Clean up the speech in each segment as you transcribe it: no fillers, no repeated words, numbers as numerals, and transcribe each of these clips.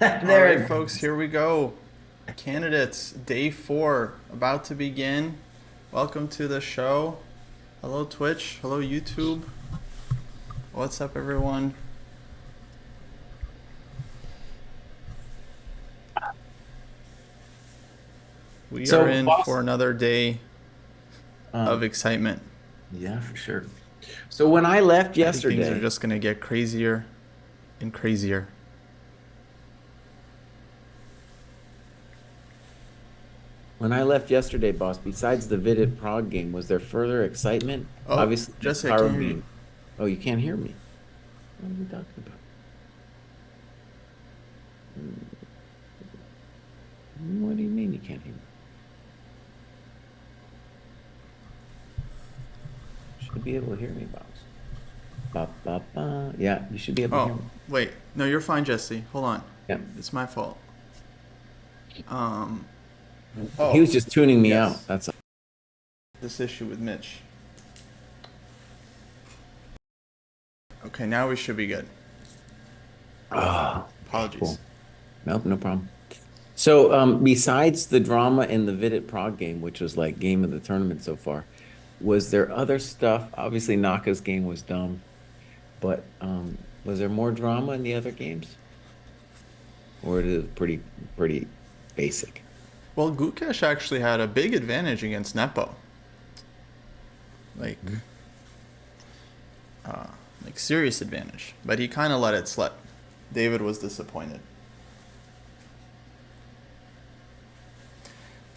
All There right, it folks, goes. here we go. Candidates, day 4, about to begin. Welcome to the show. Hello, Twitch. Hello, YouTube. What's up, everyone? We are So, in boss, for another day of um, excitement. yeah, for sure. So when I left I think things are yesterday, just going to get crazier and crazier. boss, besides the Vidit Prague game, was there further excitement? Oh, Obviously, the Jesse, I power can't hear you. game. Oh, you can't hear me. What are we talking about? What do you mean you can't hear me? Should be able to hear me, boss. Ba, ba, ba. Yeah, you should be able to hear Oh, me. wait. No, you're fine, Jesse. Hold on. Yeah. It's my fault. Um, He oh, was just tuning me out. yes. That's all. This issue with Mitch. Okay, now we should be good. Oh, okay, Apologies. cool. Nope, no problem. So, besides the drama in the Vidit Prague game, which was like game of the tournament so far, was there other stuff? Obviously, Naka's game was dumb, but was there more drama in the other games, or it is pretty basic? Well, Gukesh actually had a big advantage against Nepo. Like, Mhm. uh, like serious advantage. But he kind of let it slip. David was disappointed.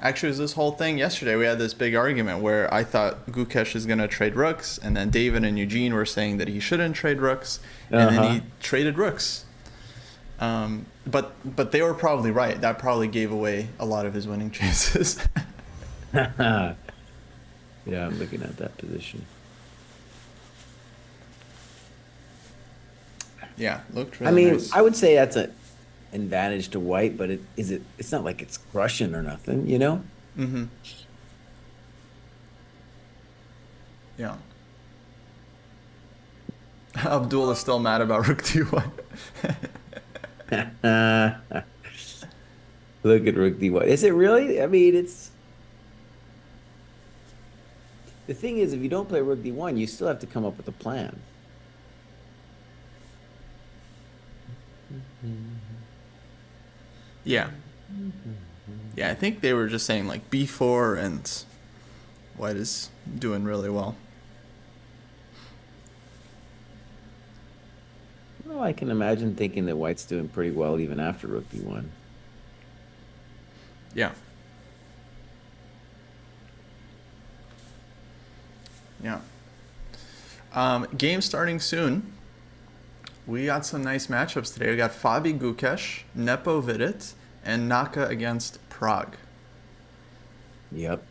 Actually, it was this whole thing yesterday. We had this big argument where I thought Gukesh is going to trade rooks, and then David and Eugene were saying that he shouldn't trade rooks, and then Uh-huh. he traded rooks. But they were probably right. That probably gave away a lot of his winning chances. Yeah, I'm looking at that position. Yeah, looked I really mean, nice. I would say that's an advantage to white, but it's not like it's crushing or nothing, you know? Mm-hmm. Yeah. Abdul is still mad about Rook D1. Look at Rook D1. Is it really? I mean, it's the thing is, if you don't play Rook D1, you still have to come up with a plan. Yeah. Yeah, I think they were just saying like B4 and White is doing really well. Well, I can imagine thinking that White's doing pretty well even after Rook D1. Yeah. Yeah. Game starting soon. We got some nice matchups today. We got Fabi Gukesh, Nepo Vidit, and Naka against Prague. Yep.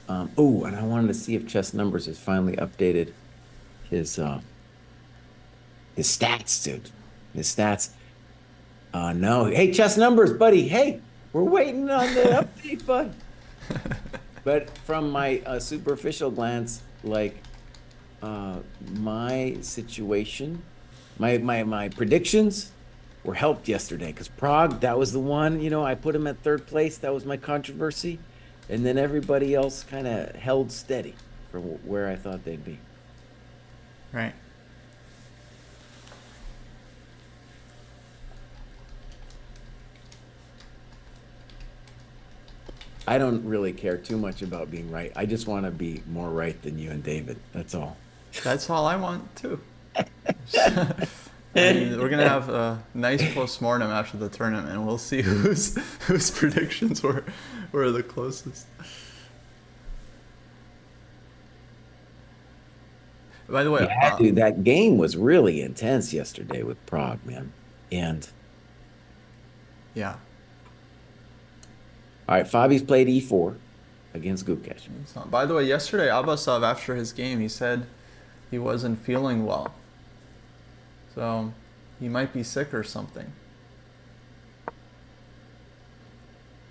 Oh, and I wanted to see if Chess Numbers has finally updated his his stats, dude. His stats. No. Hey, Chess Numbers, buddy. Hey, we're waiting on the update, bud. But from my superficial glance, like my situation, my predictions were helped yesterday because Prague, that was the one, I put him at third place. That was my controversy. And then everybody else kind of held steady from where I thought they'd be. Right. I don't really care too much about being right. I just want to be more right than you and David. That's all. That's all I want too. I mean, we're gonna have a nice post-mortem after the tournament, and we'll see whose predictions were the closest. By the way, Yeah, dude, that game was really intense yesterday with Prague, man. And yeah. all right, Fabi's played E4 against Gukesh. So, by the way, yesterday Abbasov after his game, he said he wasn't feeling well, so he might be sick or something.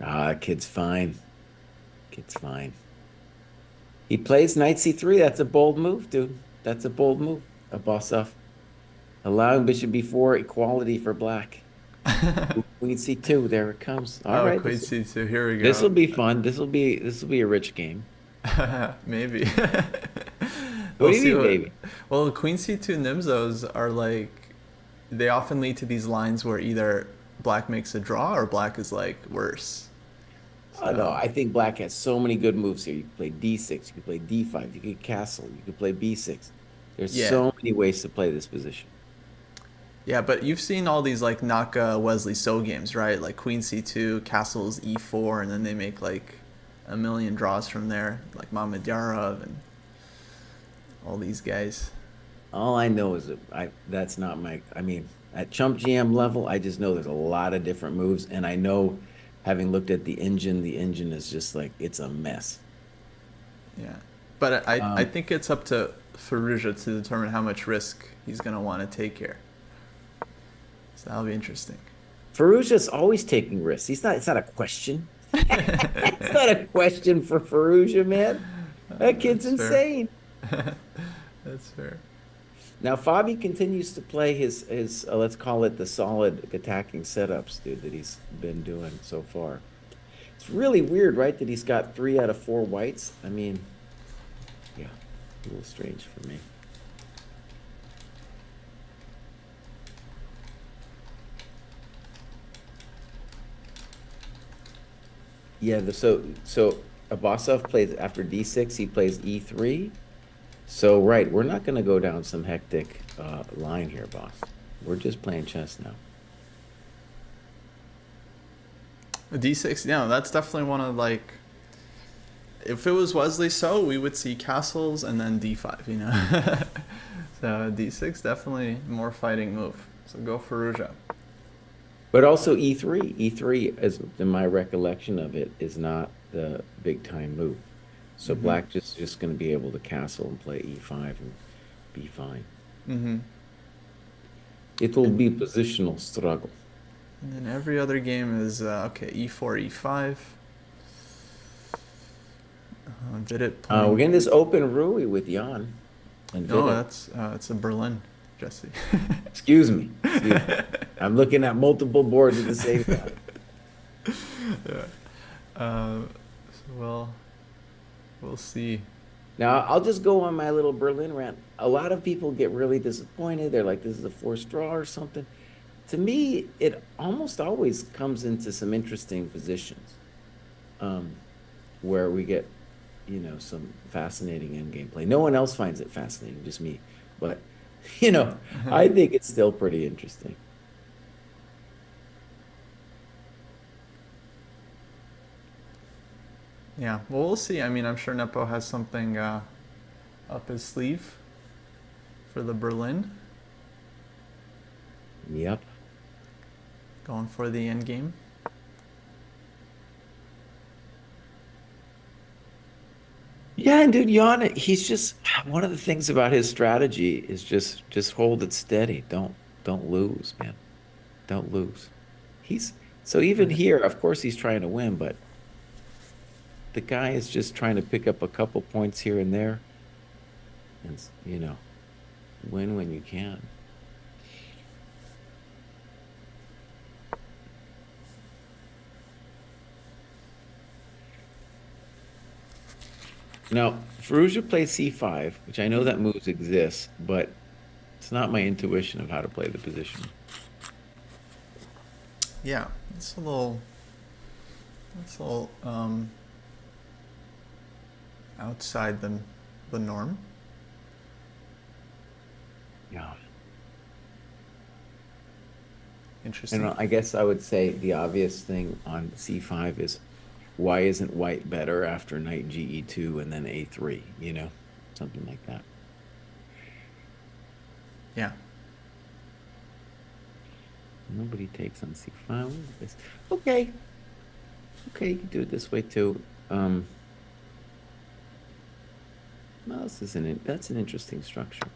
Ah, kid's fine. Kid's fine. He plays knight C3. That's a bold move, dude. That's a bold move. A boss off. Allowing bishop B4 equality for black. Ooh, Queen C2, there it comes. All Oh, right, Queen this C2. Here we this will go. be fun. This will be a rich game. Maybe. What We'll do you see mean, what. baby? Well, Queen C2 Nimzos are like. They often lead to these lines where either black makes a draw or black is like worse. Oh no, So, I think black has so many good moves here. You can play D6, you can play D5, you can castle, you can play B6. There's yeah. so many ways to play this position. Yeah, but you've seen all these like Naka Wesley So games, right? Like Queen C2, Castles E4, and then they make like a million draws from there, like Mamedyarov and all these guys. All I know is that that's not my, I mean, at chump GM level, I just know there's a lot of different moves, and I know having looked at the engine is just like it's a mess. Yeah. But I Um, think it's up to Faruja to determine how much risk he's going to want to take here. So that'll be interesting. Farouja's always taking risks. It's not a question. It's not a question for Farouja, man. That kid's That's fair. insane. That's fair. Now, Fabi continues to play his let's call it the solid attacking setups, dude, that he's been doing so far. It's really weird, right? That he's got 3 out of 4 whites. I mean, yeah, a little strange for me. Yeah, so Abasov plays after D6, he plays E3. So right, we're not going to go down some hectic line here, boss. We're just playing chess now. A D6, yeah, that's definitely one of like. If it was Wesley So, we would see castles and then D5, you know? So D6, definitely more fighting move. So go Faruja. But also E3. E3, as in my recollection of it, is not the big time move. So Mm-hmm. black just going to be able to castle and play E5 and be fine. Mm-hmm. It will And, be positional struggle. and then every other game is, okay, E4, E5. Vidit We're playing. getting this open Rui with Jan and No, Vidit. it's a Berlin, Jesse. Excuse me. Excuse me. I'm looking at multiple boards at the same time. Yeah. So we'll see. Now, I'll just go on my little Berlin rant. A lot of people get really disappointed. They're like, this is a forced draw or something. To me, it almost always comes into some interesting positions um, where we get, some fascinating end game play. No one else finds it fascinating, just me. But, I think it's still pretty interesting. Yeah, well, we'll see. I mean, I'm sure Nepo has something up his sleeve for the Berlin, Yep. going for the end game. Yeah, and dude, Jan, he's just one of the things about his strategy is just hold it steady. Don't lose, man. Don't lose. He's so even Right. here, of course, he's trying to win, but the guy is just trying to pick up a couple points here and there, and win when you can. Now, Fallujah plays C5, which I know that moves exist, but it's not my intuition of how to play the position. Yeah, it's a little outside the norm. Yeah. And Interesting. I guess I would say the obvious thing on C5 is why isn't white better after knight GE2 and then A3, something like that. Yeah. Nobody takes on C5. Look at this. Okay. Okay, you can do it this way too. Well, that's an interesting structure.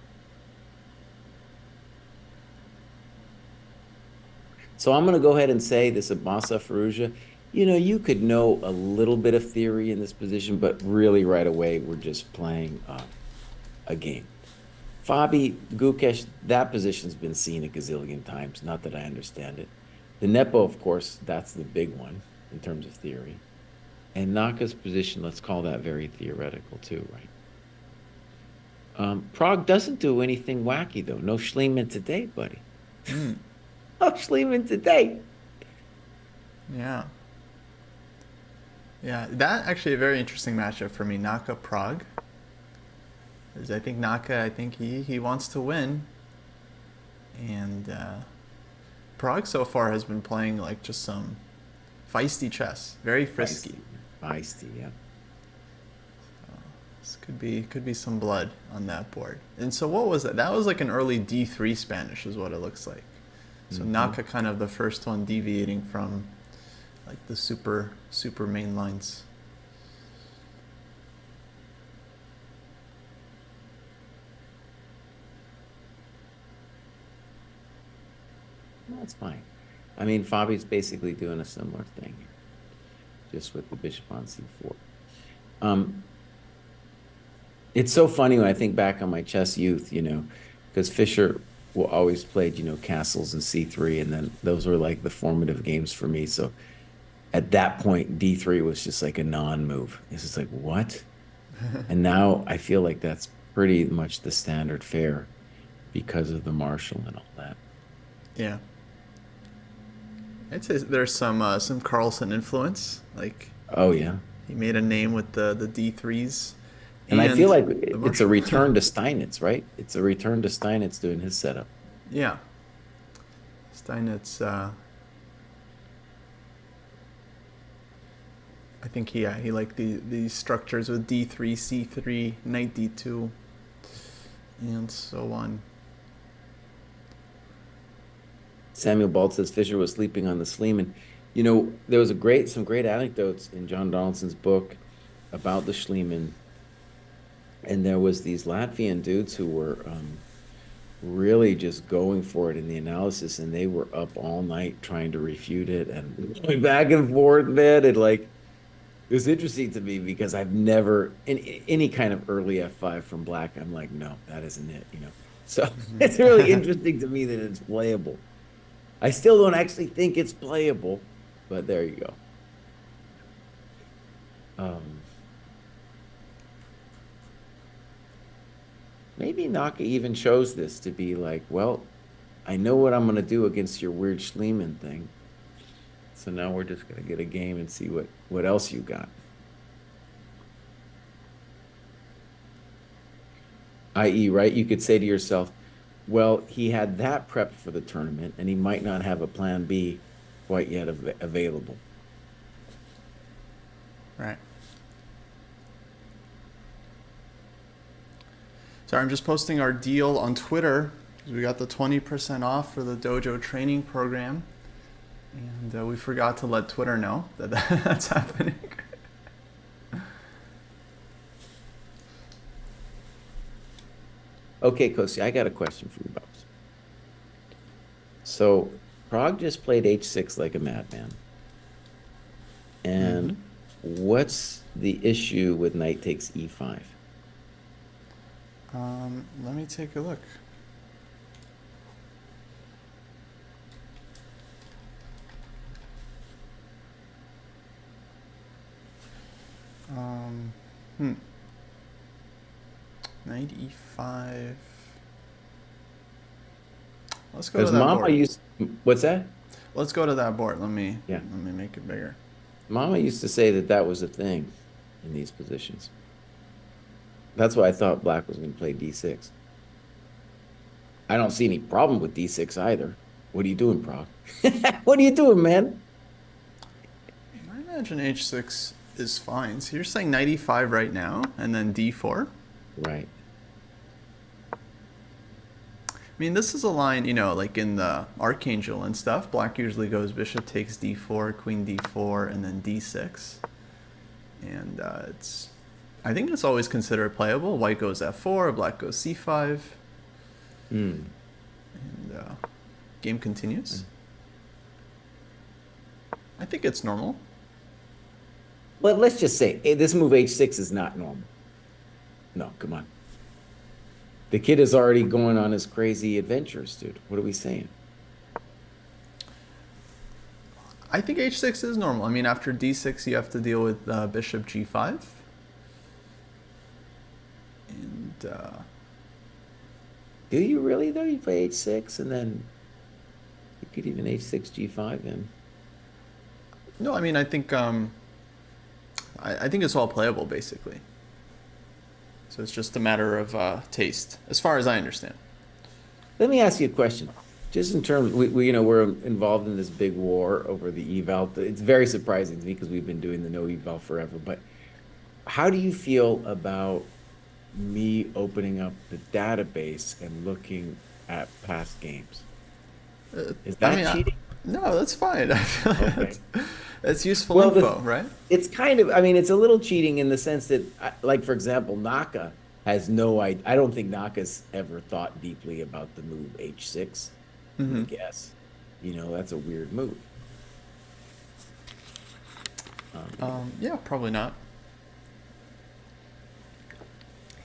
So I'm going to go ahead and say this Abasa Fallujah. You could know a little bit of theory in this position, but really right away we're just playing a game. Fabi Gukesh, that position's been seen a gazillion times. Not that I understand it. The Nepo, of course, that's the big one in terms of theory. And Naka's position, let's call that very theoretical too, right? Prague doesn't do anything wacky though. No Schliemann today, buddy. Hmm. No Schliemann today. Yeah. Yeah, that actually a very interesting matchup for me. Naka Prague. Because I think Naka, I think he wants to win, and Prague so far has been playing like just some feisty chess, very frisky. Feisty, feisty, yeah. This could be some blood on that board. And so what was that? That was like an early D3 Spanish, is what it looks like. So Naka kind of the first one deviating from like the super main lines. That's fine. I mean, Fabi's basically doing a similar thing here, just with the bishop on c4. It's so funny when I think back on my chess youth, because Fischer will always played, castles and c3, and then those were like the formative games for me. So at that point, d3 was just like a non-move. It's just like, what? And now I feel like that's pretty much the standard fare because of the Marshall and all that. Yeah. I'd say there's some Carlsen influence. Like Oh yeah. he made a name with the D3s. And I feel like the it's a Marshall. return to Steinitz, right? It's a return to Steinitz doing his setup. Yeah. Steinitz, I think he liked the structures with D3, C3, Knight D2, and so on. Samuel Bald says Fischer was sleeping on the Schliemann. There was some great anecdotes in John Donaldson's book about the Schliemann, and there was these Latvian dudes who were really just going for it in the analysis, and they were up all night trying to refute it and going back and forth, man. And like, it was interesting to me because I've never in any kind of early F5 from Black. I'm like, no, that isn't it. So it's really interesting to me that it's playable. I still don't actually think it's playable, but there you go. Maybe Naka even chose this to be like, well, I know what I'm going to do against your weird Schliemann thing. So now we're just going to get a game and see what else you got. I.e., right? You could say to yourself, well, he had that prepped for the tournament, and he might not have a plan B quite yet available. Right. Sorry, I'm just posting our deal on Twitter because we got the 20% off for the dojo training program, and we forgot to let Twitter know that that's happening. Okay, Kosi, I got a question for you, Bubs. So Prague just played h6 like a madman. And what's the issue with knight takes e5? Let me take a look. Knight e5. Let's go to Because that Mama board. what's that? Let's go to that board. Let me Yeah. make it bigger. Mama used to say that was a thing in these positions. That's why I thought Black was going to play d6. I don't see any problem with d6 either. What are you doing, Prague? What are you doing, man? I imagine h6 is fine. So you're saying knight e5 right now, and then d4? Right. I mean, this is a line, like in the Archangel and stuff. Black usually goes bishop takes d4, queen d4, and then d6. And I think it's always considered playable. White goes f4, black goes c5. And game continues. I think it's normal. But let's just say this move h6 is not normal. No, come on. The kid is already going on his crazy adventures, dude. What are we saying? I think h6 is normal. I mean, after d6, you have to deal with bishop g5. And Do you really though? You play h6 and then you could even h6 g5 in. no, I mean, I think it's all playable basically. So it's just a matter of taste, as far as I understand. Let me ask you a question. Just in terms, we're involved in this big war over the eval. It's very surprising to me because we've been doing the no eval forever. But how do you feel about me opening up the database and looking at past games? Is I that mean, cheating? no, that's fine. I feel like Okay. that's useful Well, info, right? it's kind of, I mean, it's a little cheating in the sense that, like, for example, Naka has no idea. I don't think Naka's ever thought deeply about the move h6. I'm gonna guess. That's a weird move. Yeah, probably not.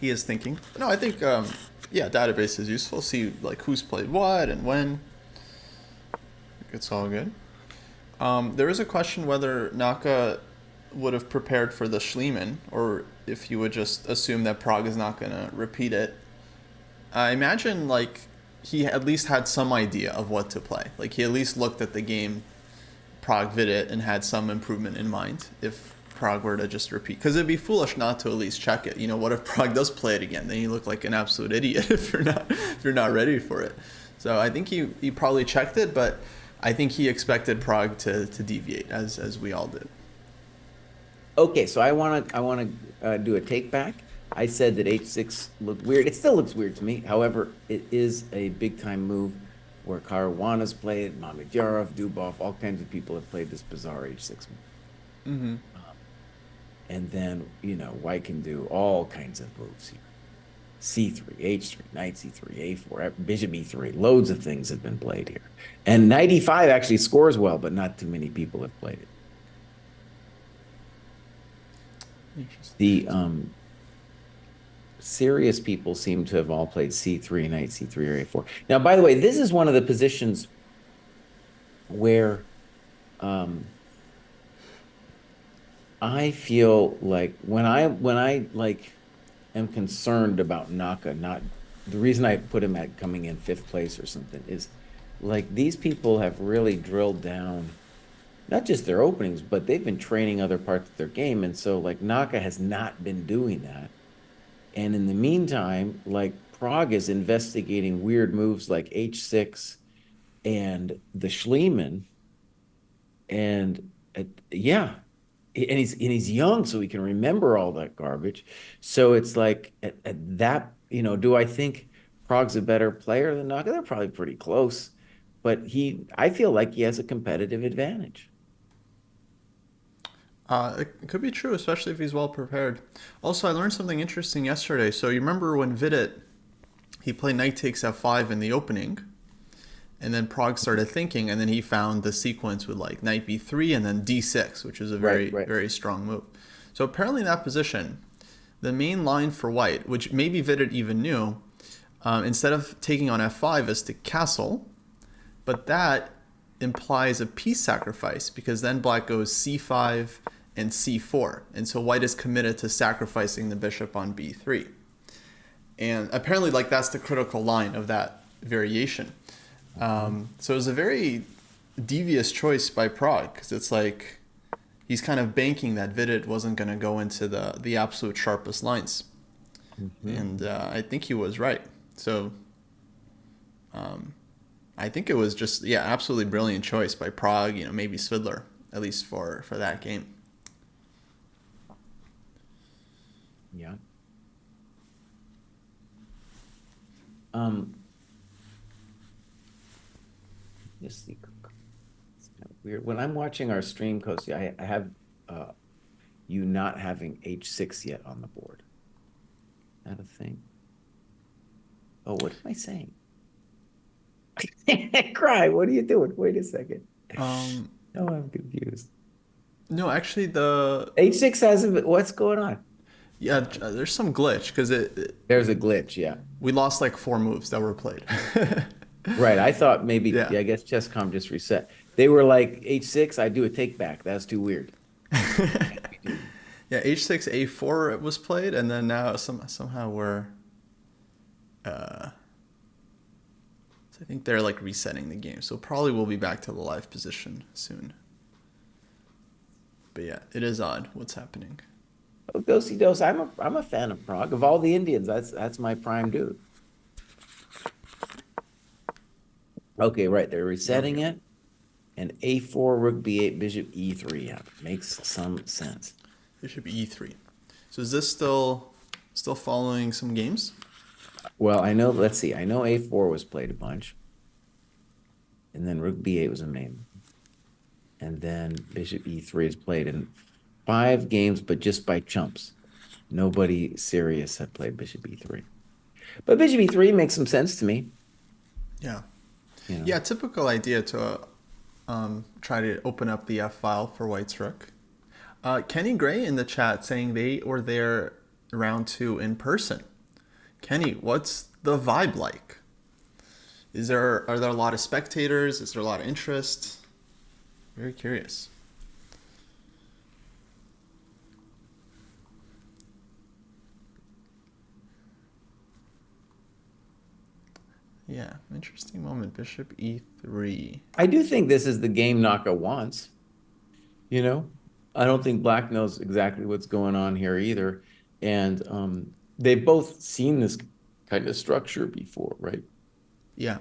He is thinking. No, I think yeah, database is useful. See like who's played what and when. It's all good. There is a question whether Naka would have prepared for the Schliemann, or if you would just assume that Prague is not going to repeat it. I imagine like he at least had some idea of what to play. Like he at least looked at the game Prague Vidit and had some improvement in mind if Prague were to just repeat. Because it'd be foolish not to at least check it. What if Prague does play it again? Then you look like an absolute idiot if you're not ready for it. So I think he probably checked it, but I think he expected Prague to deviate as we all did. Okay, so I want to do a take back. I said that h6 looked weird. It still looks weird to me. However, it is a big time move where Caruana's played, Mamedyarov, Dubov, all kinds of people have played this bizarre h6 move. Mm-hmm. And then, White can do all kinds of moves here. C3, H3, Knight C3, A4, Bishop E3. Loads of things have been played here. And Knight E5 actually scores well, but not too many people have played it. Interesting. The serious people seem to have all played C3, Knight C3, or A4. Now, by the way, this is one of the positions where I feel like when I like am concerned about Naka, not the reason I put him at coming in 5th place or something is like these people have really drilled down not just their openings, but they've been training other parts of their game. And so like Naka has not been doing that. And in the meantime, like Prague is investigating weird moves like H6 and the Schliemann. And yeah, and he's young, so he can remember all that garbage. So it's like at that, do I think Prague's a better player than Naka? They're probably pretty close, but I feel like he has a competitive advantage. It could be true, especially if he's well prepared. Also, I learned something interesting yesterday. So you remember when Vidit, he played knight takes f5 in the opening, and then Prague started thinking, and then he found the sequence with like knight b3 and then d6, which is a very, very strong move. So apparently in that position, the main line for white, which maybe Vidit even knew, instead of taking on f5 is to castle, but that implies a piece sacrifice because then black goes c5 and c4. And so white is committed to sacrificing the bishop on b3. And apparently like that's the critical line of that variation. So it was a very devious choice by Prague because it's like he's kind of banking that Vidit wasn't going to go into the absolute sharpest lines. Mm-hmm. And I think he was right. So I think it was just, absolutely brilliant choice by Prague, maybe Svidler, at least for that game. Yeah. It's kind of weird. When I'm watching our stream, Kosi, I have you not having H6 yet on the board. Is that a thing? Oh, what am I saying? Cry. What are you doing? Wait a second. No, I'm confused. No, actually, the H6 hasn't. What's going on? Yeah, there's some glitch because there's a glitch. Yeah, we lost like 4 moves that were played. Right. I thought maybe. Yeah. I guess Chess.com just reset. They were like h6. I do a take back. That's too weird. Can't be doing Yeah, h6 a4 it was played, and then now somehow we're. So I think they're like resetting the game, so probably we'll be back to the live position soon. But yeah, it is odd what's happening. Oh, Dosey Dos. I'm a fan of Prague. Of all the Indians, that's my prime dude. Okay, right. They're There we resetting go. it. And a4, rook b8, bishop e3. Yeah, makes some sense. Bishop e3. So is this still following some games? Well, I know, let's see. I know a4 was played a bunch. And then rook b8 was a main. And then bishop e3 is played in 5 games, but just by chumps. Nobody serious had played bishop e3. But bishop e3 makes some sense to me. Yeah. You know. Yeah, typical idea to try to open up the F file for White's rook. Kenny Gray in the chat saying they were there round 2 in person. Kenny, what's the vibe like? Are there a lot of spectators? Is there a lot of interest? Very curious. Yeah, interesting moment. Bishop e3. I do think this is the game Naka wants. You know, I don't think Black knows exactly what's going on here either. And they've both seen this kind of structure before, right? Yeah.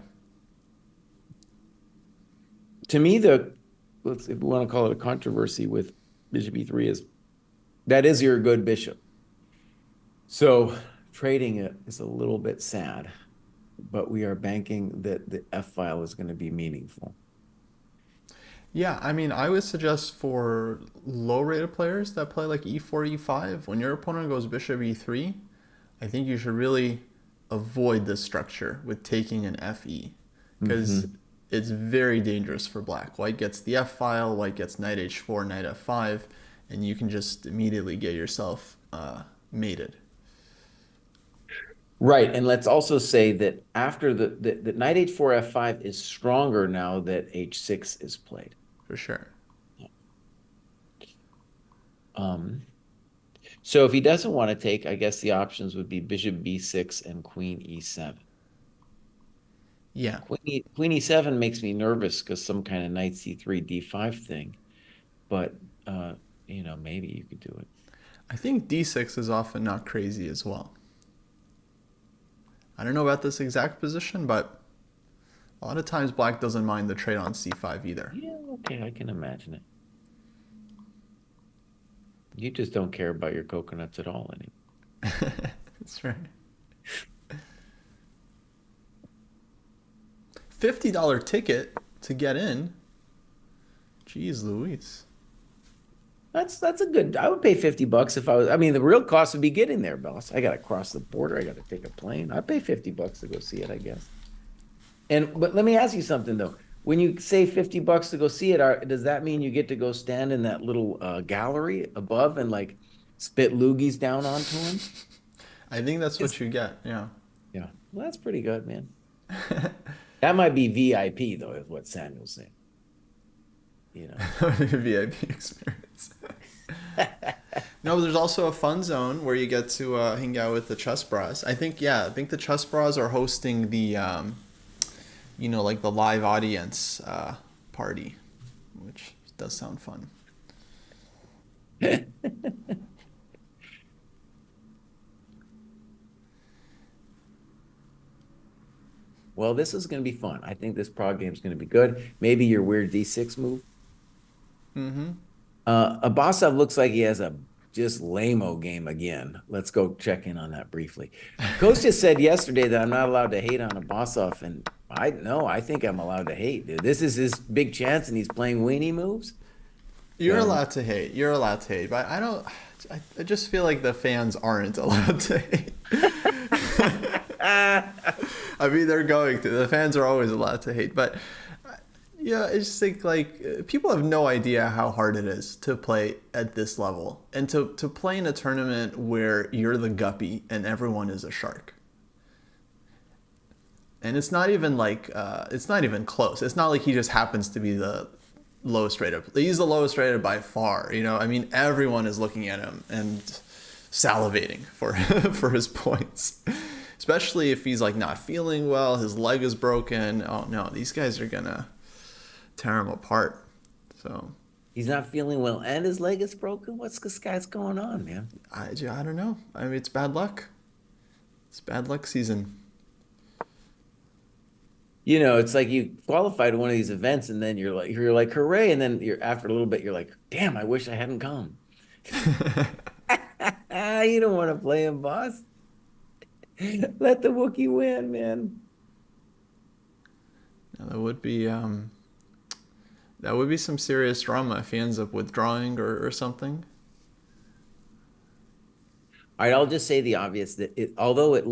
To me, if we want to call it a controversy with bishop e3 is that is your good bishop. So trading it is a little bit sad, but we are banking that the F file is going to be meaningful. Yeah, I mean, I would suggest for low-rated players that play like e4, e5, when your opponent goes bishop e3, I think you should really avoid this structure with taking an fe, because it's very dangerous for black. White gets the F file, white gets knight h4, knight f5, and you can just immediately get yourself mated. Right. And let's also say that after the knight h4, f5 is stronger now that h6 is played. For sure. So if he doesn't want to take, I guess the options would be bishop b6 and queen e7. Yeah. Queen e7 makes me nervous because some kind of knight c3, d5 thing. But, maybe you could do it. I think d6 is often not crazy as well. I don't know about this exact position, but a lot of times black doesn't mind the trade on c5 either. Yeah, okay, I can imagine it. You just don't care about your coconuts at all anymore. That's right. $50 ticket to get in. Jeez Louise. That's a good. I would pay $50 if I was. I mean, the real cost would be getting there, boss. I got to cross the border. I got to take a plane. I'd pay $50 to go see it, I guess. But let me ask you something though. When you say $50 to go see it, does that mean you get to go stand in that little gallery above and like spit loogies down onto him? I think that's what you get. Yeah. Yeah. Well, that's pretty good, man. That might be VIP though, is what Samuel's saying. VIP experience. No, but there's also a fun zone where you get to hang out with the chess bras. I think the chess bras are hosting the, like the live audience party, which does sound fun. Well, this is going to be fun. I think this Prague game is going to be good. Maybe your weird d6 move. Mm-hmm. Abasov looks like he has a just lame-o game again. Let's go check in on that briefly. Coach just said yesterday that I'm not allowed to hate on Abasov, and I think I'm allowed to hate, dude. This is his big chance, and he's playing weenie moves. You're allowed to hate. You're allowed to hate, but I just feel like the fans aren't allowed to hate. I mean, they're going to. The fans are always allowed to hate, but I just think like people have no idea how hard it is to play at this level, and to play in a tournament where you're the guppy and everyone is a shark. And it's not even like it's not even close. It's not like he just happens to be the lowest rated. He's the lowest rated by far. You know, I mean, everyone is looking at him and salivating for for his points. Especially if he's like not feeling well, his leg is broken. Oh no, these guys are gonna tear him apart. So He's not feeling well and his leg is broken. What's this guy's going on, man? I don't know. I mean, it's bad luck. It's bad luck season. You know, it's like you qualify to one of these events and then you're like, hooray. And then you're after a little bit, you're like, damn, I wish I hadn't come. You don't want to play him, boss. Let the Wookiee win, man. Now, that would be some serious drama if he ends up withdrawing or something. All right, I'll just say the obvious that although it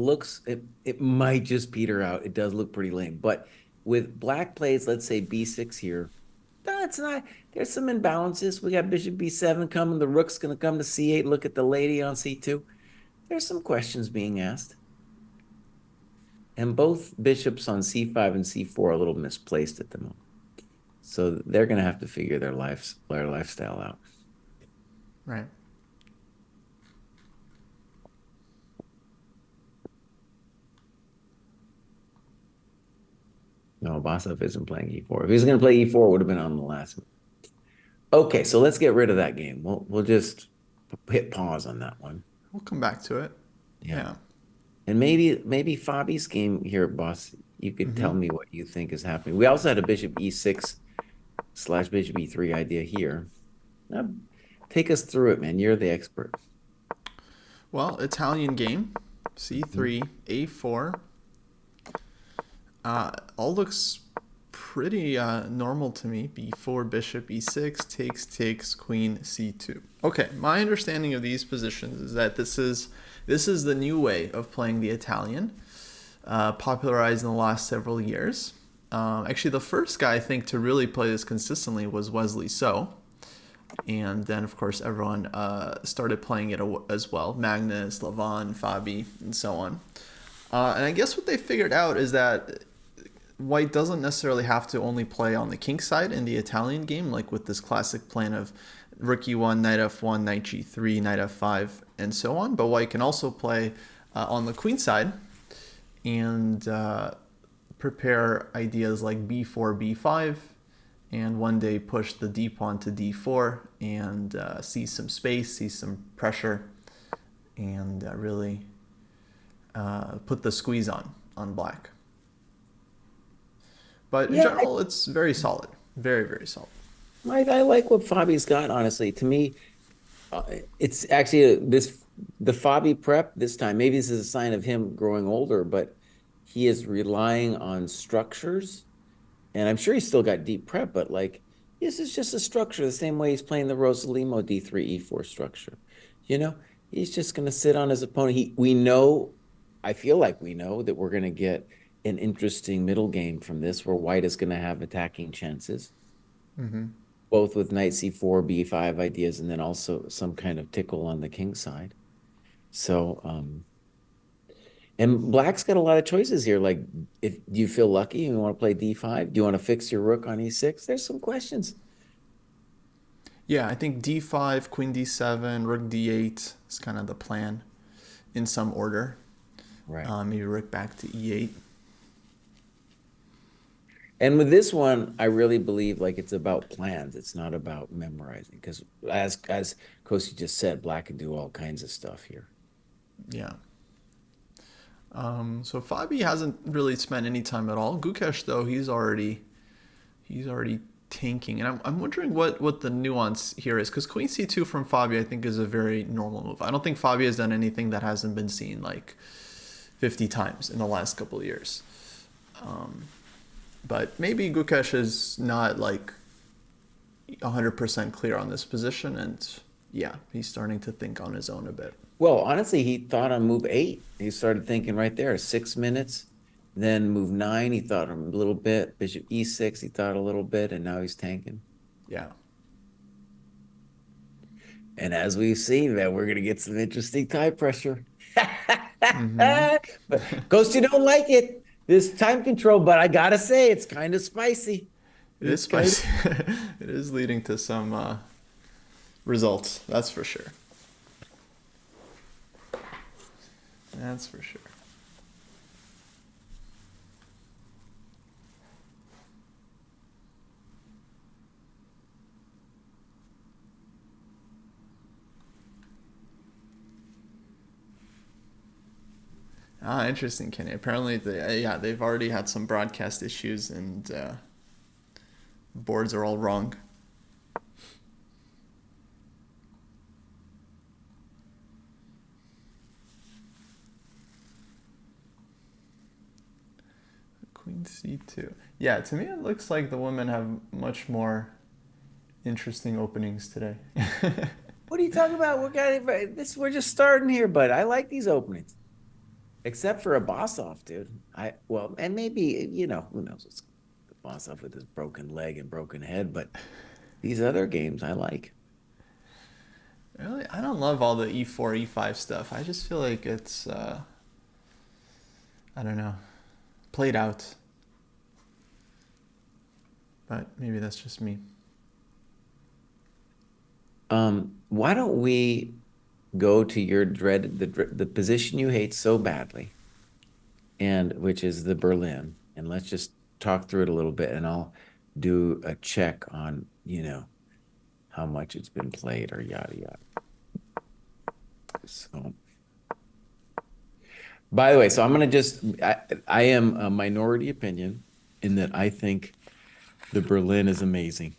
might just peter out, it does look pretty lame. But with black plays, let's say B6 here, no, it's not. There's some imbalances. We got Bishop B7 coming. The rook's going to come to C8. Look at the lady on C2. There's some questions being asked. And both bishops on C5 and C4 are a little misplaced at the moment. So they're going to have to figure their lifestyle out. Right. No, Basov isn't playing E4. If he's going to play E4, it would have been on the last. Okay, so let's get rid of that game. We'll just hit pause on that one. We'll come back to it. Yeah. And maybe Fabi's game here, boss, you could tell me what you think is happening. We also had a bishop E6 / bishop E3 idea here. Now, take us through it, man. You're the expert. Well, Italian game, C3, A4. All looks pretty normal to me. B4, bishop E6, takes, queen C2. Okay, my understanding of these positions is that this is the new way of playing the Italian, popularized in the last several years. Actually, the first guy I think to really play this consistently was Wesley So. And then, of course, everyone started playing it as well. Magnus, Levon, Fabi, and so on. And I guess what they figured out is that White doesn't necessarily have to only play on the king side in the Italian game, like with this classic plan of rook e1, knight f1, knight g3, knight f5, and so on. But White can also play on the queen side and prepare ideas like b4, b5, and one day push the d pawn to d4 and see some space, see some pressure, and really put the squeeze on black. But in general, it's very solid. Very, very solid. I like what Fabi's got, honestly. To me, it's actually the Fabi prep this time. Maybe this is a sign of him growing older, but he is relying on structures. And I'm sure he's still got deep prep, but like this is just a structure the same way he's playing the Rosalimo D3, E4 structure. You know, he's just going to sit on his opponent. I feel like we know that we're going to get an interesting middle game from this where White is going to have attacking chances, both with knight c4, b5 ideas, and then also some kind of tickle on the king side. So, and Black's got a lot of choices here. Like, do you feel lucky and you want to play d5? Do you want to fix your rook on e6? There's some questions. Yeah, I think d5, queen d7, rook d8 is kind of the plan in some order. Right. Maybe rook back to e8. And with this one, I really believe like it's about plans. It's not about memorizing. Because as Kosi just said, Black can do all kinds of stuff here. Yeah. So Fabi hasn't really spent any time at all. Gukesh, though, he's already tanking. And I'm wondering what the nuance here is. Because queen c2 from Fabi, I think, is a very normal move. I don't think Fabi has done anything that hasn't been seen like 50 times in the last couple of years. But maybe Gukesh is not like 100% clear on this position, and yeah, he's starting to think on his own a bit. Well, honestly, he thought on move 8. He started thinking right there, 6 minutes. Then move 9, he thought a little bit. Bishop e6, he thought a little bit, and now he's tanking. Yeah. And as we've seen, man, we're gonna get some interesting tie pressure. But Ghost, you don't like it. This time control, but I gotta say, it's kind of spicy. It is spicy. It is leading to some results, that's for sure. That's for sure. Ah, interesting, Kenny. Apparently, they've already had some broadcast issues, and boards are all wrong. Queen C2. Yeah, to me it looks like the women have much more interesting openings today. What are you talking about? We're just starting here, but I like these openings. Except for a boss off, dude. And maybe, who knows what's the boss off with his broken leg and broken head, but these other games I like. Really, I don't love all the E4, E5 stuff. I just feel like it's, I don't know, played out. But maybe that's just me. Why don't we go to your the position you hate so badly, and which is the Berlin, and let's just talk through it a little bit, and I'll do a check on, how much it's been played or yada yada. So, by the way, so I'm gonna I am a minority opinion in that I think the Berlin is amazing.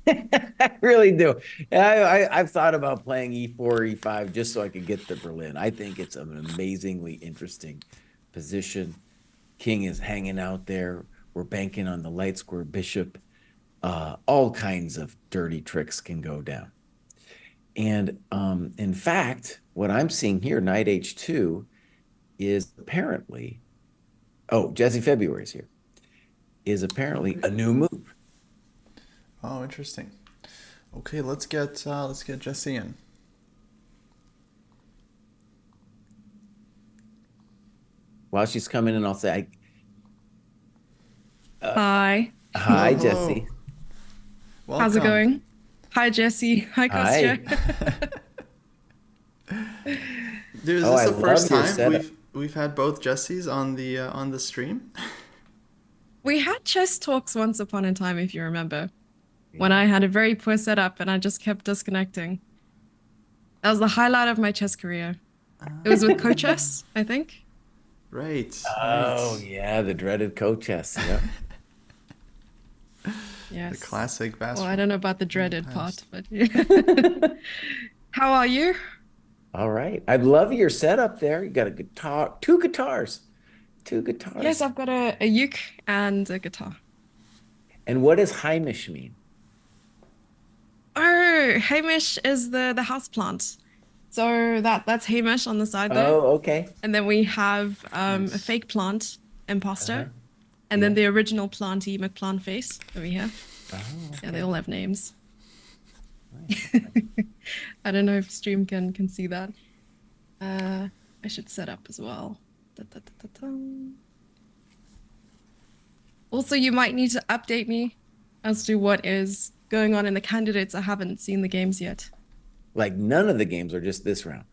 I really do. I've thought about playing E4, E5 just so I could get the Berlin. I think it's an amazingly interesting position. King is hanging out there. We're banking on the light square bishop. All kinds of dirty tricks can go down. And in fact, what I'm seeing here, knight H2, is apparently, Jesse February is here, is apparently a new move. Oh, interesting. Okay, let's get Jesse in. While she's coming in, I'll say, Hi. hi, Hello. Jesse. Welcome. How's it going? Hi, Jesse. Hi, Kostya. Dude, is Oh, this I the first love your time setup. we've had both Jessies on the stream? We had chess talks once upon a time, if you remember, when Yeah. I had a very poor setup and I just kept disconnecting. That was the highlight of my chess career. It was with CoChess, I think. Right. Oh, Right. yeah, the dreaded co-chess. Yep. The Yes. classic Well, bastard. I don't know about the dreaded part, past. but yeah. How are you? All right. I love your setup there. You got a guitar, two guitars. Yes, I've got a uke and a guitar. And what does Heimish mean? Oh, Hamish is the house plant. So that's Hamish on the side there. Oh, okay. And then we have a Nice. fake plant, Imposter, Uh-huh. and then Yeah. the original planty McPlant face over here. Oh, Yeah, they okay. all have names. Nice. I don't know if stream can see that. I should set up as well. Da, da, da, da, da. Also, you might need to update me as to what is going on in the candidates. I haven't seen the games yet. Like none of the games are just this round.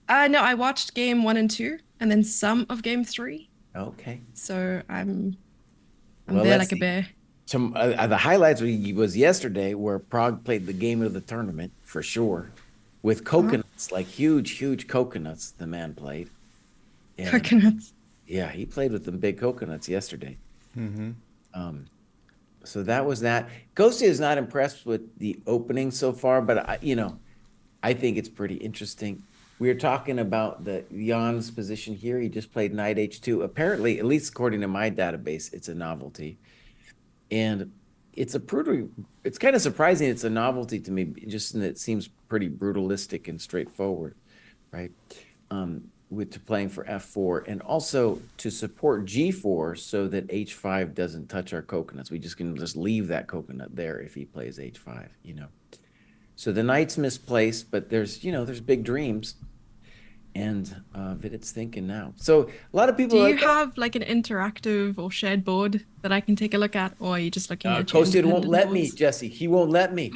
No, I watched game 1 and 2, and then some of game 3. Okay. So I'm Well, there let's like a see. bear. Some the highlights was yesterday where Prague played the game of the tournament for sure, with coconuts, like huge coconuts. The man played. And Coconuts. yeah, he played with the big coconuts yesterday. Mm-hmm. So that was that. Ghosty is not impressed with the opening so far, but I think it's pretty interesting. We were talking about the Jan's position here. He just played knight H2. Apparently, at least according to my database, it's a novelty. And it's it's kind of surprising it's a novelty to me, just in that it seems pretty brutalistic and straightforward, right? With playing for F4 and also to support G4 so that H5 doesn't touch our coconuts. We just can leave that coconut there if he plays H5. So the knight's misplaced, but there's big dreams. And Vidit's thinking now. So a lot of people Do are you like, "Oh, have like an interactive or shared board that I can take a look at, or are you just looking at your Kosted won't independent let me, boards? Jesse. He won't let me.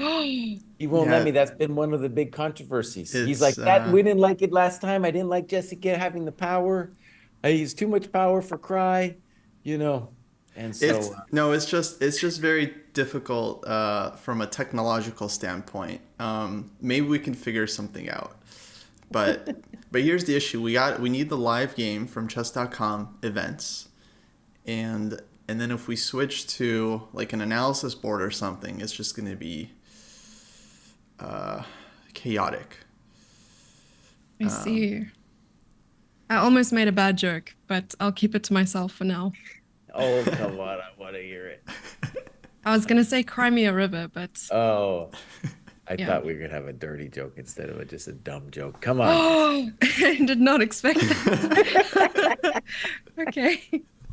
He won't let Yeah, me. That's been one of the big controversies. He's like, it's that we didn't like it last time. I didn't like Jessica having the power. He's too much power for Cry, you know. And it's so no, it's just very difficult from a technological standpoint. Maybe we can figure something out. But here's the issue. We need the live game from chess.com events. And then if we switch to like an analysis board or something, it's just going to be chaotic. I see. I almost made a bad joke, but I'll keep it to myself for now. oh, come on, I want to hear it. I was gonna say Crimea River, but Oh, I yeah. thought we were gonna have a dirty joke instead of just a dumb joke. Come on. Oh, I did not expect that. Okay.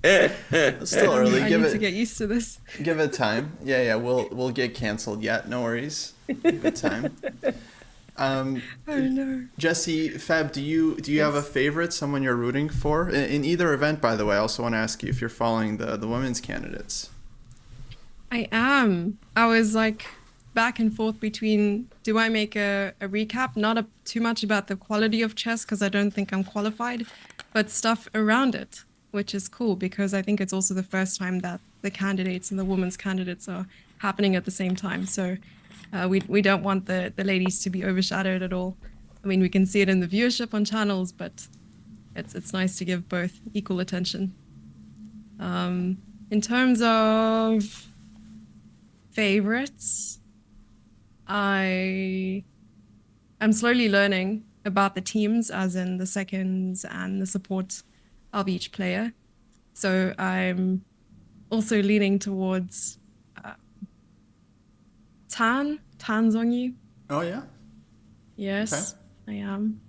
It's still early. I Give need to it get used to this. give it time. Yeah, we'll get canceled yet. No worries. Give it time. Um, Oh no. Jesse, Fab, do you have a Yes. favorite, someone you're rooting for in either event? By the way, I also want to ask you if you're following the women's candidates. I am. I was like back and forth between do I make a recap, not too much about the quality of chess because I don't think I'm qualified, but stuff around it, which is cool because I think it's also the first time that the candidates and the women's candidates are happening at the same time. So we don't want the ladies to be overshadowed at all. I mean, we can see it in the viewership on channels, but it's nice to give both equal attention. In terms of favorites, I'm slowly learning about the teams, as in the seconds and the support of each player. So I'm also leaning towards Tan Zhongyu. Oh yeah. Yes, I am.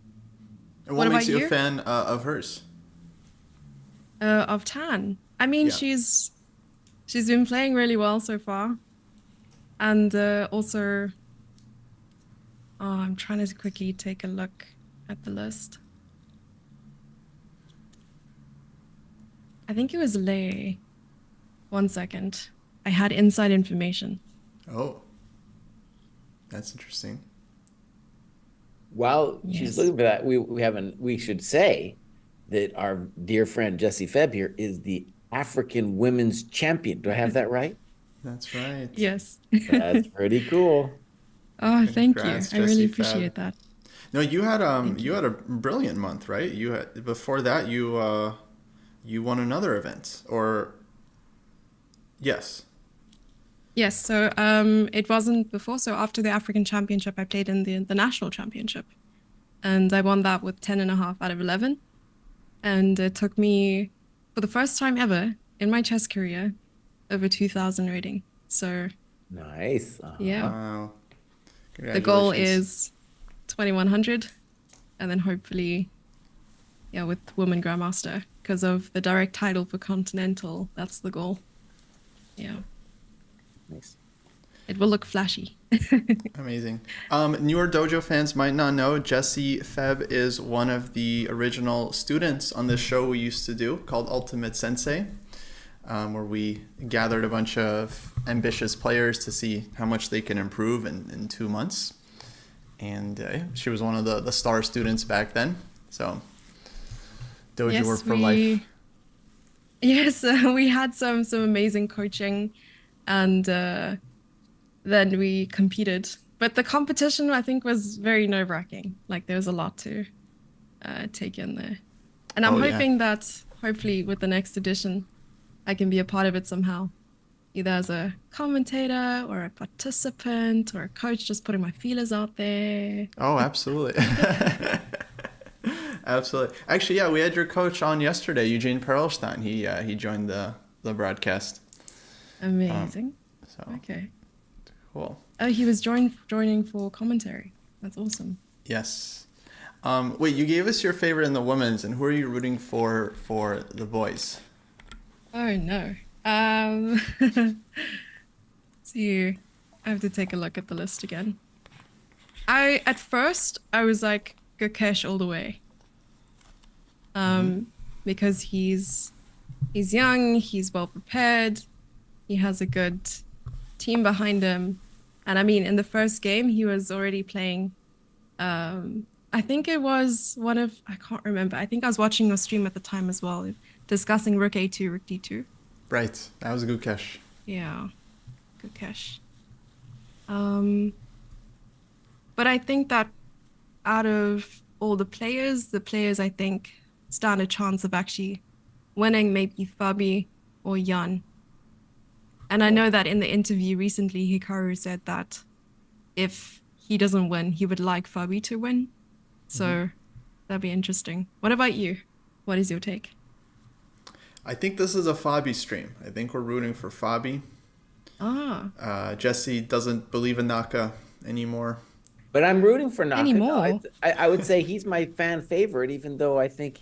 And What what makes about you a you? fan of hers? Of Tan. I mean, Yeah. she's been playing really well so far, and also, oh, I'm trying to quickly take a look at the list. I think it was Lei. One second. I had inside information. Oh, that's interesting. While she's Yes. looking for that, we should say that our dear friend Jesse Febb here is the African women's champion. Do I have that right? That's right. Yes. That's pretty cool. Oh, thank you. Congrats, I really Jesse Fab. appreciate that. No, Thank you you. had a brilliant month, right? You had before that you won another event, or yes. Yes, so it wasn't before. So after the African Championship, I played in the National Championship. And I won that with 10.5 out of 11. And it took me, for the first time ever in my chess career, over 2,000 rating. So Nice. yeah, Wow. the goal Congratulations. is 2,100. And then hopefully, yeah, with Women Grandmaster, because of the direct title for Continental, that's the goal. Yeah, Nice. it will look flashy. Amazing. Newer dojo fans might not know Jesse Feb is one of the original students on this show we used to do called Ultimate Sensei, where we gathered a bunch of ambitious players to see how much they can improve in 2 months. And she was one of the star students back then. So dojo work for life. Yes, we had some amazing coaching, and then we competed. But the competition, I think, was very nerve-wracking. Like there was a lot to take in there, and I'm Oh, yeah. hoping that hopefully with the next edition, I can be a part of it somehow, either as a commentator or a participant or a coach, just putting my feelers out there. Oh, absolutely. Absolutely. Actually, yeah, we had your coach on yesterday, Eugene Perlstein. He joined the broadcast. Amazing. So Okay. cool. Oh, he was joining for commentary. That's awesome. Yes. Wait, you gave us your favorite in the women's, and who are you rooting for the boys? Oh no. Let's see. I have to take a look at the list again. At first I was like Gukesh all the way. because he's young, he's well prepared, he has a good team behind him. And I mean, in the first game, he was already playing. I think it was I can't remember. I think I was watching a stream at the time as well, discussing Rook A2, Rook D2. Right. That was Gukesh. Yeah, good cash. But I think that out of all the players I think stand a chance of actually winning maybe Fabi or Jan. And I know that in the interview recently, Hikaru said that if he doesn't win, he would like Fabi to win. So that'd be interesting. What about you? What is your take? I think this is a Fabi stream. I think we're rooting for Fabi. Jesse doesn't believe in Naka anymore. But I'm rooting for Naka. Anymore. No, I would say he's my fan favorite, even though I think,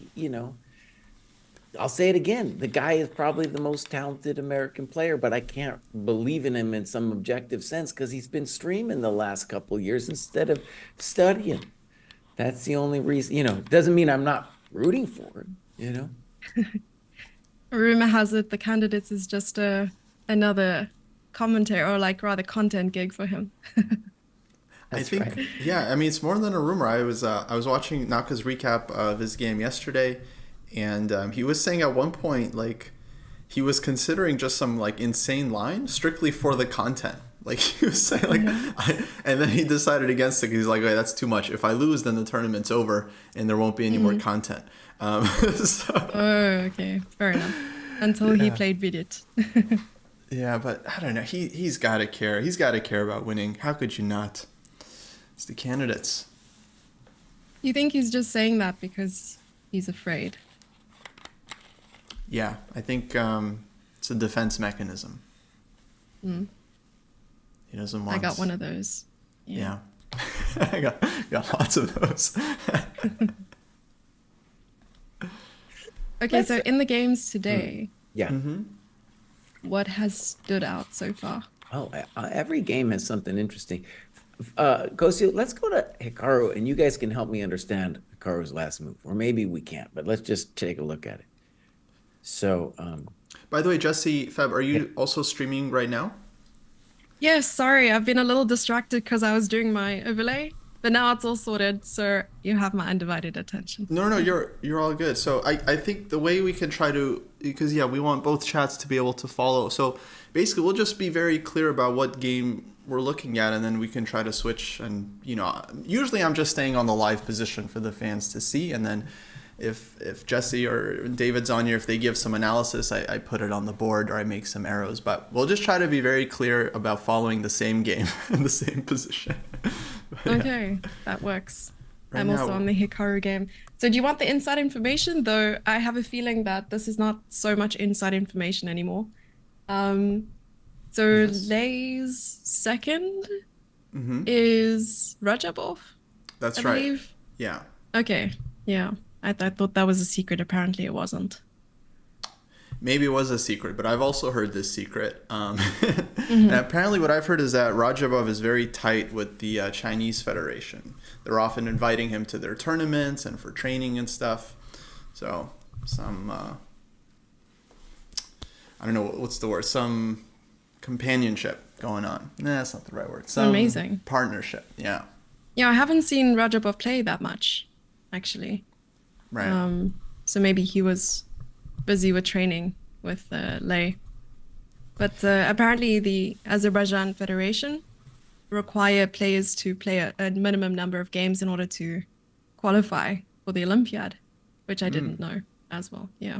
I'll say it again. The guy is probably the most talented American player, but I can't believe in him in some objective sense because he's been streaming the last couple of years instead of studying. That's the only reason, doesn't mean I'm not rooting for him, Rumor has it the candidates is just another commentary or rather content gig for him. I think, yeah, I mean, it's more than a rumor. I was watching Naka's recap of his game yesterday, and he was saying at one point, he was considering just some, insane line strictly for the content. He was saying, and then he decided against it because he's like, okay, that's too much. If I lose, then the tournament's over, and there won't be any more content. Oh, okay. Fair enough. Until he played Vidit. Yeah, but I don't know. He's got to care. He's got to care about winning. How could you not? It's the candidates. You think he's just saying that because he's afraid? Yeah, I think it's a defense mechanism. He doesn't want... I got one of those. Yeah. I got lots of those. Okay, so in the games today, yeah. What has stood out so far? Oh, every game has something interesting. Kosio, let's go to Hikaru, and you guys can help me understand Hikaru's last move. Or maybe we can't, but let's just take a look at it. So... By the way, Jesse, Feb, are you also streaming right now? Yes, sorry, I've been a little distracted because I was doing my overlay, but now it's all sorted, so you have my undivided attention. No, you're all good. So I think the way we can try to, because we want both chats to be able to follow. So basically, we'll just be very clear about what game we're looking at, and then we can try to switch. And usually I'm just staying on the live position for the fans to see, and then if Jesse or David's on here, if they give some analysis, I put it on the board or I make some arrows. But we'll just try to be very clear about following the same game in the same position. Okay, that works. Right I'm now- also on the Hikaru game. So do you want the inside information? Though I have a feeling that this is not so much inside information anymore. So Yes. Lei's second is Rajabov, That's I right. believe. Yeah. Okay, yeah. I thought that was a secret. Apparently it wasn't. Maybe it was a secret, but I've also heard this secret. And apparently what I've heard is that Rajabov is very tight with the Chinese Federation. They're often inviting him to their tournaments and for training and stuff. So some, I don't know, what's the word? Some companionship going on. Nah, that's not the right word. Some Amazing. partnership, yeah. Yeah, I haven't seen Rajabov play that much, actually. Right. So maybe he was busy with training with Lei. But apparently the Azerbaijan Federation require players to play a minimum number of games in order to qualify for the Olympiad, which I didn't know as well. Yeah.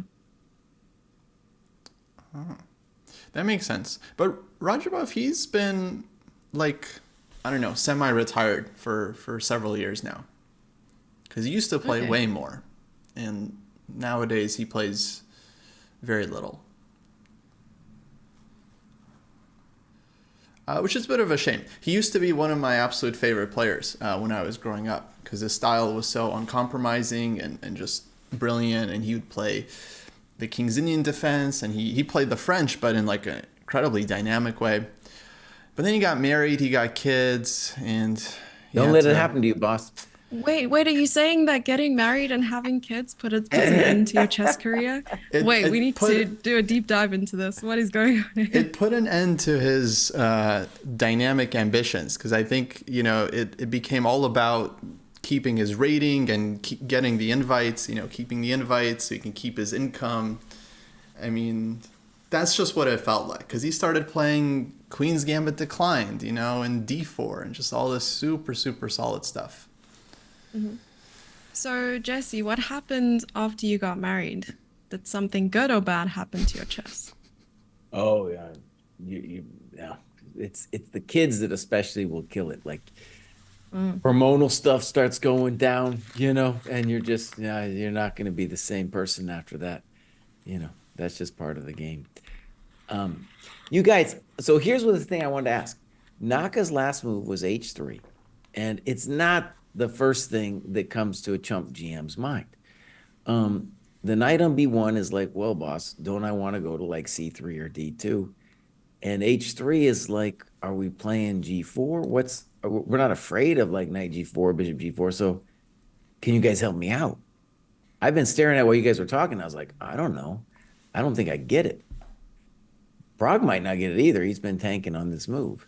That makes sense. But Rajabov, he's been semi-retired for several years now. Because he used to play way more. And nowadays he plays very little. Which is a bit of a shame. He used to be one of my absolute favorite players when I was growing up. Because his style was so uncompromising and just brilliant. And he would play the King's Indian defense. And he played the French, but in an incredibly dynamic way. But then he got married, he got kids, and... Don't let it happen to you, boss. Wait, are you saying that getting married and having kids puts an end to your chess career? Wait, we It need to do a deep dive into this. What is going on here? it put an end to his dynamic ambitions because I think it became all about keeping his rating and getting the invites. Keeping the invites so he can keep his income. I mean, that's just what it felt like because he started playing Queen's Gambit Declined, and D4 and just all this super super solid stuff. So, Jesse, what happened after you got married? Did something good or bad happen to your chess? Oh yeah, yeah. It's the kids that especially will kill it. Like hormonal stuff starts going down, and you're just you're not going to be the same person after that. That's just part of the game. You guys, so here's what the thing I wanted to ask. Naka's last move was H3, and it's not the first thing that comes to a chump GM's mind. The knight on B1 is like, well, boss, don't I want to go to like C3 or D2? And H3 is like, are we playing G4? We're not afraid of like knight G4, bishop G4. So can you guys help me out? I've been staring at what you guys were talking. I was like, I don't know. I don't think I get it. Prague might not get it either. He's been tanking on this move.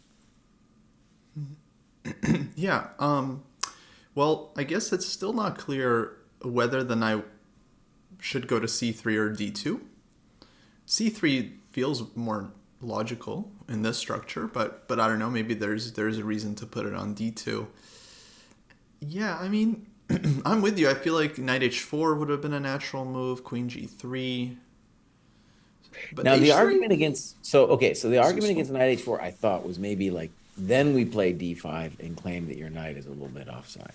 Yeah. Well, I guess it's still not clear whether the knight should go to C3 or D2. C3 feels more logical in this structure, but I don't know. Maybe there's a reason to put it on D2. Yeah, I mean, I'm with you. I feel like knight H4 would have been a natural move. Queen G3. But now H3? the argument against the argument against knight H4 I thought was maybe like then we play D5 and claim that your knight is a little bit offside.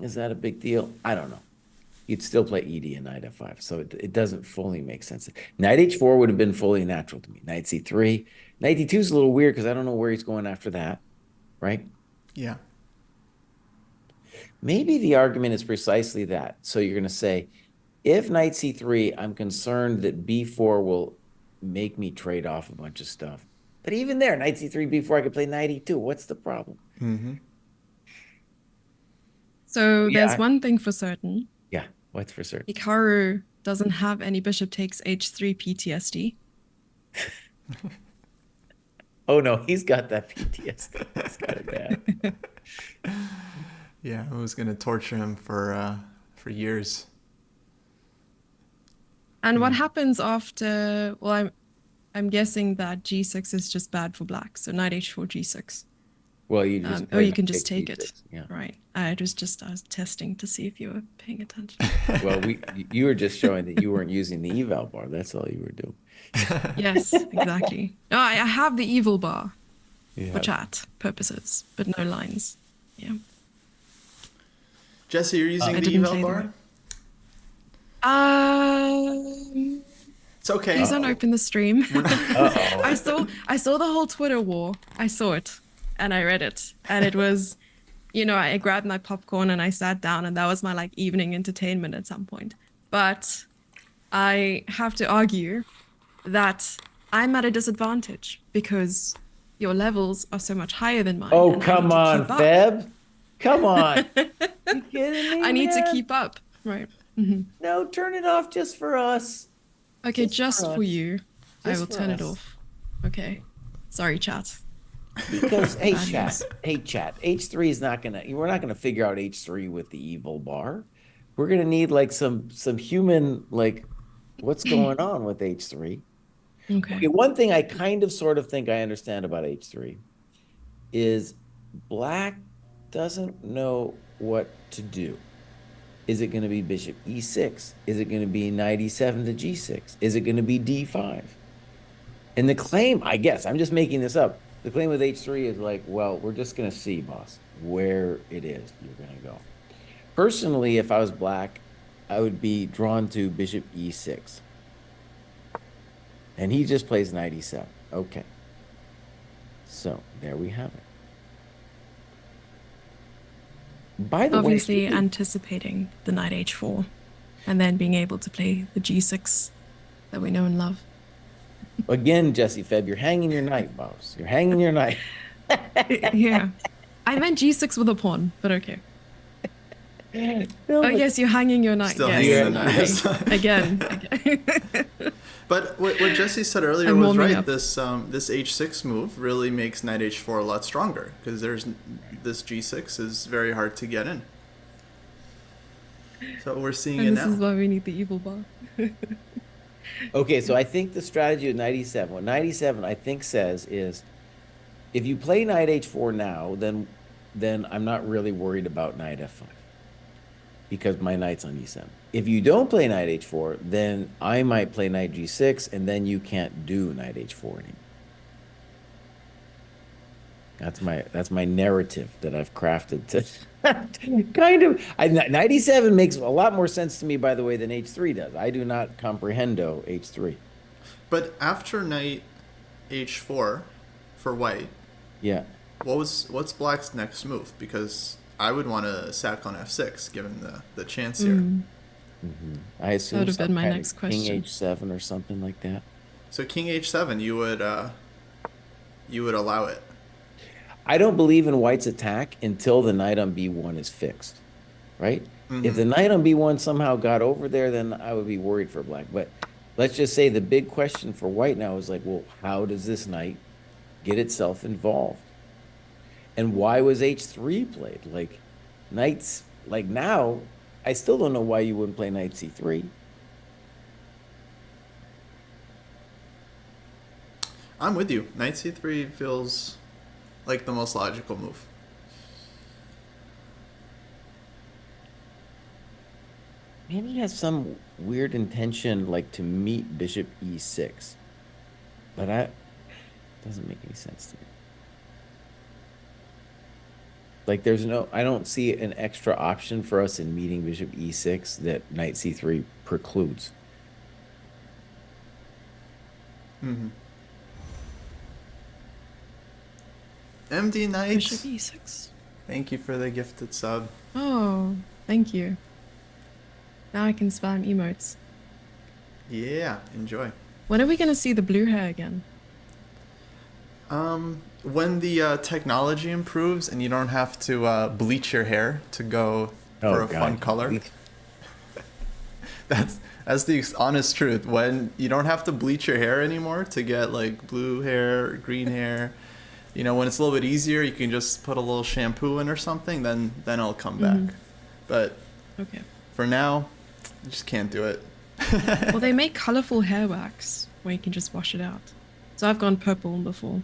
Is that a big deal? I don't know. You'd still play ED and knight F5, so it doesn't fully make sense. Knight H4 would have been fully natural to me. Knight C3, knight D2 is a little weird because I don't know where he's going after that, right? Yeah. Maybe the argument is precisely that. So you're going to say, if knight C3, I'm concerned that B4 will make me trade off a bunch of stuff. But even there, knight C3, B4, I could play knight E2. What's the problem? Mm-hmm. So there's one thing for certain. Yeah, what's for certain? Hikaru doesn't have any bishop takes H3 PTSD. Oh no, he's got that PTSD. He's got it bad. Yeah, I was gonna torture him for years. And what happens after? Well, I'm guessing that G6 is just bad for black. So knight H4 G6. Well, you just or you can just take G6. it. Yeah. Right. I was testing to see if you were paying attention. Well, you were just showing that you weren't using the eval bar. That's all you were doing. Yes, exactly. No, I have the evil bar Yeah. for chat purposes, but no lines. Yeah. Jesse, you're using I the didn't eval play bar? It's okay. Please don't open the stream. Uh-oh. I saw the whole Twitter war. I saw it and I read it. And it was, I grabbed my popcorn and I sat down and that was my like evening entertainment at some point. But I have to argue that I'm at a disadvantage because your levels are so much higher than mine. Oh, and I come need to on, keep up. Feb. Come on. You kidding me? I need to man? keep up. Right. No, turn it off just for us. Okay, Just just for for us. you. I Just will for turn it us. off. Okay. Sorry, chat. Because Bad chat, news. chat. H3 is not gonna. We're not gonna figure out H3 with the evil bar. We're gonna need like some human like, what's going on with H3? Okay. Okay, one thing I kind of sort of think I understand about H3 is black doesn't know what to do. Is it going to be bishop E6? Is it going to be knight E7 to G6? Is it going to be D5? And the claim, I guess, I'm just making this up. The claim with H3 is like, well, we're just going to see, boss, where it is you're going to go. Personally, if I was black, I would be drawn to bishop E6. And he just plays knight E7. Okay. So there we have it. By the Obviously way, anticipating the knight h4 and then being able to play the g6 that we know and love. again, Jesse Feb, you're hanging your knight, boss. You're hanging your knight. Yeah. I meant g6 with a pawn, but okay. No, Oh but- yes, you're hanging your knight. Still Yes. hanging the knight. Okay. Again. But what Jesse said earlier I'm was warming right. up. This h6 move really makes knight h4 a lot stronger because there's this g6 is very hard to get in. So we're seeing it And this now. is why we need the evil bar. Okay, so I think the strategy of knight e7, what knight e7 I think says is, if you play knight h4 now, then I'm not really worried about knight f5 because my knight's on e7. If you don't play knight h4, then I might play knight g6, and then you can't do knight h4 anymore. That's my narrative that I've crafted to kind of. Knight e7 makes a lot more sense to me, by the way, than h3 does. I do not comprehendo h3. But after knight h4 for white, Yeah. what's black's next move? Because I would want to sack on f6 given the chance here. I assume That would have been some my kind of next king question. h7 or something like that. So king h7, you would allow it. I don't believe in white's attack until the knight on b1 is fixed, right? If the knight on b1 somehow got over there, then I would be worried for black. But let's just say the big question for white now is like, well, how does this knight get itself involved? And why was h3 played? Like, knights, like now, I still don't know why you wouldn't play knight c3. I'm with you. Knight c3 feels like the most logical move. Maybe he has some weird intention, like to meet bishop e6. But it doesn't make any sense to me. Like I don't see an extra option for us in meeting bishop e6 that knight c3 precludes. MD Knight, Bishop e6. thank you for the gifted sub. Oh, thank you. Now I can spam emotes. Yeah, enjoy. When are we gonna see the blue hair again? When the technology improves and you don't have to bleach your hair to go for a fun color. That's the honest truth. When you don't have to bleach your hair anymore to get like blue hair, green hair, you know, when it's a little bit easier, you can just put a little shampoo in or something, then it'll come back. But Okay. for now, you just can't do it. Well, they make colorful hair wax where you can just wash it out. So I've gone purple before.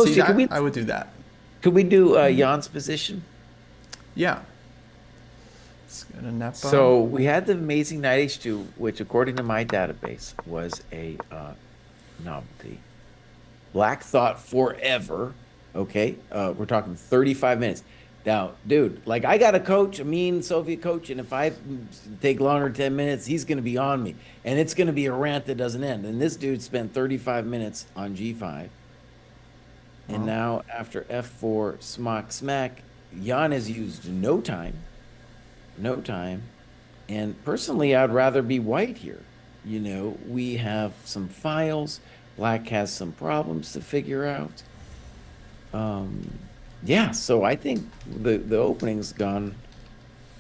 See, Kosti, I would do that. could we do Jan's position? Yeah. Let's go to Nepo. So we had the amazing knight h2, which according to my database was a novelty. Black thought forever. Okay, we're talking 35 minutes. Now, dude, like I got a coach, a mean Soviet coach, and if I take longer than 10 minutes, he's going to be on me. And it's going to be a rant that doesn't end. And this dude spent 35 minutes on g5. And now after f4, smack, Jan has used no time. No time. And personally, I'd rather be white here. You know, we have some files. Black has some problems to figure out. Yeah, so I think the opening's gone.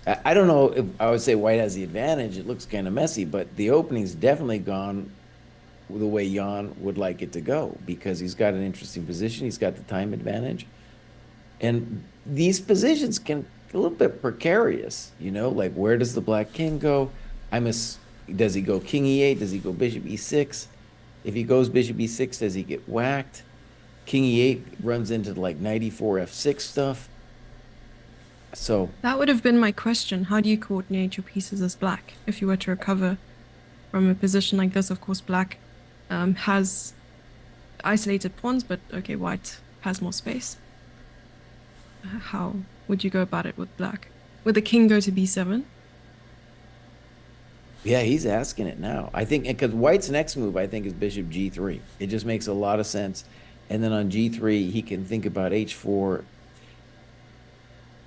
I don't know if I would say white has the advantage. It looks kind of messy, but the opening's definitely gone the way Jan would like it to go because he's got an interesting position. He's got the time advantage. And these positions can be a little bit precarious, you know, like where does the black king go? Does he go king e8? Does he go bishop e6? If he goes bishop e6, does he get whacked? King e8 runs into like knight e4 f6 stuff. So That would have been my question. How do you coordinate your pieces as black if you were to recover from a position like this? Of course, black has isolated pawns, but okay, white has more space. How would you go about it with black? Would the king go to b7? yeah, he's asking it now. I think because white's next move, I think, is bishop g3. It just makes a lot of sense. And then on g3, he can think about h4.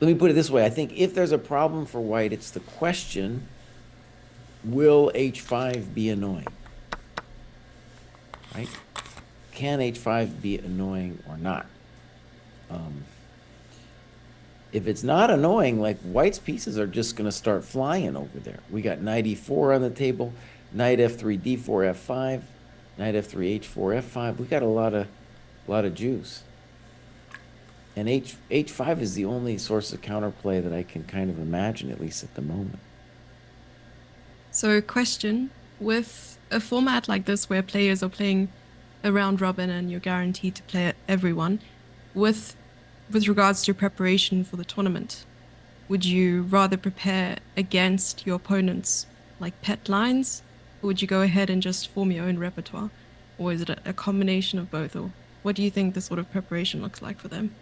Let me put it this way. I think if there's a problem for white, it's the question, will h5 be annoying? Right? Can h5 be annoying or not? if it's not annoying, like white's pieces are just going to start flying over there. We got knight e4 on the table, knight f3, d4, f5, knight f3, h4, f5. We got a lot of juice. And h5 is the only source of counterplay that I can kind of imagine, at least at the moment. So, question, with a format like this where players are playing a round robin and you're guaranteed to play everyone, with regards to preparation for the tournament, would you rather prepare against your opponent's like pet lines, or would you go ahead and just form your own repertoire, or is it a combination of both, or what do you think the sort of preparation looks like for them?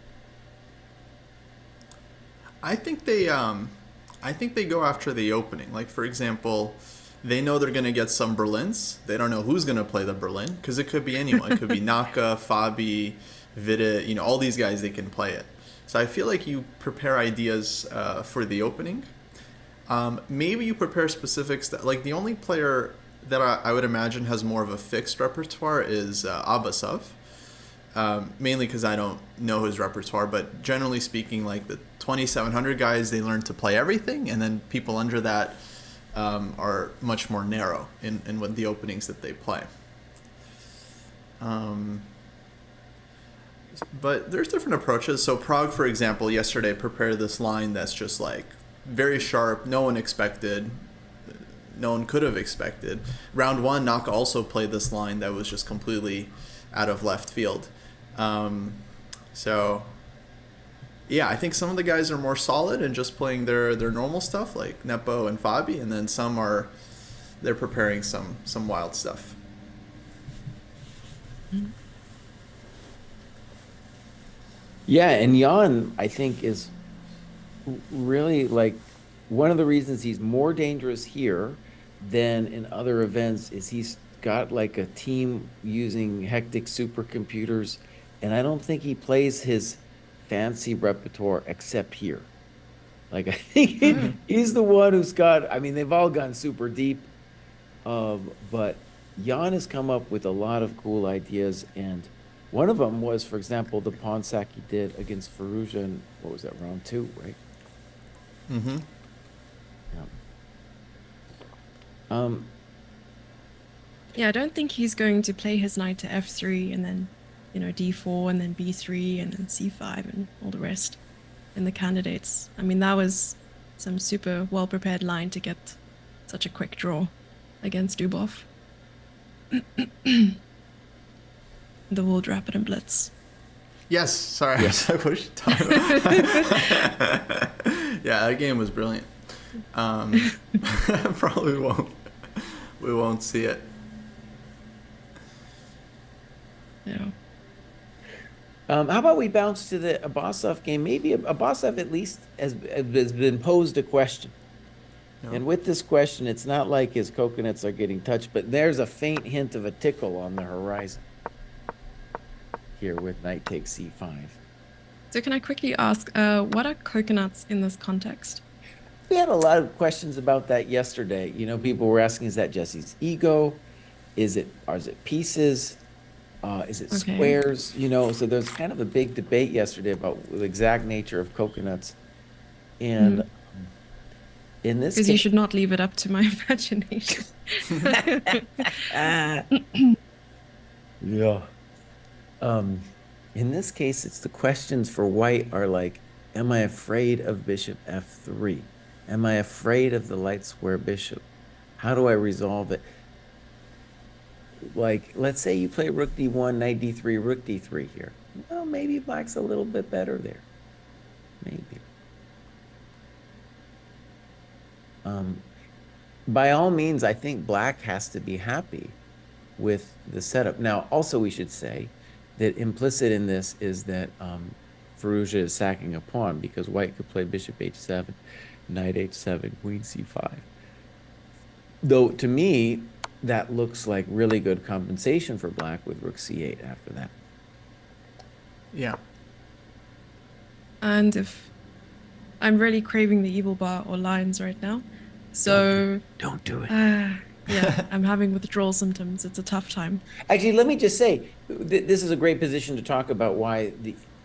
I think they go after the opening. Like, for example, they know they're going to get some Berlins. They don't know who's going to play the Berlin, because it could be anyone. It could be Naka, Fabi, FIDE, all these guys, they can play it. So I feel like you prepare ideas for the opening. Maybe you prepare specifics. Like, the only player that I would imagine has more of a fixed repertoire is Abasov. Mainly because I don't know his repertoire, but generally speaking, like the 2700 guys, they learn to play everything, and then people under that are much more narrow in what the openings that they play. But there's different approaches. So Prague, for example, yesterday prepared this line that's just like very sharp, no one expected, no one could have expected. Round one, Naka also played this line that was just completely out of left field. So yeah, I think some of the guys are more solid and just playing their normal stuff, like Nepo and Fabi, and then they're preparing some wild stuff. Yeah, and Jan, I think, is really like one of the reasons he's more dangerous here than in other events is he's got like a team using hectic supercomputers, and I don't think he plays his fancy repertoire except here. Like I think he's the one who's got, I mean, they've all gone super deep, but Jan has come up with a lot of cool ideas, and one of them was, for example, the pawn sack he did against Firouzja in, what was that, round 2, right? Mm-hmm. Yeah. Yeah, I don't think he's going to play his knight to f3 and then, d4 and then b3 and then c5 and all the rest in the candidates. I mean, that was some super well-prepared line to get such a quick draw against Dubov. The World Rapid and Blitz. Yes, sorry, Yes. I pushed time. Yeah, that game was brilliant. Probably we won't see it. Yeah. How about we bounce to the Abasov game? Maybe Abasov at least has been posed a question. Yeah. And with this question, it's not like his coconuts are getting touched, but there's a faint hint of a tickle on the horizon here with knight takes c5. So can I quickly ask, what are coconuts in this context? We had a lot of questions about that yesterday. People were asking, is that Jesse's ego? Is it pieces? Is it Okay. squares? So there's kind of a big debate yesterday about the exact nature of coconuts. And in this Because case, you should not leave it up to my imagination. yeah. In this case, it's the questions for white are like, am I afraid of bishop f3? Am I afraid of the light square bishop? How do I resolve it? Like, let's say you play rook d1, knight d3, rook d3 here. Well, maybe black's a little bit better there. Maybe. By all means, I think black has to be happy with the setup. Now, also we should say that implicit in this is that Firouzja is sacking a pawn because white could play bishop h7, knight h7, queen c5. Though, to me, that looks like really good compensation for black with rook c8 after that. Yeah. And if I'm really craving the evil bar or lines right now, so Don't do it. yeah, I'm having withdrawal symptoms. It's a tough time. Actually, let me just say, this is a great position to talk about why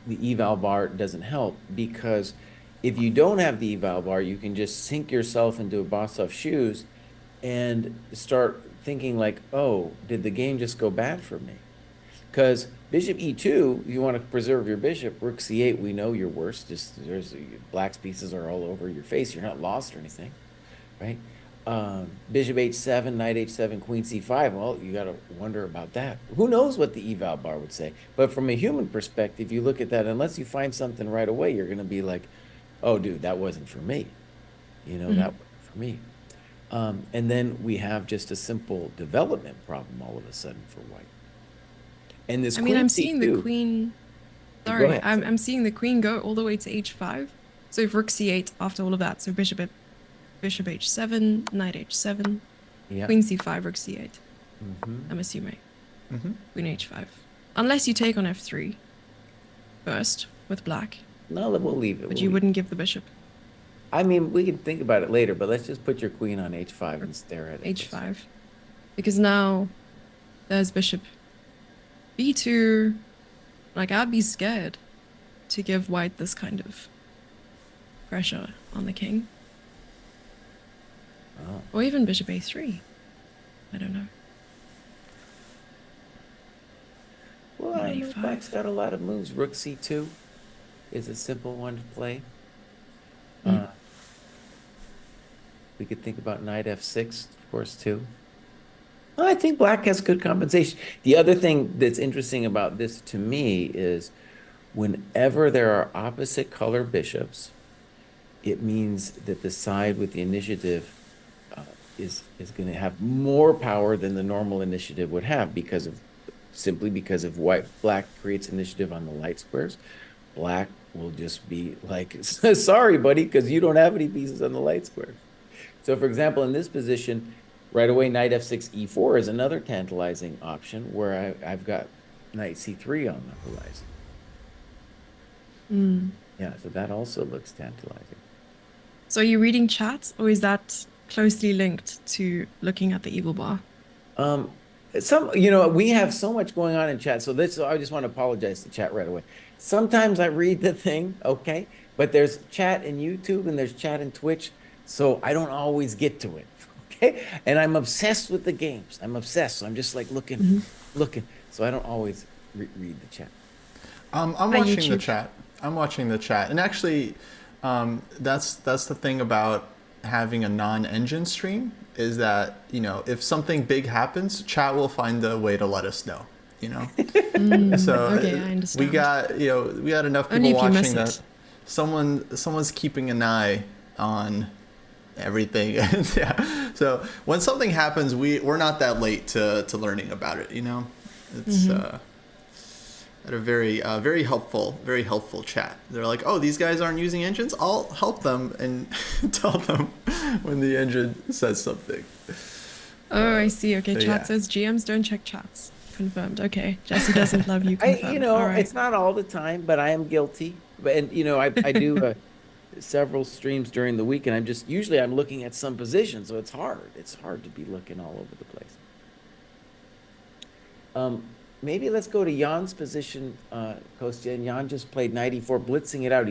the eval bar doesn't help, because If you don't have the eval bar, you can just sink yourself into a Bossov shoes and start thinking like, oh, did the game just go bad for me? Because bishop e2, you want to preserve your bishop. Rook c8, we know you're worse. Just there's black's pieces are all over your face. You're not lost or anything, right? Bishop h7, knight h7, queen c5. Well, you got to wonder about that. Who knows what the eval bar would say? But from a human perspective, you look at that, unless you find something right away, you're going to be like, oh, dude, that wasn't for me. You know, that wasn't for me. And then we have just a simple development problem all of a sudden for white. And this I mean, queen I'm seeing c2, the queen. Go Sorry, ahead. I'm seeing the queen go all the way to h5. So if rook c8 after all of that, so bishop h7, knight h7, Yeah. queen c5, rook c8. Mhm. I'm assuming Mm-hmm. queen h5, unless you take on f3 first with black, No, we'll leave it. but We'll you leave wouldn't give the bishop I mean, we can think about it later, but let's just put your queen on h5 and stare at it. h5, because now there's bishop b2. Like, I'd be scared to give white this kind of pressure on the king, Oh. or even bishop a3. I don't know. Well, I know 95. black's got a lot of moves. Rook c2 is a simple one to play. Mm. We could think about knight f6, of course, too. Well, I think black has good compensation. The other thing that's interesting about this to me is whenever there are opposite color bishops, it means that the side with the initiative is going to have more power than the normal initiative would have simply because of black creates initiative on the light squares. Black will just be like, sorry, buddy, because you don't have any pieces on the light squares. So, for example, in this position, right away, knight f6, e4 is another tantalizing option where I've got knight c3 on the horizon. Yeah, so that also looks tantalizing. So are you reading chats, or is that closely linked to looking at the evil bar? We have so much going on in chat. So I just want to apologize to chat right away. Sometimes I read the thing, okay, but there's chat in YouTube and there's chat in Twitch, so I don't always get to it, okay? And I'm obsessed with the games. I'm obsessed. So I'm just like looking. So I don't always read the chat. I'm Hi, watching the YouTube. chat. I'm watching the chat, and actually, that's the thing about having a non-engine stream is that if something big happens, chat will find a way to let us know. So Okay, I understand. we got enough people Only if you miss watching that it. someone's keeping an eye on everything. Yeah. So when something happens, we're not that late to learning about it. It's at a very helpful chat. They're like, oh, these guys aren't using engines. I'll help them and tell them when the engine says something. Oh, I see. Okay, so chat yeah. says GMs don't check chats. Confirmed. Okay, Jesse doesn't love you. Confirmed. All right. It's not all the time, but I am guilty. And I do several streams during the week, and I'm looking at some position, so it's hard. It's hard to be looking all over the place. Maybe let's go to Jan's position, Kostya. And Jan just played 94, blitzing it out.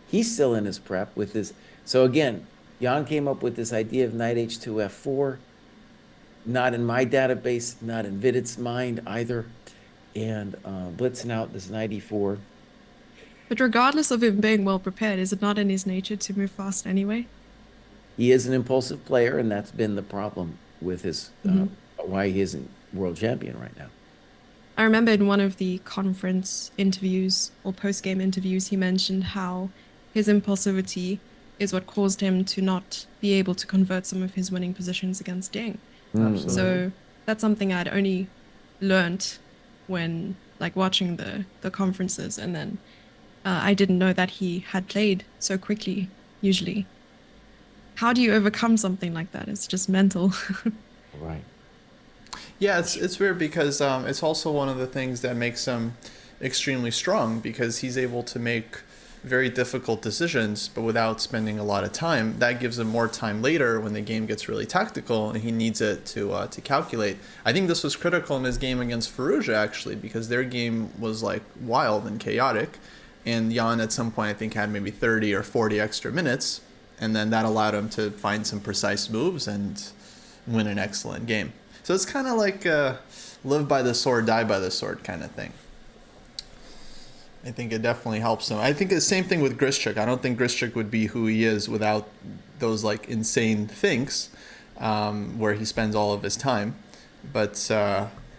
He's still in his prep with his. So again, Jan came up with this idea of knight h2 f4. Not in my database, not in Vidit's mind either. And blitzing out this 94. But regardless of him being well prepared, is it not in his nature to move fast anyway? He is an impulsive player, and that's been the problem with his why he isn't world champion right now. I remember in one of the conference interviews or post-game interviews, he mentioned how his impulsivity is what caused him to not be able to convert some of his winning positions against Ding. Absolutely. So that's something I'd only learnt when watching the conferences, and then I didn't know that he had played so quickly usually. How do you overcome something like that? It's just mental. Right. Yeah, it's weird because it's also one of the things that makes him extremely strong, because he's able to make very difficult decisions, but without spending a lot of time. That gives him more time later when the game gets really tactical and he needs it to calculate. I think this was critical in his game against Fallujah, actually, because their game was wild and chaotic, And Jan at some point I think had maybe 30 or 40 extra minutes, and then that allowed him to find some precise moves and win an excellent game. So it's kind of like a live by the sword, die by the sword kind of thing. I think it definitely helps him. I think the same thing with Grischuk. I don't think Grischuk would be who he is without those like insane things where he spends all of his time. But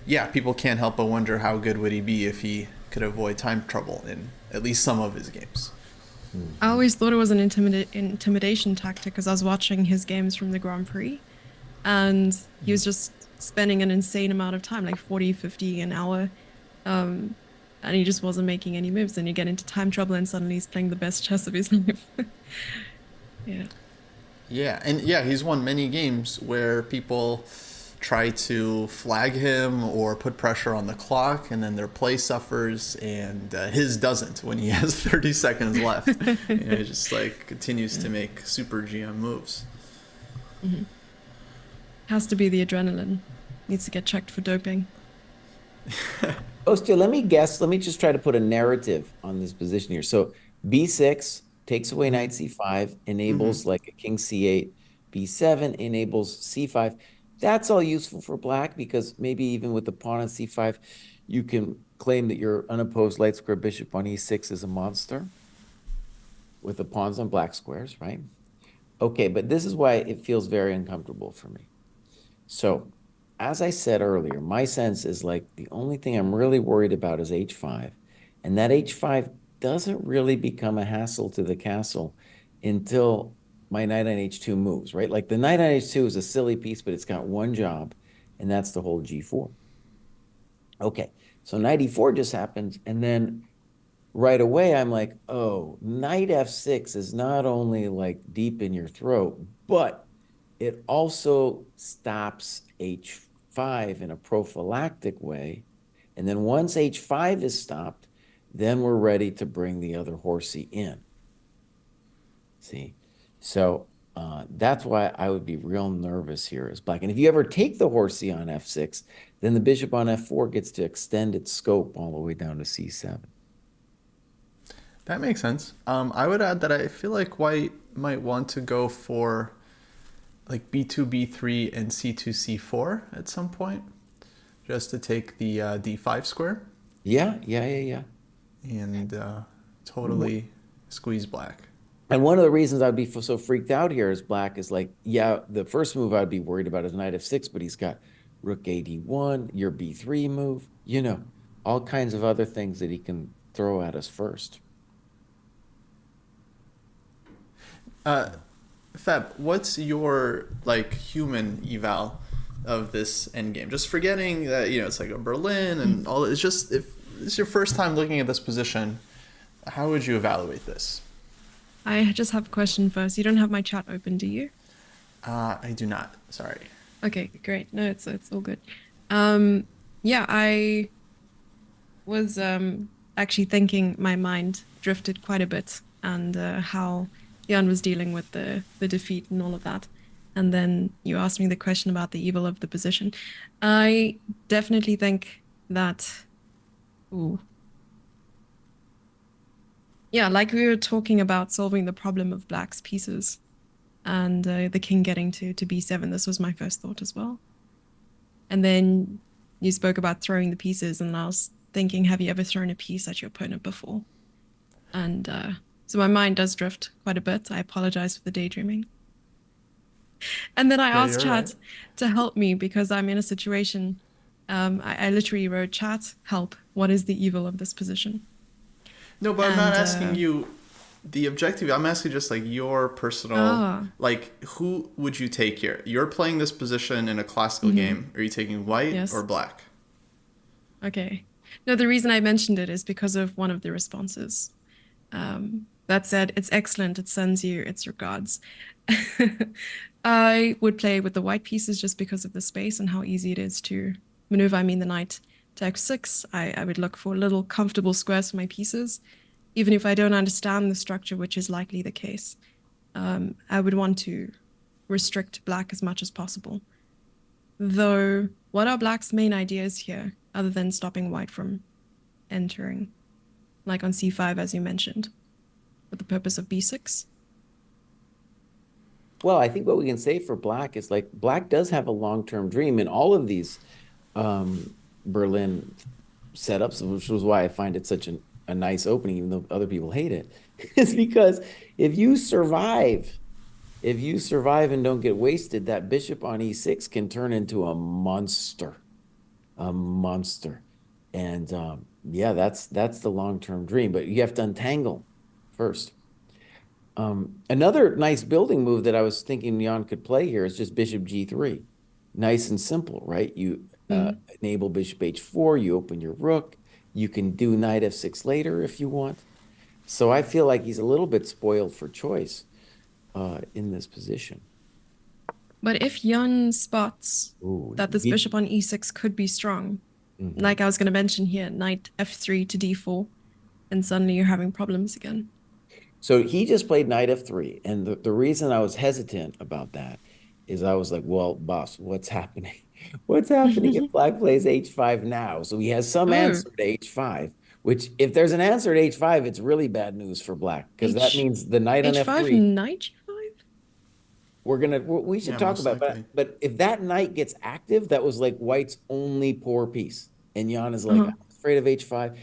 yeah, people can't help but wonder how good would he be if he could avoid time trouble in at least some of his games. I always thought it was an intimidation tactic because I was watching his games from the Grand Prix, and he was just spending an insane amount of time, like 40, 50 an hour, and he just wasn't making any moves. And you get into time trouble and suddenly he's playing the best chess of his life. Yeah. Yeah, and yeah, he's won many games where people try to flag him or put pressure on the clock, and then their play suffers, and his doesn't when he has 30 seconds left. He just like continues to make super GM moves. Mm-hmm. Has to be the adrenaline. Needs to get checked for doping. Ostya, let me guess. Let me just try to put a narrative on this position here. So b6 takes away knight c5, enables like a king c8. b7 enables c5. That's all useful for black because maybe even with the pawn on c5, you can claim that your unopposed light square bishop on e6 is a monster with the pawns on black squares, right? Okay, but this is why it feels very uncomfortable for me. So as I said earlier, my sense is like the only thing I'm really worried about is h5. And that h5 doesn't really become a hassle to the castle until my knight on h2 moves, right? Like the knight on h2 is a silly piece, but it's got one job, and that's to hold g4. Okay, so knight e4 just happens, and then right away I'm like, oh, knight f6 is not only like deep in your throat, but it also stops h5 in a prophylactic way. And then once h5 is stopped, then we're ready to bring the other horsey in. See? So that's why I would be real nervous here as black. And if you ever take the horsey on f6, then the bishop on f4 gets to extend its scope all the way down to c7. That makes sense. I would add that I feel like white might want to go for like b2, b3, and c2, c4 at some point, just to take the d5 square. Yeah. And totally squeeze black. And one of the reasons I'd be so freaked out here as black is like, yeah, the first move I'd be worried about is knight f6, but he's got rook a d1, your b3 move, you know, all kinds of other things that he can throw at us first. Feb, what's your like human eval of this endgame? Just forgetting that it's like a Berlin and all. It's just if it's your first time looking at this position, how would you evaluate this? I just have a question first. You don't have my chat open, do you? I do not. Sorry. Okay, great. No, it's all good. Yeah, I was actually thinking my mind drifted quite a bit, and how Jan was dealing with the defeat and all of that. And then you asked me the question about the evil of the position. I definitely think that, yeah, like we were talking about solving the problem of black's pieces and the king getting to b7. This was my first thought as well. And then you spoke about throwing the pieces, and I was thinking, have you ever thrown a piece at your opponent before? And so my mind does drift quite a bit. I apologize for the daydreaming. And then I asked chat to help me because I'm in a situation. I literally wrote, chat, help. What is the evil of this position? No, but I'm not asking you the objective. I'm asking just like your personal, like who would you take here? You're playing this position in a classical game. Are you taking white or black? Okay. No, the reason I mentioned it is because of one of the responses. That said, it's excellent. It sends you its regards. I would play with the white pieces just because of the space and how easy it is to maneuver. I mean, the knight to x6, I would look for little comfortable squares for my pieces, even if I don't understand the structure, which is likely the case. I would want to restrict black as much as possible. Though, what are black's main ideas here, other than stopping white from entering? like on c5, as you mentioned, for the purpose of b6? Well, I think what we can say for Black is like Black does have a long-term dream in all of these Berlin setups, which was why I find it such a nice opening, even though other people hate it. Is because if you survive, and don't get wasted, that bishop on e6 can turn into a monster, a monster. And yeah, that's the long-term dream, but you have to untangle first. Another nice building move that I was thinking Jan could play here is just bishop g3. Nice and simple, right? You enable bishop h4, you open your rook, you can do knight f6 later if you want. So I feel like he's a little bit spoiled for choice in this position. But if Jan spots Ooh, that this bishop on e6 could be strong, like I was going to mention here, knight f3 to d4, and suddenly you're having problems again. So he just played knight f3. And the reason I was hesitant about that is I was like, well, boss, what's happening? What's happening if Black plays h5 now? So he has some answer to h5, which if there's an answer to h5, it's really bad news for Black, because that means the knight on h5, f3. knight g5? We should talk about that. But if that knight gets active, that was like White's only poor piece. And Jan is like, I'm afraid of h5.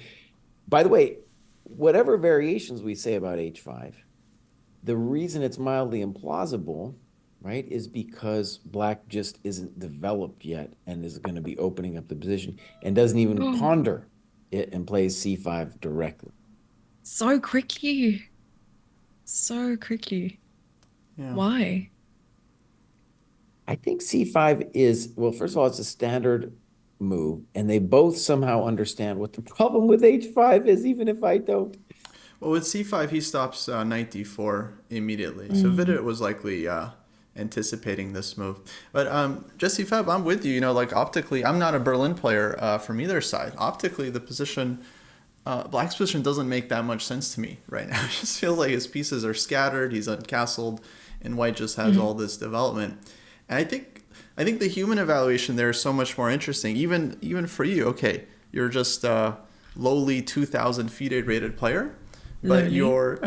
By the way, whatever variations we say about h5, the reason it's mildly implausible, right, is because Black just isn't developed yet and is going to be opening up the position and doesn't even ponder it and plays c5 directly. So quickly. So quickly. Yeah. Why? I think c5 is, well, first of all, it's a standard move, and they both somehow understand what the problem with h5 is, even if I don't. Well, with c5, he stops knight d4 immediately. So Vidit was likely anticipating this move. But Jesse Feb, I'm with you. You know, like optically, I'm not a Berlin player from either side. Optically, the position, Black's position doesn't make that much sense to me right now. It just feels like his pieces are scattered, he's uncastled, and White just has all this development. And I think the human evaluation there is so much more interesting. Even for you, okay, you're just a lowly 2,000 FIDE rated player, but your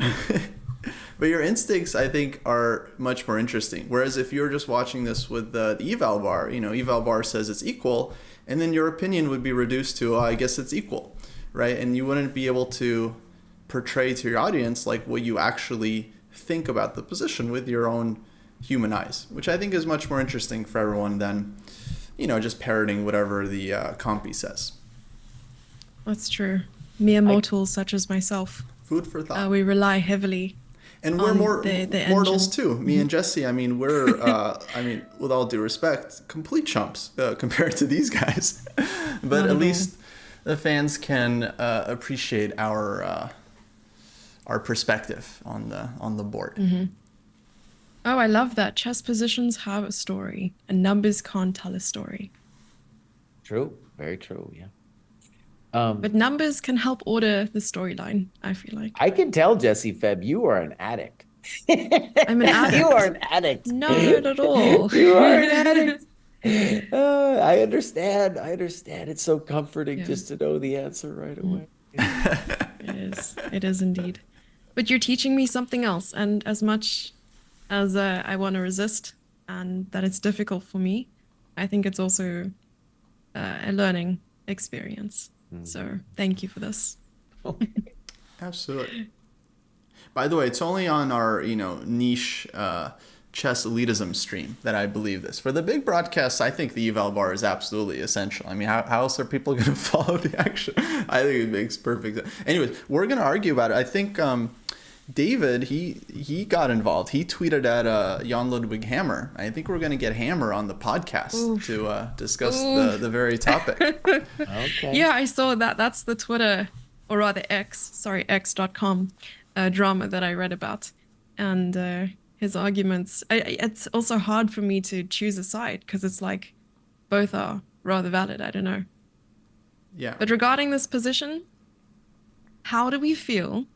instincts, I think, are much more interesting. Whereas if you're just watching this with the eval bar, you know, eval bar says it's equal, and then your opinion would be reduced to, I guess it's equal, right? And you wouldn't be able to portray to your audience like what you actually think about the position with your own human eyes, which I think is much more interesting for everyone than, you know, just parroting whatever the compy says. That's true. Mere mortals such as myself. Food for thought. We rely heavily. And we're more mortals too. Me and Jesse, I mean, we're, with all due respect, complete chumps compared to these guys. But at least the fans can appreciate our perspective on the board. Oh, I love that. Chess positions have a story, and numbers can't tell a story. True. Very true, yeah. But numbers can help order the storyline, I feel like. I can tell, Jesse Feb, you are an addict. I'm an addict. You are an addict. No, not at all. You are an addict. I understand. It's so comforting just to know the answer right away. It is indeed. But you're teaching me something else, and as much as I want to resist and that it's difficult for me, I think it's also a learning experience. So thank you for this. Absolutely. By the way, it's only on our, niche chess elitism stream that I believe this. For the big broadcasts, I think the eval bar is absolutely essential. I mean, how else are people going to follow the action? I think it makes perfect sense. Anyways, we're going to argue about it. I think David, he got involved. He tweeted at Jan Ludwig Hammer. I think we're going to get Hammer on the podcast to discuss the very topic. Okay. Yeah, I saw that. That's the Twitter, or rather x.com drama that I read about. And his arguments, it's also hard for me to choose a side because it's like both are rather valid. I don't know. Yeah. But regarding this position, how do we feel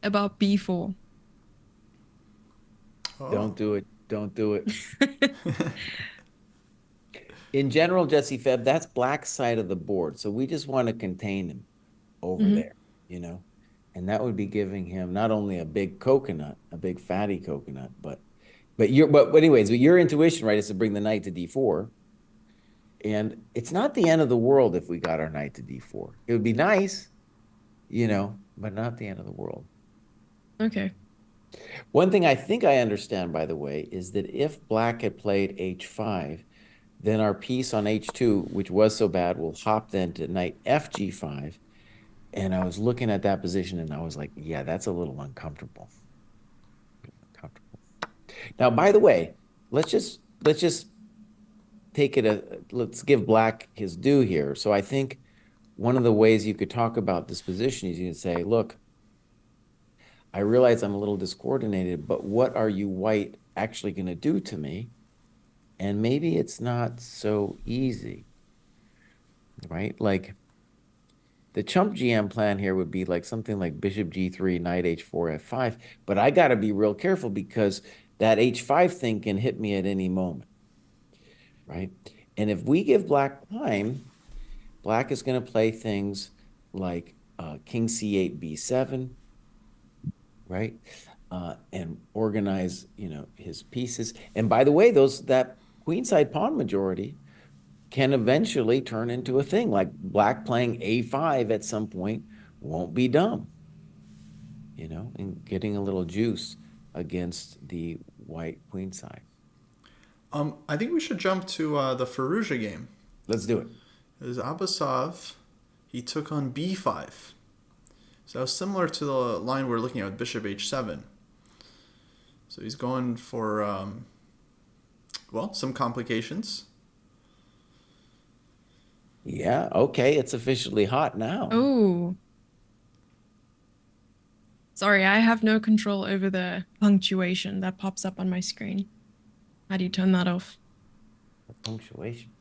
about b4? Don't do it. Don't do it. In general, Jesse Feb, that's Black's side of the board. So we just want to contain him over there, And that would be giving him not only a big coconut, a big fatty coconut, but anyways, but your intuition, right, is to bring the knight to d4. And it's not the end of the world if we got our knight to d4. It would be nice, but not the end of the world. Okay. One thing I think I understand, by the way, is that if black had played h5, then our piece on h2, which was so bad, will hop then to knight fg5. And I was looking at that position and I was like, yeah, that's a little uncomfortable. Uncomfortable. Now, by the way, let's just take let's give black his due here. So I think one of the ways you could talk about this position is you can say, look, I realize I'm a little discoordinated, but what are you white actually going to do to me? And maybe it's not so easy, right? Like the chump GM plan here would be like something like bishop g3, knight h4, f5. But I got to be real careful because that h5 thing can hit me at any moment, right? And if we give black time, black is going to play things like king c8, b7, right? And organize, his pieces. And by the way, that queenside pawn majority can eventually turn into a thing. Like black playing a5 at some point won't be dumb, and getting a little juice against the white queenside. I think we should jump to the Fallujah game. Let's do it. It was Abasov. He took on b5. So similar to the line we're looking at with bishop h7. So he's going for, some complications. Yeah, okay, it's officially hot now. Oh. Sorry, I have no control over the punctuation that pops up on my screen. How do you turn that off? The punctuation.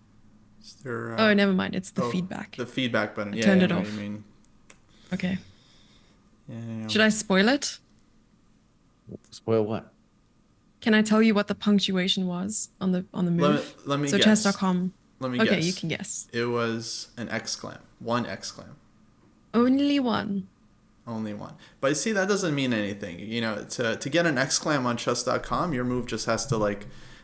Is there, Oh, never mind. It's the feedback. The feedback button. I turned it I know off. what you mean. Okay. Yeah. Should I spoil it? Spoil what? Can I tell you what the punctuation was on the move? Let me so guess. chess.com. Let me okay, guess. you can guess. It was an exclam. One exclam. Only one. Only one. But see, that doesn't mean anything. To get an exclam on chess.com, your move just has to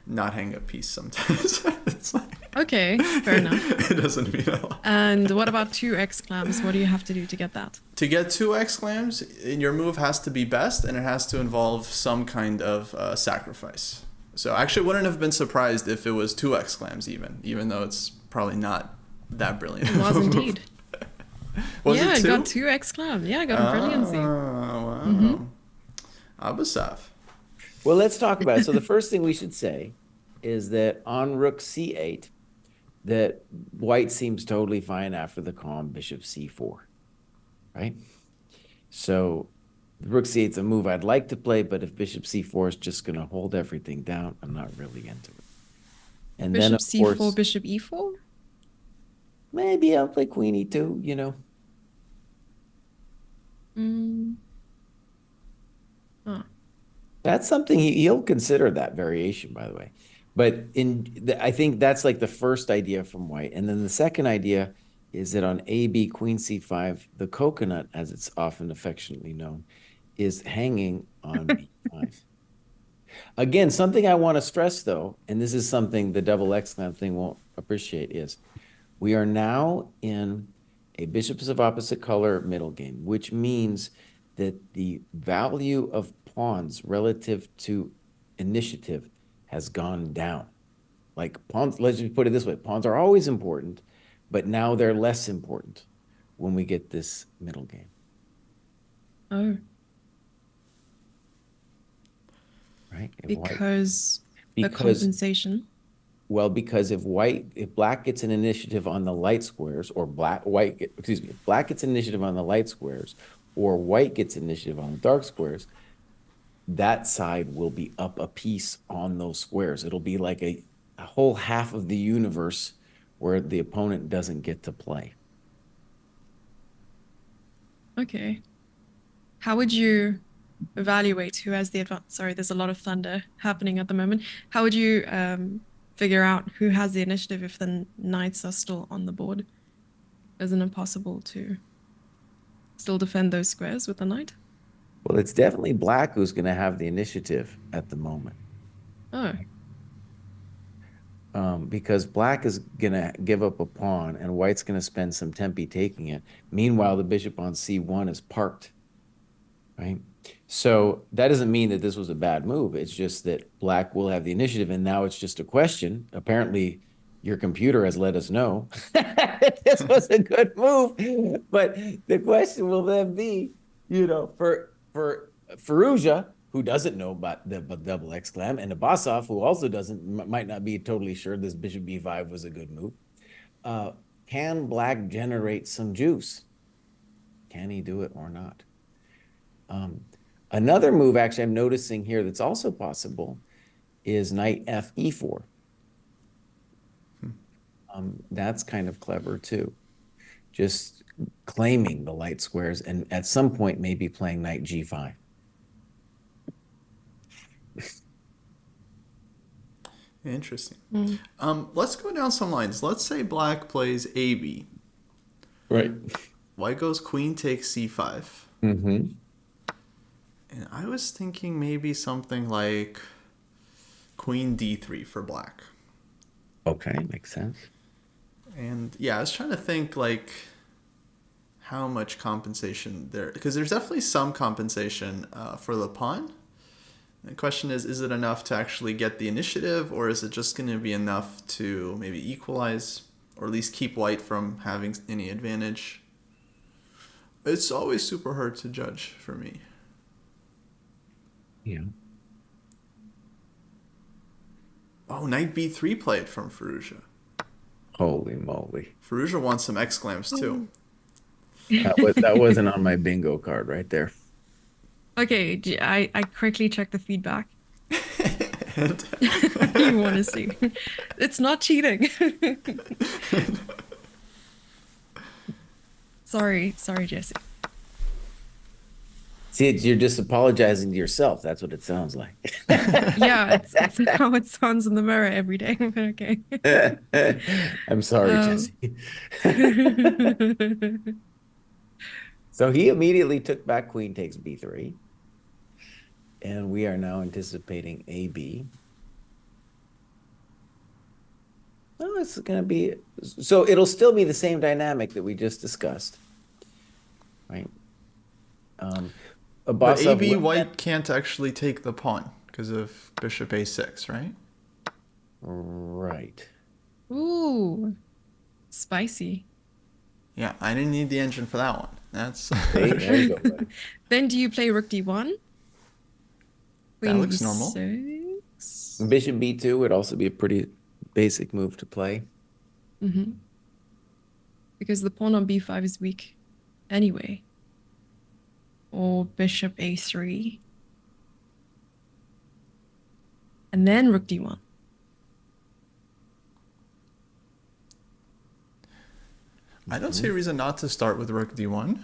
not hang a piece sometimes. It's Okay, fair enough. It doesn't mean a lot. And what about 2 exclams? What do you have to do to get that? To get 2 exclams, your move has to be best, and it has to involve some kind of sacrifice. So I actually wouldn't have been surprised if it was 2 exclams even though it's probably not that brilliant. It was indeed. Was yeah, it 2? I got 2 exclams. Yeah, I got a brilliancy. Oh, wow. Mm-hmm. Abasov. Well, let's talk about it. So the first thing we should say is that on rook c8, that white seems totally fine after the calm bishop c4, right? So rook c8 is a move I'd like to play, but if bishop c4 is just going to hold everything down, I'm not really into it. And Bishop then, of c4, course, bishop e4? maybe I'll play queen e2, Oh. That's something he'll consider, that variation, by the way. But I think that's like the first idea from white. And then the second idea is that on AB queen c5, the coconut, as it's often affectionately known, is hanging on b5. Again, something I want to stress, though, and this is something the double exclam thing won't appreciate, is we are now in a bishops of opposite color middle game, which means that the value of pawns relative to initiative has gone down. Like pawns, let's just put it this way, pawns are always important, but now they're less important when we get this middle game. Oh. Right? Because the compensation. Well, because if black gets an initiative on the light squares, or if black gets an initiative on the light squares, or white gets initiative on the dark squares, that side will be up a piece on those squares. It'll be like a whole half of the universe where the opponent doesn't get to play. Okay. How would you evaluate who has the advantage? Sorry, there's a lot of thunder happening at the moment. How would you figure out who has the initiative if the knights are still on the board? Isn't it possible to... still defend those squares with the knight? Well, it's definitely black who's going to have the initiative at the moment. Oh, Because black is going to give up a pawn and white's going to spend some tempi taking it. Meanwhile, the bishop on c1 is parked, right? So that doesn't mean that this was a bad move. It's just that black will have the initiative, and now it's just a question. Apparently, your computer has let us know this was a good move. But the question will then be, for Firouzja, who doesn't know about the double exclam, and Abbasov, who also might not be totally sure this bishop b5 was a good move. Can black generate some juice? Can he do it or not? Another move, actually, I'm noticing here that's also possible is knight f e4. That's kind of clever too. Just claiming the light squares and at some point maybe playing knight g5. Interesting. Let's go down some lines. Let's say black plays AB. Right. White goes queen takes c5. Mm-hmm. And I was thinking maybe something like queen d3 for black. Okay, makes sense. And yeah, I was trying to think like how much compensation there, because there's definitely some compensation for the pawn. The question is it enough to actually get the initiative, or is it just going to be enough to maybe equalize, or at least keep white from having any advantage? It's always super hard to judge for me. Yeah. Oh, knight b3 played from Firouzja. Holy moly. Firouzja wants some exclams too. That wasn't on my bingo card right there. okay. I quickly checked the feedback. You want to see? It's not cheating. sorry, Jesse. See, you're just apologizing to yourself. That's what it sounds like. Yeah, it's how it sounds in the mirror every day. Okay. I'm sorry, Jesse. So he immediately took back queen takes b3. And we are now anticipating AB. Oh, it's going to be... So it'll still be the same dynamic that we just discussed. Right? But AB white can't actually take the pawn because of bishop a6, right? Right. Ooh, spicy. Yeah, I didn't need the engine for that one. That's There you go, buddy. Then do you play rook d1? That looks normal. Bishop b2 would also be a pretty basic move to play. Mm-hmm. Because the pawn on b5 is weak anyway. Or bishop a3. And then rook d1. I don't see a reason not to start with rook d1.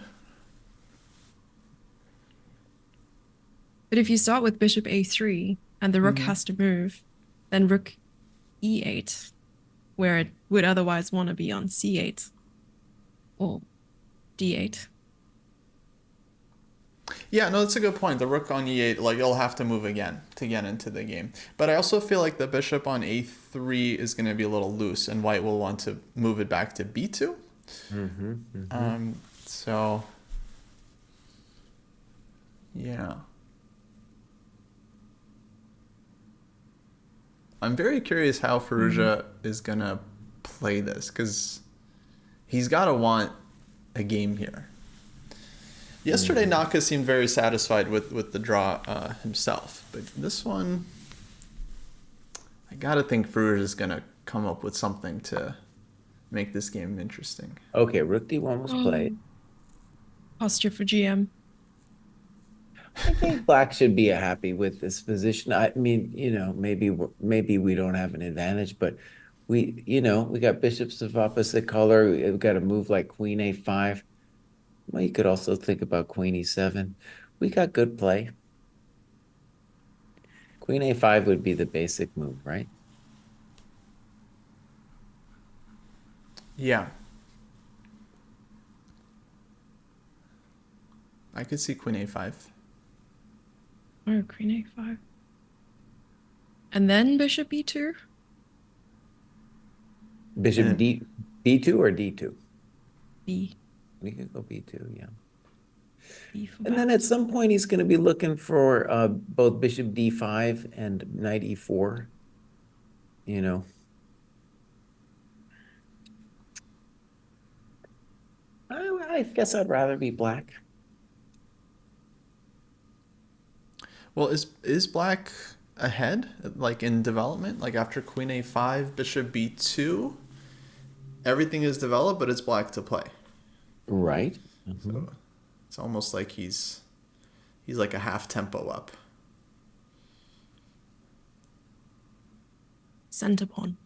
But if you start with bishop a3 and the rook has to move, then rook e8, where it would otherwise want to be on c8 or d8. Yeah, no, that's a good point. The rook on e8, like, it'll have to move again to get into the game. But I also feel like the bishop on a3 is going to be a little loose, and white will want to move it back to b2. So, yeah. I'm very curious how Firouzja is going to play this, because he's got to want a game here. Yesterday, Naka seemed very satisfied with the draw himself, but this one, I gotta think Firouzja is gonna come up with something to make this game interesting. Okay, rook d1 was played. Posture for GM. I think black should be happy with this position. I mean, maybe we don't have an advantage, but we got bishops of opposite color. We've got a move like queen a5. Well, you could also think about queen e7. We got good play. Queen a5 would be the basic move, right? Yeah. I could see queen a5. Oh, queen a5. And then bishop e2? Bishop And B2 or D2? B. We could go B2, yeah. B for And then at bat. some point, he's going to be looking for both bishop D5 and knight E4. You know, I guess I'd rather be black. well, is black ahead, like in development? Like after queen a5, bishop b2, everything is developed, but it's black to play. Right. So it's almost like he's like a half tempo up. Center pawn.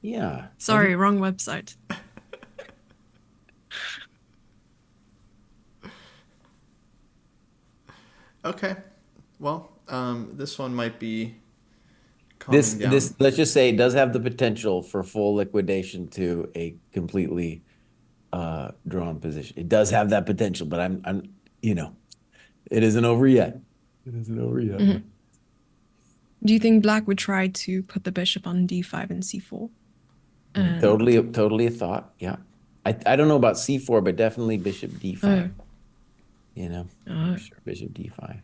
Yeah. Sorry, wrong website. Okay. Well, this one might be calming down. This let's just say it does have the potential for full liquidation to a completely drawn position. It does have that potential, but I'm it isn't over yet. It isn't over yet. Mhm. Do you think black would try to put the bishop on d5 and c4? And Totally a thought. Yeah. I don't know about C4, but definitely bishop D5. You know, Oh. sure, bishop D5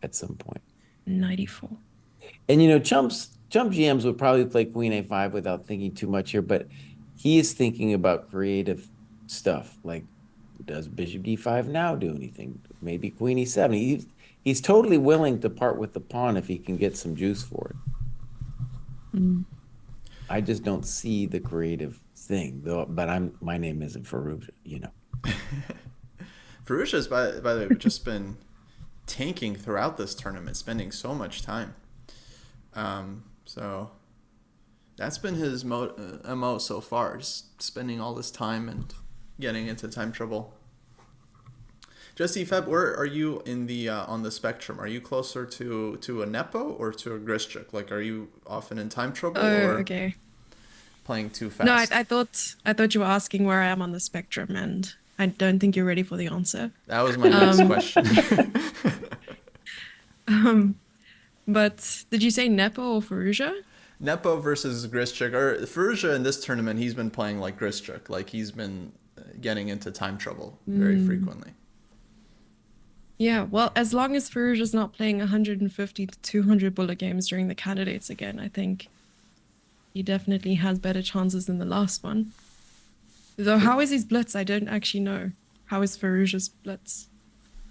at some point. knight e4. And chump GMs would probably play queen A5 without thinking too much here, but he is thinking about creative stuff like, does bishop D5 now do anything? Maybe queen E7. He's totally willing to part with the pawn if he can get some juice for it. Mm. I just don't see the creative thing, though. But my name isn't Farouja, Farouja's by the way just been tanking throughout this tournament, spending so much time. So that's been his MO so far, just spending all this time and getting into time trouble. Jesse Feb, where are you in the on the spectrum? Are you closer to a Nepo or to a Grischuk? Like, are you often in time trouble or Okay. playing too fast? No, I thought you were asking where I am on the spectrum, and I don't think you're ready for the answer. That was my next question. But did you say Nepo or Farouja? Nepo versus Grischuk, or Farouja in this tournament, he's been playing like Grischuk, like he's been getting into time trouble very frequently. Yeah, well, as long as Farouja's not playing 150 to 200 bullet games during the candidates again, I think he definitely has better chances than the last one. Though, how is his blitz? I don't actually know. How is Farouja's blitz?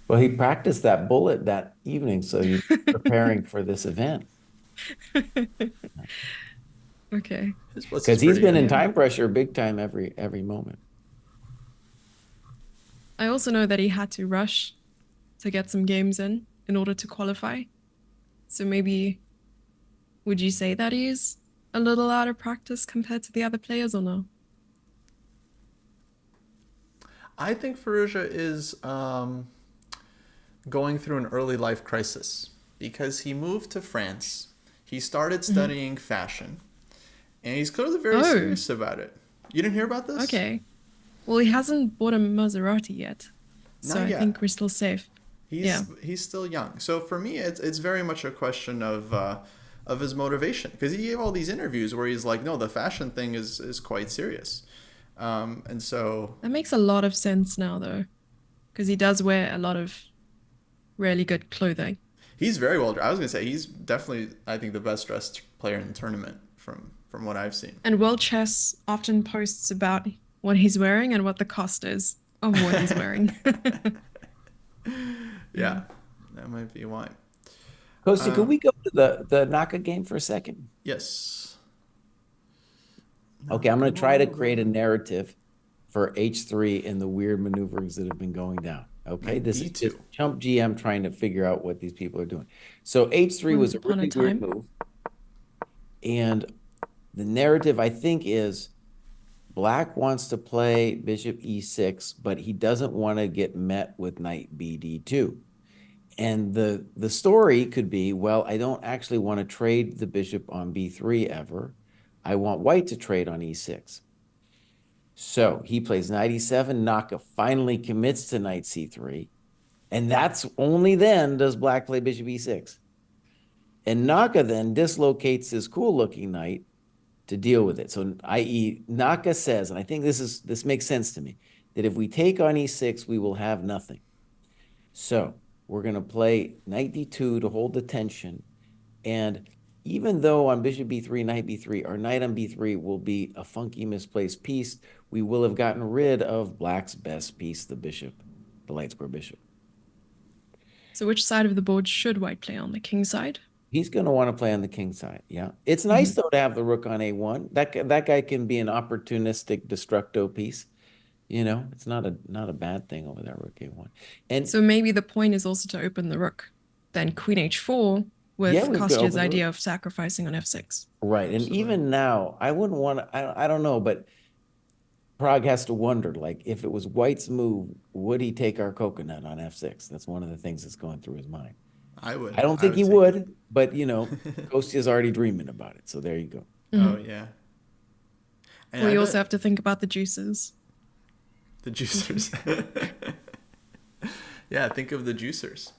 Well, he practiced that bullet that evening, so he's preparing for this event. Okay. Because he's been in time pressure big time every moment. I also know that he had to rush to get some games in order to qualify. So maybe, would you say that he's a little out of practice compared to the other players or no? I think Farouja is going through an early life crisis because he moved to France. He started studying fashion, and he's clearly very serious about it. You didn't hear about this? Okay. Well, he hasn't bought a Maserati yet, so Not yet. I think we're still safe. He's still young. So for me, it's very much a question of his motivation, because he gave all these interviews where he's like, no, the fashion thing is quite serious. And so That makes a lot of sense now, though, because he does wear a lot of really good clothing. he's very well. I was gonna say he's definitely, I think, the best dressed player in the tournament from what I've seen. And World Chess often posts about what he's wearing and what the cost is of what he's wearing. Yeah, that might be why. Costa, could we go to the Naka game for a second? Yes. Okay, I'm going to try to create a narrative for H3 and the weird maneuverings that have been going down. Okay, Knight this is D2. just chump GM trying to figure out what these people are doing. So H3 was a Once upon a really weird time. move. And the narrative, I think, is Black wants to play bishop E6, but he doesn't want to get met with knight BD2. And the story could be, well, I don't actually want to trade the bishop on B3 ever. I want white to trade on E6. So he plays knight e7. Naka finally commits to knight c3. And that's only then does black play bishop e6. And Naka then dislocates his cool-looking knight to deal with it. So, i.e., Naka says, and I think this makes sense to me, that if we take on e6, we will have nothing. So we're going to play knight d2 to hold the tension. And even though on bishop b3, knight b3, our knight on b3 will be a funky misplaced piece, we will have gotten rid of black's best piece, the bishop, the light square bishop. So which side of the board should white play on? The king side? He's going to want to play on the king side. Yeah. It's nice, though, to have the rook on a1. That guy can be an opportunistic destructo piece. You know, it's not a bad thing over there, rook a1. And so maybe the point is also to open the rook. Then queen h4 with yeah, we could Kostya's open the idea rook. of sacrificing on f6. Right. And Absolutely. even now, I wouldn't want to, I don't know, but Prague has to wonder, like, if it was White's move, would he take our coconut on f6? That's one of the things that's going through his mind. I would. I don't think he take would, it. but, you know, Kostya's already dreaming about it. So there you go. Oh, yeah. And Well, I you bet also have to think about the juices. the juicers. Yeah, think of the juicers.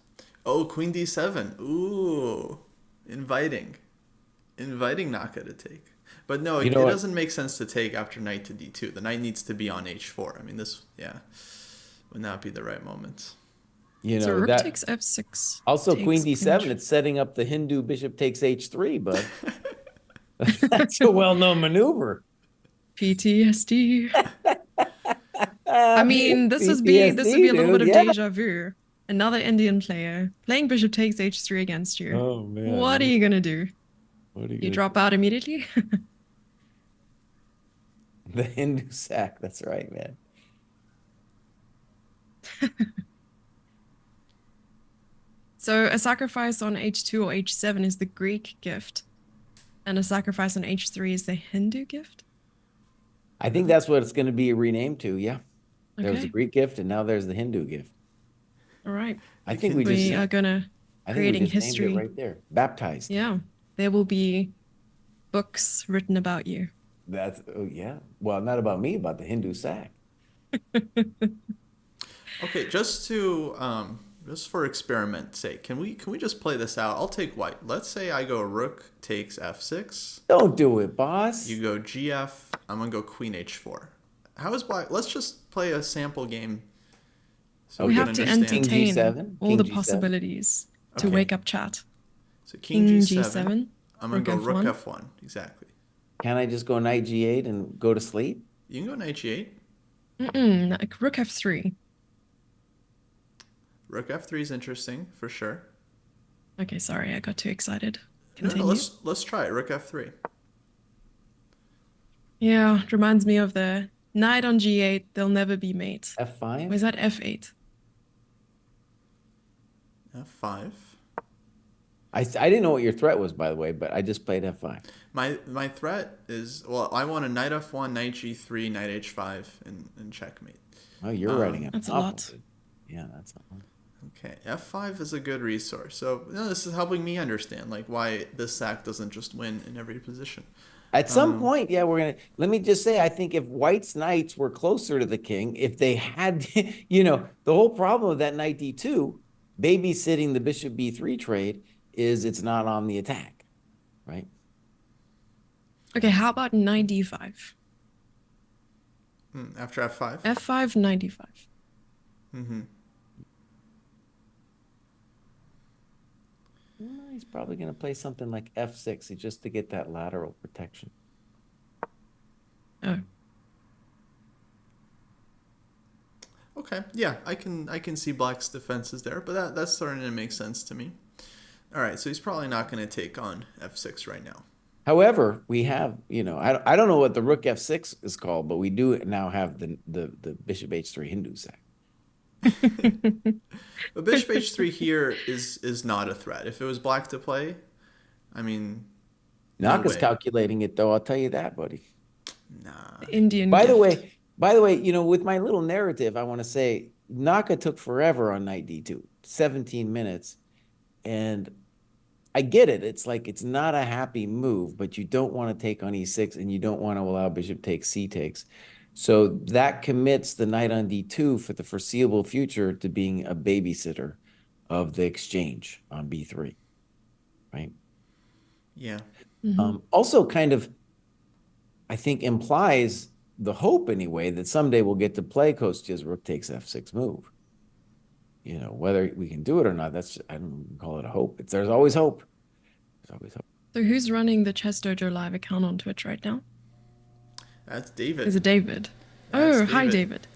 Oh, queen d7. Ooh, inviting Naka to take. But no, You it know what? doesn't make sense to take after knight to d2. The knight needs to be on h4. I mean, this, yeah, would not be the right moment. You So know, rook that takes f6. also takes queen queen d7, h4. it's setting up the Hindu bishop takes h3, but that's a well-known maneuver. PTSD. I mean, this would be a PTSD, little bit dude, of yeah. deja vu. Another Indian player playing bishop takes h3 against you. Oh, man. What are you gonna do? What are you You gonna drop out immediately? The Hindu sack. That's right, man. So a sacrifice on h2 or h7 is the Greek gift, and a sacrifice on h3 is the Hindu gift. I think that's what it's going to be renamed to. Yeah. There was the Okay. Greek gift, and now there's the Hindu gift. All right. I think we We just are gonna I think we creating just named it history. right there. Baptized. Yeah, there will be books written about you. That's yeah. Well, not about me, about the Hindu sack. Okay, just for experiment's sake, can we just play this out? I'll take white. Let's say I go rook takes f6. Don't do it, boss. You go gf. I'm gonna go queen h4. How is black? Let's just play a sample game. So We can have to understand. King entertain G7, all King the G7. possibilities to Okay. wake up chat. So king King g7. G7, I'm gonna go rook rook F1. f1. Exactly. Can I just go knight G8 and go to sleep? You can go knight g8. Like rook f3. Rook f3 is interesting for sure. Okay, sorry, I got too excited. No, Continue. let's try it. Rook f3. Yeah, it reminds me of the knight on g8. They'll never be mate. F5? Where's that f8? f5. I didn't know what your threat was, by the way, but I just played F5. My threat is, well, I want a knight f1, knight g3, knight h5, and checkmate. Oh, you're writing a That's a novel, lot. dude. Yeah, that's a lot. Okay, f5 is a good resource. So this is helping me understand like why this sack doesn't just win in every position. At some point, yeah, let me just say, I think if White's knights were closer to the king, if they had, you know, the whole problem of that knight d2, babysitting the bishop b3 trade, is it's not on the attack, right? Okay, how about knight d5? After f5. f5, knight d5. Mm-hmm. He's probably going to play something like f6 just to get that lateral protection. Oh, Okay, yeah, I can see Black's defenses there, but that's starting to make sense to me. All right, so he's probably not going to take on f6 right now. However, we have, you know, I don't know what the rook f6 is called, but we do now have the bishop h3 Hindu sack. But bishop h3 here is not a threat. If it was Black to play, I mean, Naka's way. calculating it, though. I'll tell you that, buddy. nah. Indian By the gift. way, you know, with my little narrative, I want to say Naka took forever on knight d2, 17 minutes. And I get it. It's like, it's not a happy move, but you don't want to take on e6 and you don't want to allow bishop takes, c takes. So that commits the knight on d2 for the foreseeable future to being a babysitter of the exchange on b3, right? Yeah. Also kind of, I think, implies the hope anyway that someday we'll get to play Kostya's rook takes f6 move. You know, whether we can do it or not, I don't call it a hope. There's always hope. There's always hope. So who's running the Chess Dojo live account on Twitch right now? That's David. Is it David? That's Oh, hi, David. David.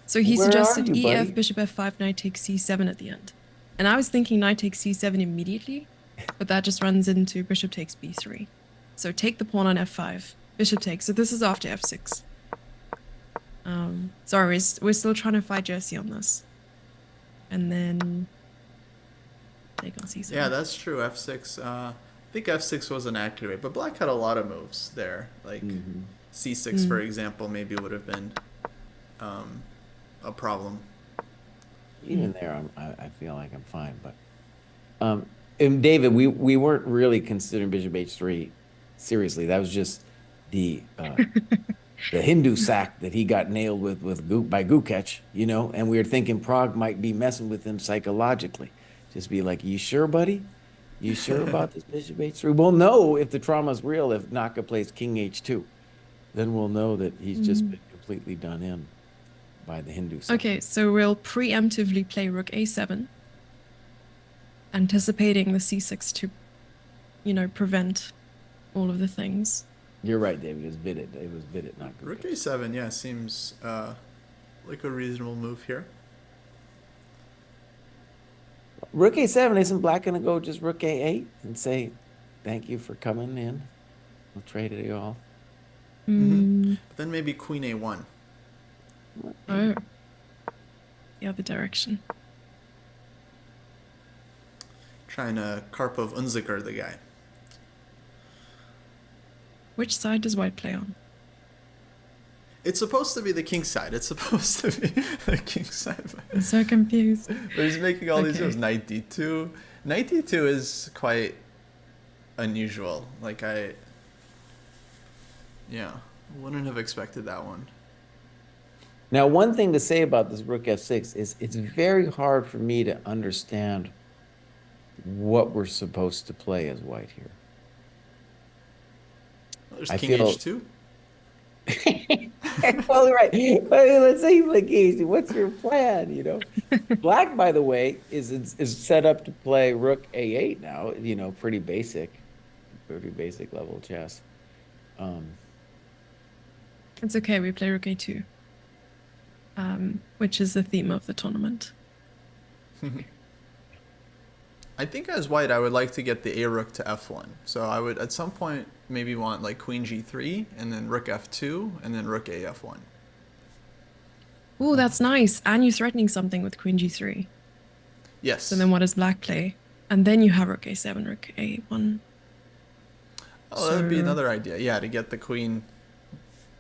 So he Where suggested are you, EF, buddy? bishop f5, knight takes c7 at the end. And I was thinking knight takes c7 immediately, but that just runs into bishop takes b3. So take the pawn on f5, bishop takes. So this is after f6. Sorry, we're still trying to fight Jesse on this. And then take on c7. Yeah, that's true. F6. I think F6 wasn't accurate, but Black had a lot of moves there. Like C6, for example, maybe would have been a problem. Even there, I feel like I'm fine. But and David, we weren't really considering bishop h3 seriously. That was just the Hindu sack that he got nailed by Gukech, you know. And we were thinking Prague might be messing with him psychologically. Just be like, "You sure, buddy? You sure about this bishop h3?" We'll know if the trauma's real if Naka plays king h2. Then we'll know that he's just been completely done in by the Hindu sack. Okay, so we'll preemptively play rook a7, anticipating the c6 to, you know, prevent all of the things. You're right, David. It was Vidit. It was Vidit, not Gukech. Rook A7, yeah, seems like a reasonable move here. Rook a7, isn't Black going to go just rook a8 and say, thank you for coming in? We'll trade it off. But then maybe Queen A1. Oh, the other direction. Trying to Karpov Unziker the guy. Which side does white play on? It's supposed to be the king side. It's supposed to be the king side. I'm so confused. But he's making all these Okay. moves. Knight D2. Knight D2 is quite unusual. Like wouldn't have expected that one. Now, one thing to say about this rook f6 is it's very hard for me to understand what we're supposed to play as white here. There's I king feel- H2. Well, right. But let's say you play king h2. What's your plan, you know? Black, by the way, is set up to play rook a8 now, you know, pretty basic level chess. It's okay, we play rook a2, which is the theme of the tournament. I think as white, I would like to get the a rook to f1. So I would at some point maybe want like queen g3 and then rook f2 and then rook a f1. Oh, that's nice. And you're threatening something with queen g3. Yes. So then what does black play? And then you have rook a7, rook a1. Oh, that would be So- another idea. Yeah, to get the queen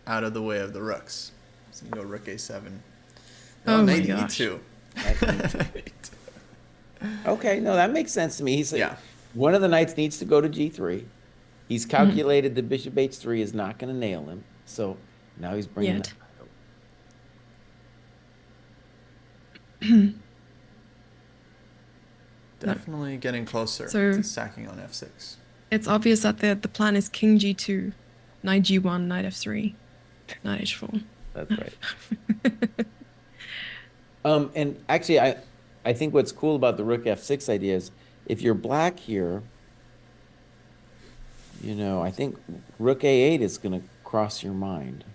out of the way of the rooks. So you go rook a7. Oh my knight gosh. e2. Okay, no, that makes sense to me. He's like, Yeah. one of the knights needs to go to g3. He's calculated that bishop h3 is not going to nail him. So now he's bringing Yet. that over. Definitely getting closer So- to sacking on f6. It's obvious that the plan is king g2, knight g1, knight f3, knight h4. That's right. And actually, I think what's cool about the rook f6 idea is if you're black here, you know, I think rook a8 is going to cross your mind.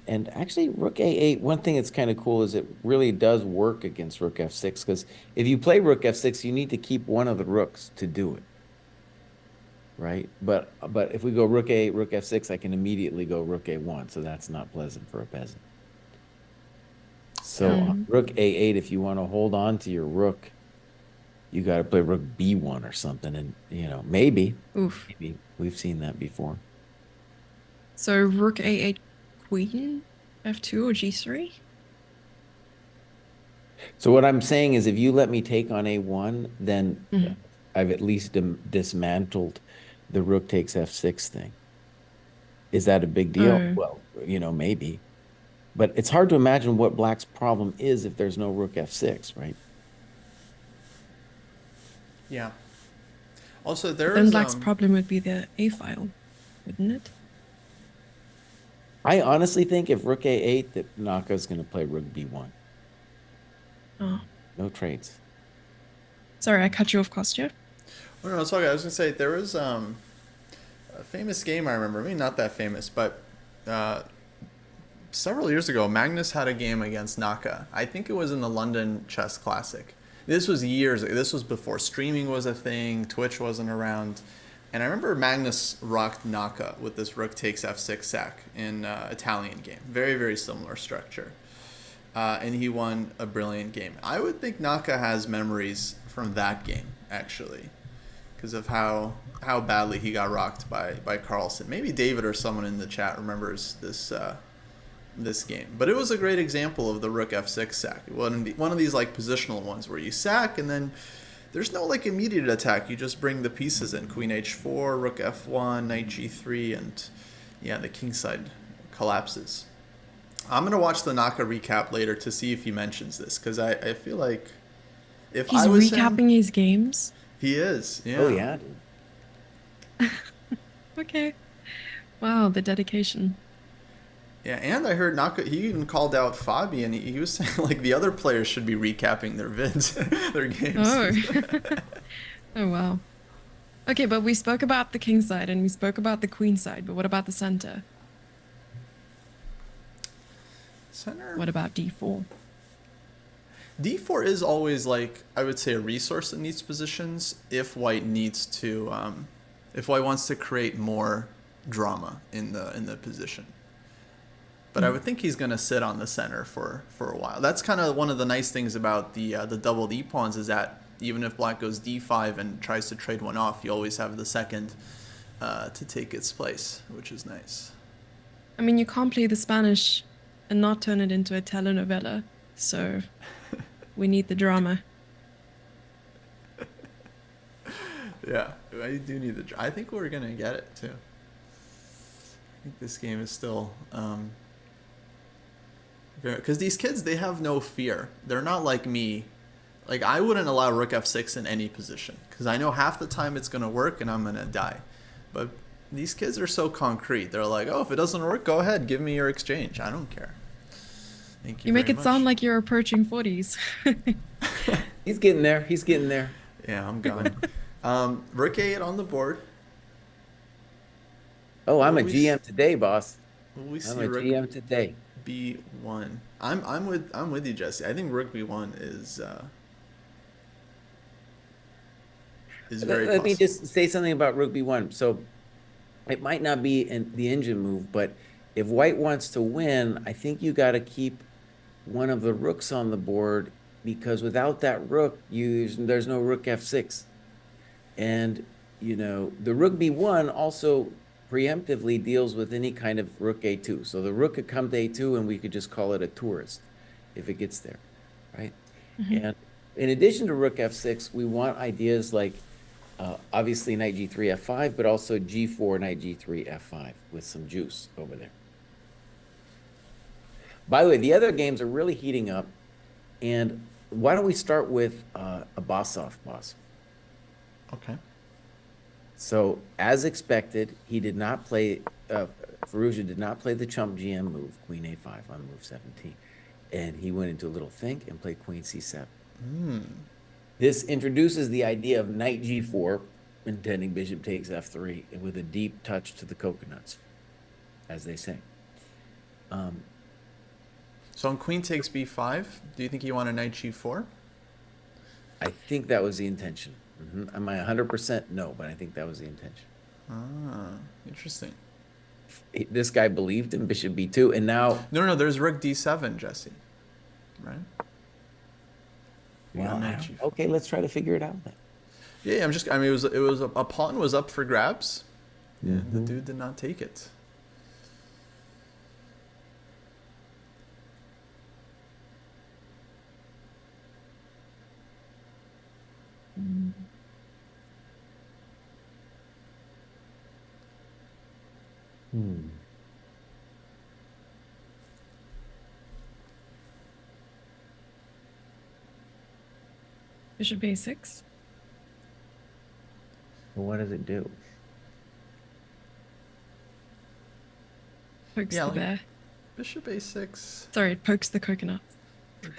And actually, rook a8, one thing that's kind of cool is it really does work against rook f6, because if you play rook f6, you need to keep one of the rooks to do it. Right? But if we go rook a8, rook f6, I can immediately go rook a1, so that's not pleasant for a peasant. So on rook a8, if you want to hold on to your rook, you got to play rook b1 or something, and you know, maybe we've seen that before. So rook a8, queen, f2 or g3? So what I'm saying is if you let me take on a1, then I've at least dismantled the rook takes f6 thing. Is that a big deal? Oh, Well, maybe. But it's hard to imagine what Black's problem is if there's no rook f6, right? Yeah. Also, but then there's Black's problem would be the A file, wouldn't it? I honestly think if rook a8, that Naka's going to play rook b1. Oh, No trades. sorry, I cut you off, Kostya. oh, no, it's okay. I was gonna say there was a famous game I remember. Maybe not that famous, but uh, several years ago, Magnus had a game against Naka. I think it was in the London Chess Classic. This was years ago. This was before streaming was a thing, Twitch wasn't around. And I remember Magnus rocked Naka with this rook takes f6 sack in Italian game. Very, very similar structure. And he won a brilliant game. I would think Naka has memories from that game, actually, because of how badly he got rocked by Carlsen. Maybe David or someone in the chat remembers this game. But it was a great example of the rook f6 sack. One of these like positional ones where you sack and then there's no like immediate attack. You just bring the pieces in. Queen h4, rook f1, knight g3, and yeah, the kingside collapses. I'm going to watch the Naka recap later to see if he mentions this, because I feel like if He's I was recapping him, his games. he is. Yeah. Oh, yeah, dude. Okay. Wow, the dedication. Yeah, and I heard Naka, he even called out Fabi, and he was saying like the other players should be recapping their vids, their games. Oh. Oh, wow. Okay, but we spoke about the king side and we spoke about the queen side, but what about the center? Center. What about d4? D4 is always like, I would say, a resource in these positions if white needs to, if white wants to create more drama in the position. But I would think he's going to sit on the center for a while. That's kind of one of the nice things about the doubled E pawns, is that even if black goes d5 and tries to trade one off, you always have the second to take its place, which is nice. I mean, you can't play the Spanish and not turn it into a telenovela, so we need the drama. Yeah, I do need the. I think we're going to get it too. I think this game is still. Because these kids, they have no fear. They're not like me. Like, I wouldn't allow rook f6 in any position, because I know half the time it's going to work and I'm going to die. But these kids are so concrete. They're like, oh, if it doesn't work, go ahead. Give me your exchange. I don't care. Thank you You make very it much. sound like you're approaching 40s. He's getting there. He's getting there. Yeah, I'm gone. Rook a8 on the board. Oh, I'm a We GM today, boss. We I'm see a rook GM today. b1. I'm with you, Jesse. I think rook b1 is very Let me possible. just say something about rook b1. So it might not be the engine move, but if white wants to win, I think you got to keep one of the rooks on the board, because without that rook, there's no rook f6. And, the rook b1 also preemptively deals with any kind of rook a2. So the rook could come to a2 and we could just call it a tourist if it gets there, right? And in addition to rook f6, we want ideas like obviously knight g3 f5, but also g4 knight g3 f5 with some juice over there. By the way, the other games are really heating up, and why don't we start with a Basov, boss? Okay. So, as expected, he did not play, Firouzja did not play the chump GM move, queen a5 on move 17. And he went into a little think and played queen c7. This introduces the idea of knight g4, intending bishop takes f3, and with a deep touch to the coconuts, as they say. So on queen takes b5, do you think you want a knight g4? I think that was the intention. Am I 100%? No, but I think that was the intention. Ah, interesting. This guy believed in bishop b2, and now... No, there's rook d7, Jesse. Right? Well, okay, let's try to figure it out then. Yeah, I mean, it was a pawn was up for grabs, and the dude did not take it. Hmm. Bishop a6. Well, what does it do? Pokes Yeah, the like bear. bishop a6. Sorry, it pokes the coconut.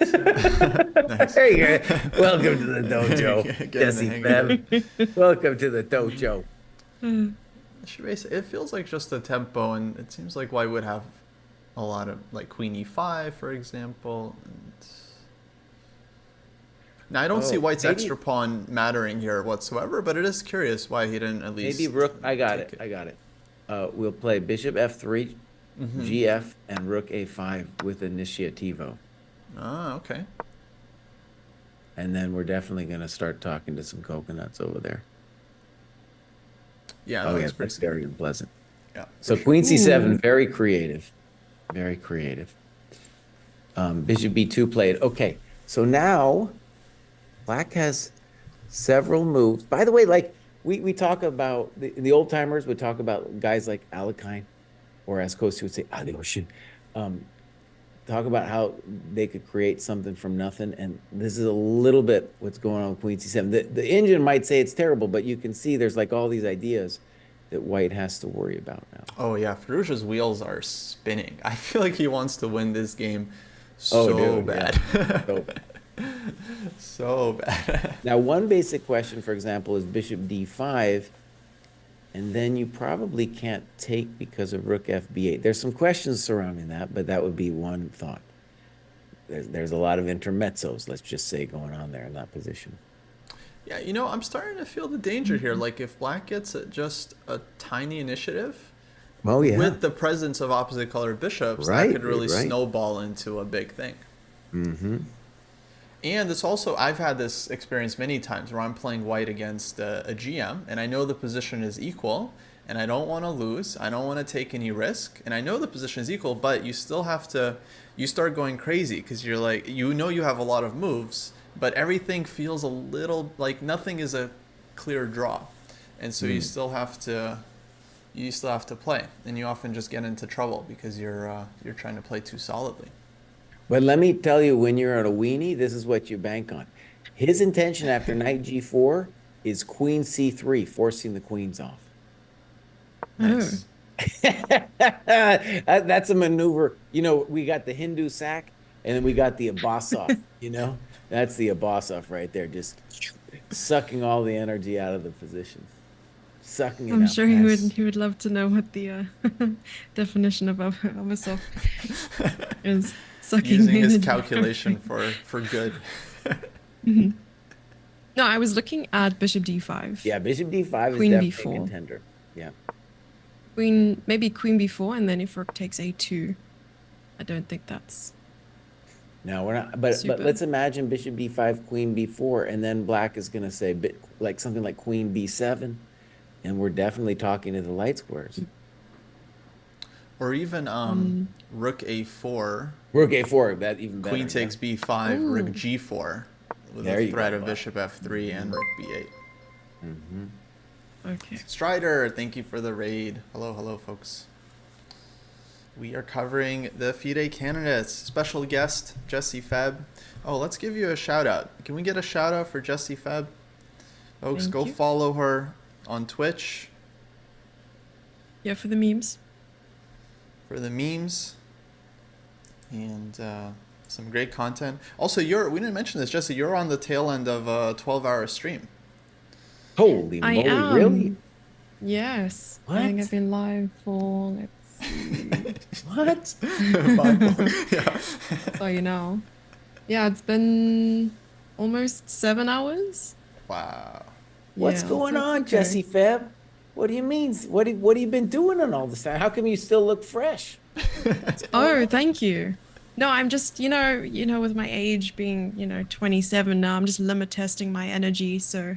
Nice. There you go. Welcome to the dojo, Getting the Jesse hang of it. Feb. Welcome to the dojo. Bishop a6. It feels like just a tempo, and it seems like white would have a lot of like queen e5, for example. And now I don't see Oh, white's maybe- extra pawn mattering here whatsoever, but it is curious why he didn't at least. Maybe rook. I got take it. I got it. We'll play bishop f3, Mm-hmm. gf, and rook a5 with initiativo. Ah, okay. And then we're definitely going to start talking to some coconuts over there. Yeah, Oh, yeah, that's that's pretty very unpleasant. Yeah. So queen c7, Ooh. very creative. Very creative. Bishop b2 played. Okay, so now black has several moves. By the way, like we talk about, the old timers would talk about guys like Alekhine, or as Kosi would say, Alyoshin. Talk about how they could create something from nothing. And this is a little bit what's going on with queen c7. The engine might say it's terrible, but you can see there's like all these ideas that white has to worry about now. Oh yeah, Firouzja's wheels are spinning. I feel like he wants to win this game so dude, bad. yeah. So bad. So bad. Now, one basic question, for example, is bishop d5, and then you probably can't take because of rook fb8. There's some questions surrounding that, but that would be one thought. There's a lot of intermezzos, let's just say, going on there in that position. Yeah, you know, I'm starting to feel the danger here. Like if black gets just a tiny initiative, Oh, yeah. with the presence of opposite colored bishops, Right, that could really right. snowball into a big thing. Mm-hmm. And it's also, I've had this experience many times where I'm playing white against a GM, and I know the position is equal, and I don't want to lose. I don't want to take any risk, and I know the position is equal, but you still have to, you start going crazy because you're like, you know you have a lot of moves, but everything feels a little like nothing is a clear draw. And so you still have to play, and you often just get into trouble because you're trying to play too solidly. But let me tell you, when you're at a weenie, this is what you bank on. His intention after knight g4 is queen c3, forcing the queens off. Nice. That's a maneuver. You know, we got the Hindu sack, and then we got the Abbasov, you know? That's the Abbasov right there, just sucking all the energy out of the position. Sucking it I'm out. sure he would love to know what the definition of Abbasov is. Sucking Using his energy. calculation for good. No, I was looking at bishop d5. Yeah, bishop d5 Queen is definitely b4. a contender. Yeah. Maybe queen b4, and then if rook takes a2. I don't think that's... No, we're not. But Super. let's imagine bishop b5, queen b4, and then black is going to say like something like queen b7, and we're definitely talking to the light squares. Or even rook a4, Rook a4, that even better. queen takes b5, rook Ooh. g4, with There a you threat go, of Bob. bishop f3 and rook b8. Okay. Strider, thank you for the raid. Hello, hello, folks. We are covering the FIDE candidates. Special guest, Jesse Feb. Oh, let's give you a shout out. Can we get a shout out for Jesse Feb? Folks, Thank go you. follow her on Twitch Yeah, for the memes. for the memes and some great content. Also, we didn't mention this, Jesse, you're on the tail end of a 12-hour stream. Holy I moly, am. really? Yes. I think What? I've been live for, let's see. What? Mind-blowing. Yeah. So you know. Yeah, it's been almost 7 hours. Wow. What's Yeah, going so it's on, okay. Jesse Feb? What do you mean? What have you been doing on all this time? How come you still look fresh? Oh, thank you. No, I'm just, you know, with my age being, 27 now, I'm just limit testing my energy, so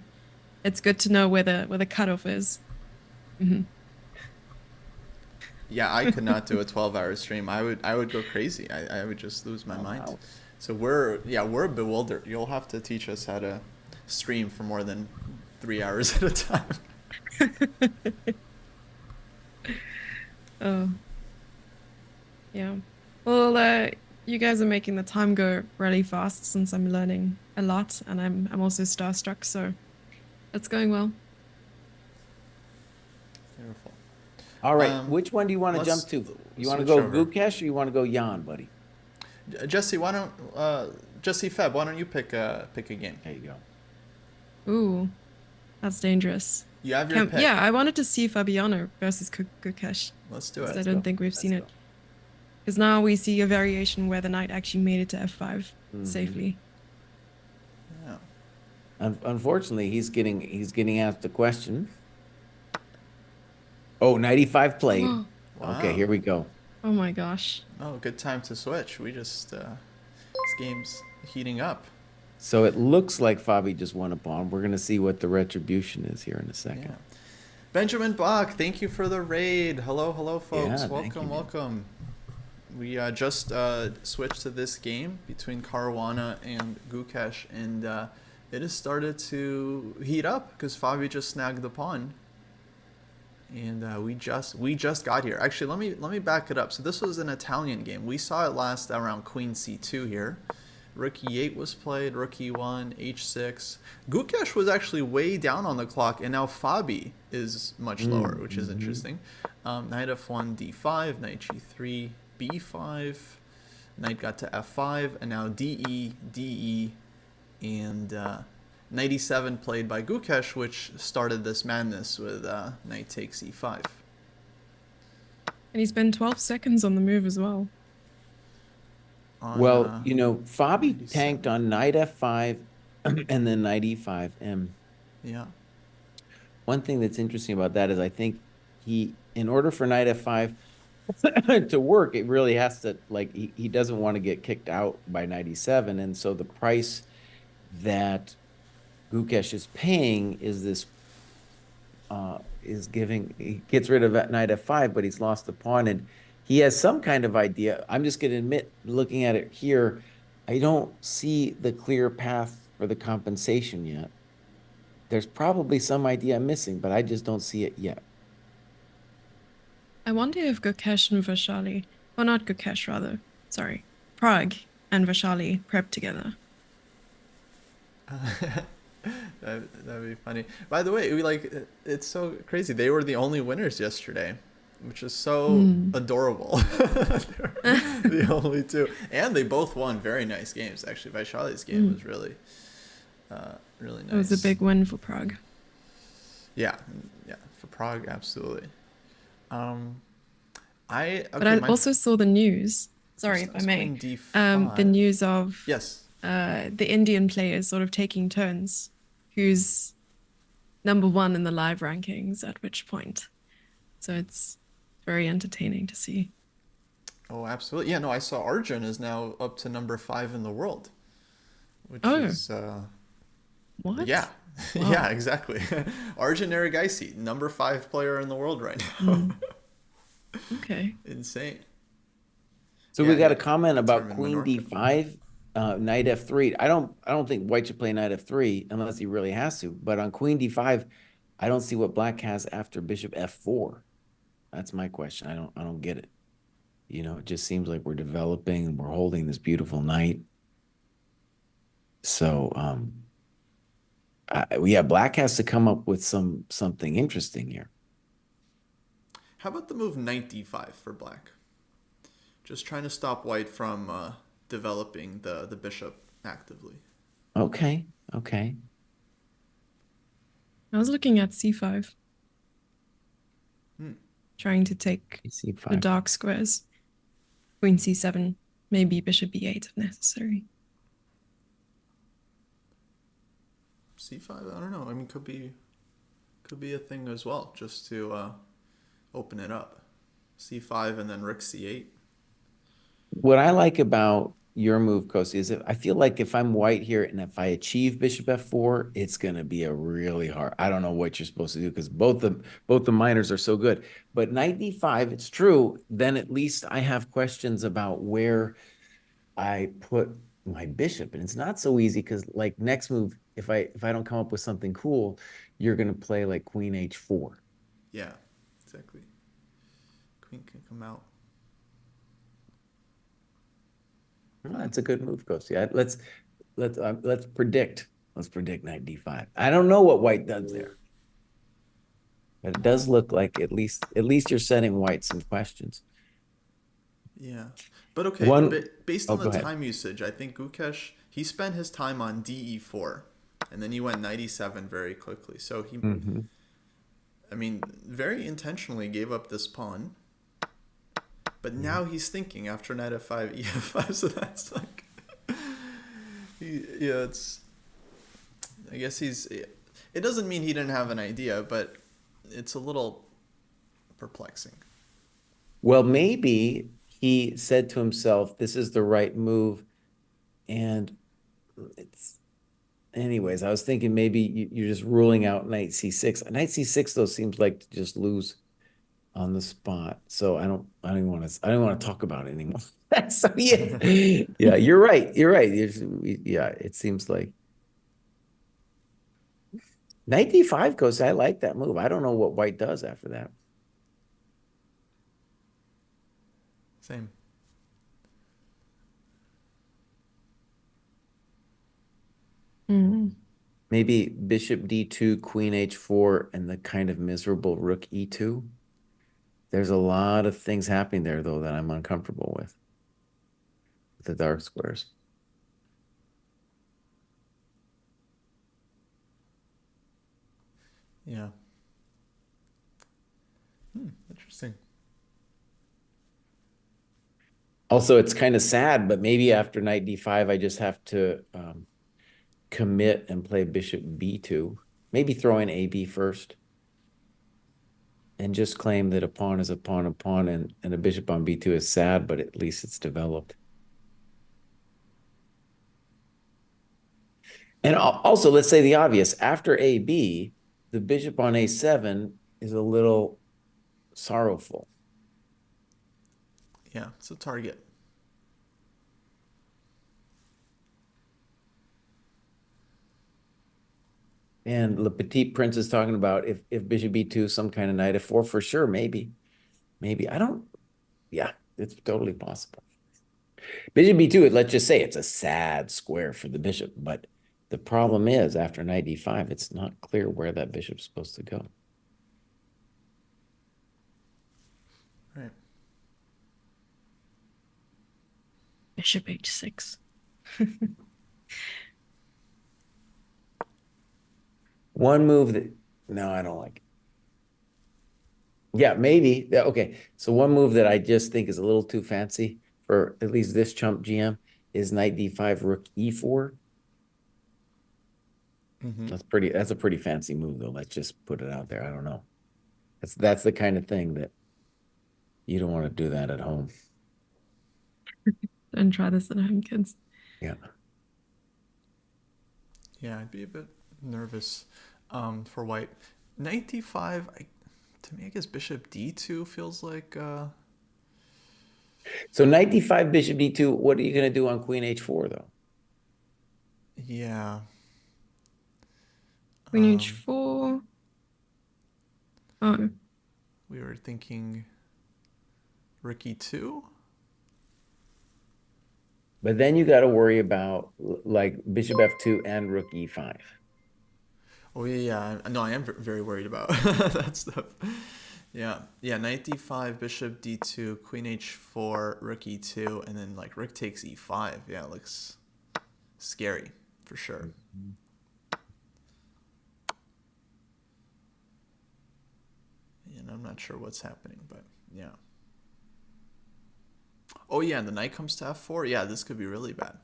it's good to know where the cutoff is. Yeah, I could not do a 12-hour stream. I would go crazy. I would just lose my mind. wow. So we're bewildered. You'll have to teach us how to stream for more than 3 hours at a time. Oh, yeah. Well, you guys are making the time go really fast since I'm learning a lot, and I'm also starstruck, so it's going well. Beautiful. All right, Um, which one do you want to jump let's to? You want to switch go over. Gukesh or you want to go Jan, buddy? Jesse, why don't Jesse Feb, why don't you pick a game? There you go. Ooh, that's dangerous. You have your Yeah, pick. I wanted to see Fabiano versus Gukesh Let's do because it. I Let's don't go. think we've Let's seen go. it. Because now we see a variation where the knight actually made it to f5 Hmm. safely. Yeah. Unfortunately, he's getting asked the question. Oh, 95 played. Oh, Okay, Wow. here we go. oh my gosh. Oh, good time to switch. We just this game's heating up. So it looks like Fabi just won a pawn. We're gonna see what the retribution is here in a Yeah. second. Benjamin Bach, thank you for the raid. Hello, hello, folks. Yeah, thank you, Welcome, man. welcome. We just switched to this game between Caruana and Gukesh, and it has started to heat up because Fabi just snagged the pawn, and we just got here. Actually, let me back it up. So this was an Italian game. We saw it last around Queen C2 here. Rook E8 was played, Rook E1, H6. Gukesh was actually way down on the clock, and now Fabi is much lower, which is interesting. Knight F1, D5, Knight G3, B5, Knight got to F5, and now DE, DE, and Knight E7 played by Gukesh, which started this madness with Knight takes E5. And he's been 12 seconds on the move as well. On, Well, Fabi 97. tanked on knight f5 and then knight e5. And Yeah. one thing that's interesting about that is I think in order for knight f5 to work, it really has to, like, he doesn't want to get kicked out by knight e7. And so the price that Gukesh is paying is he gets rid of that knight f5, but he's lost the pawn, and he has some kind of idea. I'm just going to admit, looking at it here, I don't see the clear path for the compensation yet. There's probably some idea I'm missing, but I just don't see it yet. I wonder if Gukesh and Vashali, or not Gukesh rather, sorry, Prague and Vashali prepped together. That'd be funny. By the way, it's so crazy. They were the only winners yesterday, which is so adorable. They're the only two, and they both won very nice games. Actually, Vaishali's game was really, really nice. It was a big win for Prague. Yeah, yeah, for Prague, absolutely. But I also saw the news. Sorry if I may. Queen D5. The news of Yes. the Indian players sort of taking turns, who's number one in the live rankings at which point. So it's very entertaining to see. Oh, absolutely. Yeah, no, I saw Arjun is now up to number 5 in the world, which Oh. is What? yeah, Wow. yeah, exactly. Arjun Erigaisi, number 5 player in the world right now. Okay. Insane. So Yeah, we got yeah. a comment about Tournament queen Minorca. d5, knight f3. I don't think white should play knight f3 unless he really has to. But on queen d5, I don't see what black has after bishop f4. That's my question. I don't get it. It just seems like we're developing and we're holding this beautiful knight. So yeah, black has to come up with something interesting here. How about the move knight d5 for black? Just trying to stop white from developing the bishop actively. Okay. I was looking at c5. Trying to take the c5. dark squares. Queen c7, maybe bishop e8 if necessary. C5, I don't know. I mean, could be a thing as well, just to open it up. C5 and then rook c8. What I like about your move, Kosi, is I feel like if I'm white here and if I achieve bishop f4, it's going to be a really hard. I don't know what you're supposed to do because both the minors are so good. But knight d5, it's true. Then at least I have questions about where I put my bishop, and it's not so easy because, like, next move, if I don't come up with something cool, you're going to play like queen h4. Yeah, exactly. queen can come out. Oh, that's a good move, Ghosty. Let's predict. Let's predict knight d5. I don't know what white does there, but it does look like at least you're setting white some questions. Yeah. But okay, One, based oh, on the go ahead. time usage, I think Gukesh, he spent his time on DE4, and then he went knight e7 very quickly. So he, Mm-hmm. I mean, very intentionally gave up this pawn. But now he's thinking after knight f5, e5, so that's like, yeah, it's, I guess he's, it doesn't mean he didn't have an idea, but it's a little perplexing. Well, maybe he said to himself, "This is the right move," and it's. Anyways, I was thinking maybe you're just ruling out knight c6. Knight c6 though seems like to just lose on the spot. So I don't want to talk about it anymore. So yeah, yeah, you're right. You're right. Yeah, it seems like knight d5 goes. I like that move. I don't know what white does after that. Same. Mm. Maybe bishop d2, queen h4, and the kind of miserable rook e2. There's a lot of things happening there though that I'm uncomfortable with the dark squares. Yeah. Interesting. Also, it's kind of sad, but maybe after knight d5, I just have to commit and play bishop b2. Maybe throw in ab first. And just claim that a pawn is a pawn, and a bishop on b2 is sad, but at least it's developed. And also, let's say the obvious. After AB, the bishop on a7 is a little sorrowful. Yeah, it's a target. And Le Petit Prince is talking about if bishop b2, some kind of knight f4, for sure, maybe. Maybe. I don't, yeah, it's totally possible. Bishop b2, let's just say it's a sad square for the bishop, but the problem is after knight d5, it's not clear where that bishop's supposed to go. Right. Bishop h6. One move that, no, I don't like it. Yeah, maybe. Okay. So one move that I just think is a little too fancy for at least this chump GM is knight d5, rook e4. Mm-hmm. That's a pretty fancy move though. Let's just put it out there. I don't know. That's the kind of thing that you don't want to do that at home. Don't try this at home, kids. Yeah. Yeah, I'd be a bit nervous for white. Knight d5, to me, I guess bishop d2 feels like... So knight d5, bishop d2, what are you going to do on queen h4 though? Yeah. Queen h4. Oh. We were thinking rook e2? But then you got to worry about like bishop f2 and rook e5. Oh, yeah. No, I am very worried about that stuff. Yeah. Yeah, knight d5, bishop d2, queen h4, rook e2, and then like rook takes e5. Yeah, it looks scary for sure. And I'm not sure what's happening, but yeah. Oh, yeah, and the knight comes to f4. Yeah, this could be really bad.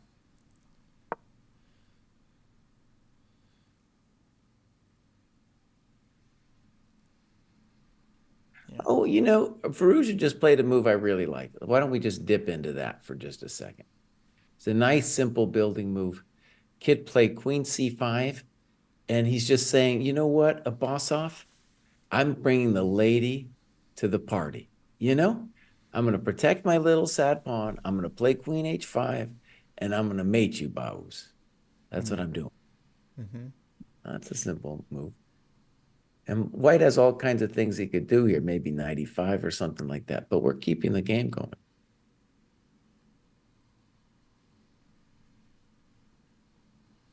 Yeah. Oh, Firouzja just played a move I really like. Why don't we just dip into that for just a second? It's a nice, simple building move. Kid played queen c5, and he's just saying, you know what, a boss off? I'm bringing the lady to the party. I'm going to protect my little sad pawn. I'm going to play queen h5, and I'm going to mate you, Baus. That's what I'm doing. Mm-hmm. That's a simple move. And white has all kinds of things he could do here, maybe 95 or something like that, but we're keeping the game going.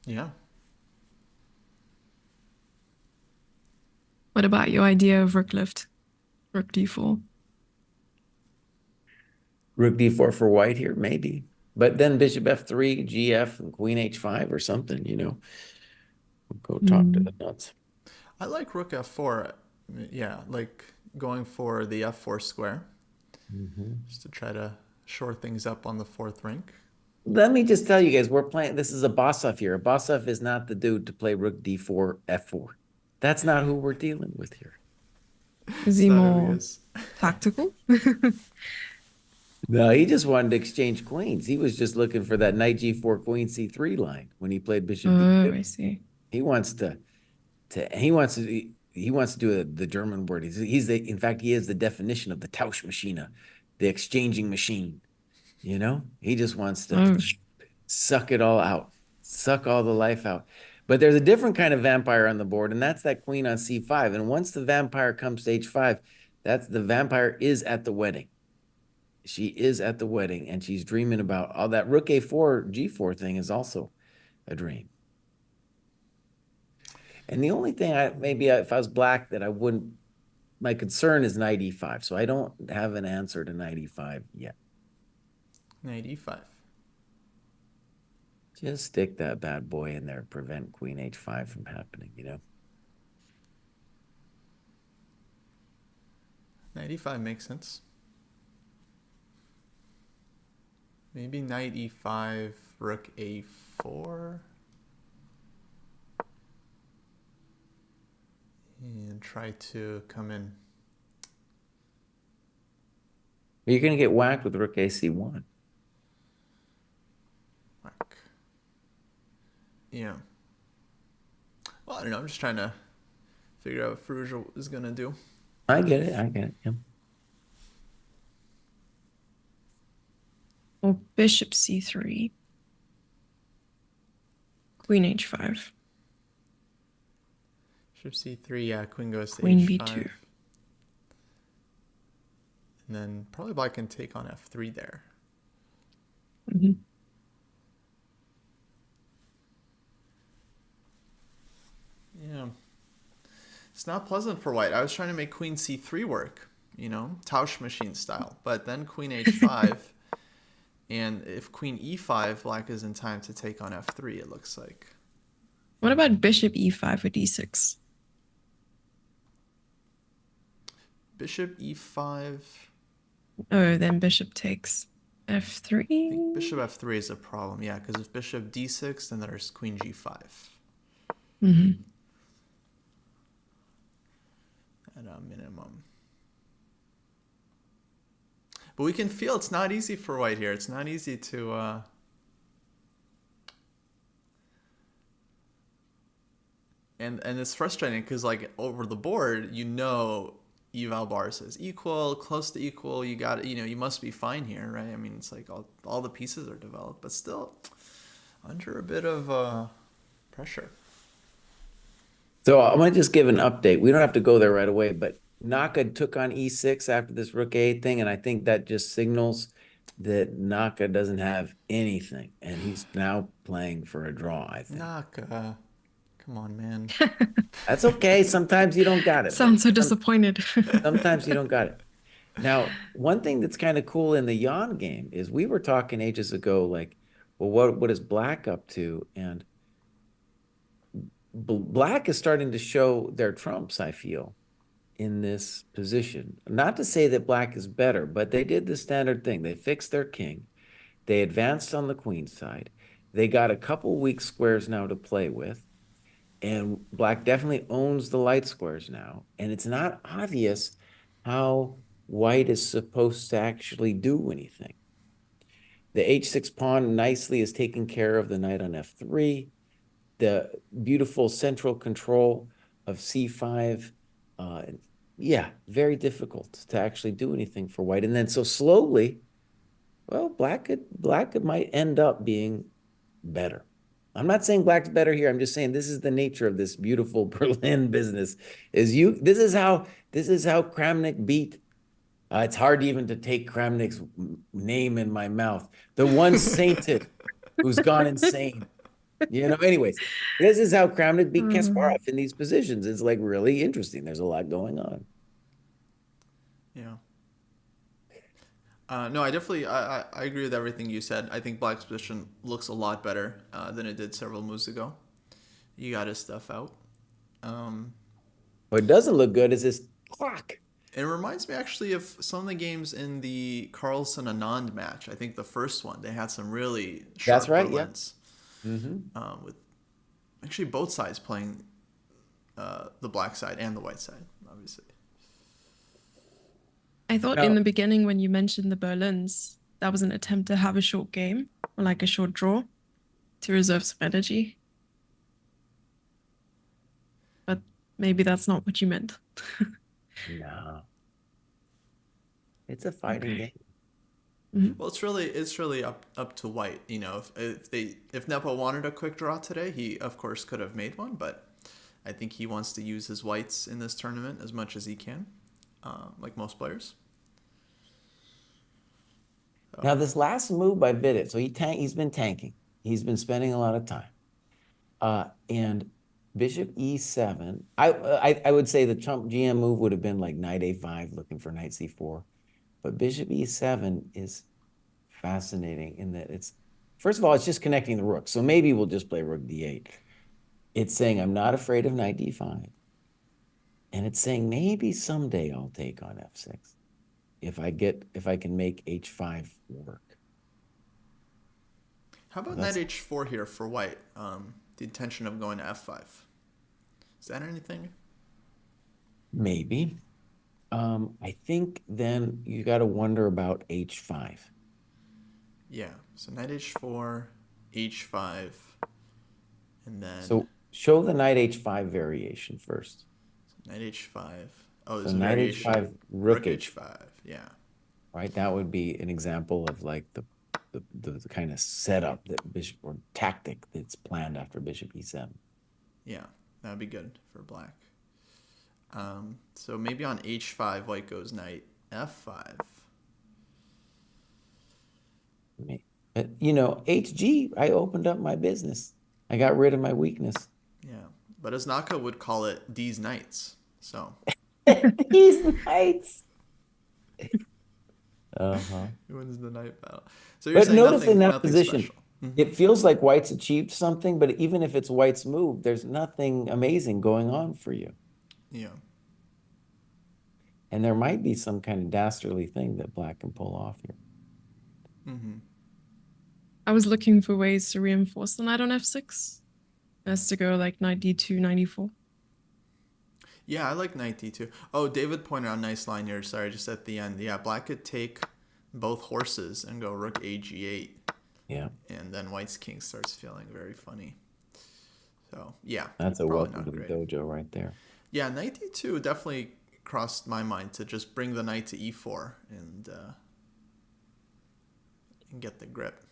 Yeah. What about your idea of rook lift? Rook d4. Rook d4 for white here, maybe. But then bishop f3, gf, and queen h5 or something, Go talk to the nuts. I like rook f4. Yeah, like going for the f4 square. Just to try to shore things up on the fourth rank. Let me just tell you guys, we're playing, this is a Basov here. A Basov is not the dude to play rook d4, f4. That's not who we're dealing with here. Is he Not who he more is. tactical? No, he just wanted to exchange queens. He was just looking for that knight g4, queen c3 line when he played bishop Oh, d2. I see. He wants to do the German word. In fact, he is the definition of the Tauschmaschine, the exchanging machine. He just wants to Oh, suck it all out, suck all the life out. But there's a different kind of vampire on the board, and that's that queen on c5. And once the vampire comes to h5, the vampire is at the wedding. She is at the wedding, and she's dreaming about all that. Rook a4, g4 thing is also a dream. And the only thing if I was black that I wouldn't, my concern is knight e5. So I don't have an answer to knight e5 yet. Knight e5. Just stick that bad boy in there, prevent queen h5 from happening, Knight e5 makes sense. Maybe knight e5, rook a4. And try to come in. You're going to get whacked with rook ac1. Whack. Yeah. Well, I don't know. I'm just trying to figure out what Ferrugia is going to do. I get it. Yeah. or bishop c3. Queen h5. Bishop c3, yeah, queen goes to Queen h5. b2. And then probably black can take on f3 there. Mm-hmm. Yeah. It's not pleasant for white. I was trying to make queen c3 work, Tauschmaschine style. But then queen h5. And if queen e5, black is in time to take on f3, it looks like. What about bishop e5 or d6? Bishop e5. Oh, then bishop takes f3. I think bishop f3 is a problem, yeah, because if bishop d6, then there's queen g5. Mm-hmm. At a minimum. But we can feel it's not easy for white here. It's not easy to... And it's frustrating because, like, over the board, eval bar says equal, close to equal. You got, you must be fine here, right? I mean, it's like all the pieces are developed, but still under a bit of pressure. So I'm going to just give an update. We don't have to go there right away, but Naka took on e6 after this rook a thing, and I think that just signals that Naka doesn't have anything, and he's now playing for a draw, I think. Naka. Come on, man. That's okay. Sometimes you don't got it. Sounds so disappointed. Sometimes you don't got it. Now, one thing that's kind of cool in the Jan game is we were talking ages ago, like, well, what is black up to? And black is starting to show their trumps, I feel, in this position. Not to say that black is better, but they did the standard thing. They fixed their king. They advanced on the queen side. They got a couple weak squares now to play with. And black definitely owns the light squares now. And it's not obvious how white is supposed to actually do anything. The h6 pawn nicely is taking care of the knight on f3. The beautiful central control of c5. Yeah, very difficult to actually do anything for white. And then so slowly, well, black might end up being better. I'm not saying black's better here. I'm just saying this is the nature of this beautiful Berlin business. This is how Kramnik beat. It's hard even to take Kramnik's name in my mouth. The one sainted who's gone insane. Anyways, this is how Kramnik beat Mm. Kasparov in these positions. It's like really interesting. There's a lot going on. Yeah. No, I definitely I agree with everything you said. I think Black's position looks a lot better than it did several moves ago. You got his stuff out. Um, What doesn't look good is this clock. it reminds me actually of some of the games in the Carlsen Anand match. I think the first one they had some really That's sharp right. Yeah. Berlins Mm-hmm. with actually both sides playing the black side and the white side, obviously. I thought in Now, the beginning when you mentioned the Berlins, that was an attempt to have a short game or like a short draw to reserve some energy. But maybe that's not what you meant. no, it's a fighting Okay. game. Well, it's really up to White. If Nepo wanted a quick draw today, he of course could have made one, but I think he wants to use his whites in this tournament as much as he can, like most players. Now, So this last move by Vidit, so he's been tanking. He's been spending a lot of time. And Bishop E7. I would say the Trump GM move would have been like Knight A5, looking for Knight C4. But Bishop E7 is fascinating in that first of all, it's just connecting the rook. So maybe we'll just play Rook D8. It's saying I'm not afraid of Knight D5. And it's saying maybe someday I'll take on F6 if I can make H5 work. how Well, about Knight that's H4 here for White? The intention of going to F5. Is that anything? maybe. I think then you got to wonder about H5. Yeah. So Knight H4, H5, and then So show the Knight H5 variation first. Knight H5. Oh, So there's a Knight variation. H5, Rook Rook H5, H5. Yeah. right? That would be an example of like the kind of setup that Bishop or tactic that's planned after Bishop E7. Yeah. That would be good for Black. So maybe on H5, White goes Knight F5. HG, I opened up my business. I got rid of my weakness. Yeah. But as Naka would call it, these knights. So These knights. Uh-huh. he wins the knight battle. So you're But saying notice in that nothing position, special. Hmm. it feels like White's achieved something, but even if it's White's move, there's nothing amazing going on for you. Yeah. And there might be some kind of dastardly thing that Black can pull off here. Hmm. I was looking for ways to reinforce the knight on f6 as to go like knight d2, knight e4. Yeah, I like knight d2. Oh, David pointed out a nice line here. Sorry, just at the end. Yeah, Black could take both horses and go rook ag8. Yeah, And then White's king starts feeling very funny. So, yeah, that's a probably welcome to not the great. dojo right there. Yeah, knight d2 definitely crossed my mind to just bring the knight to e4 and get the grip.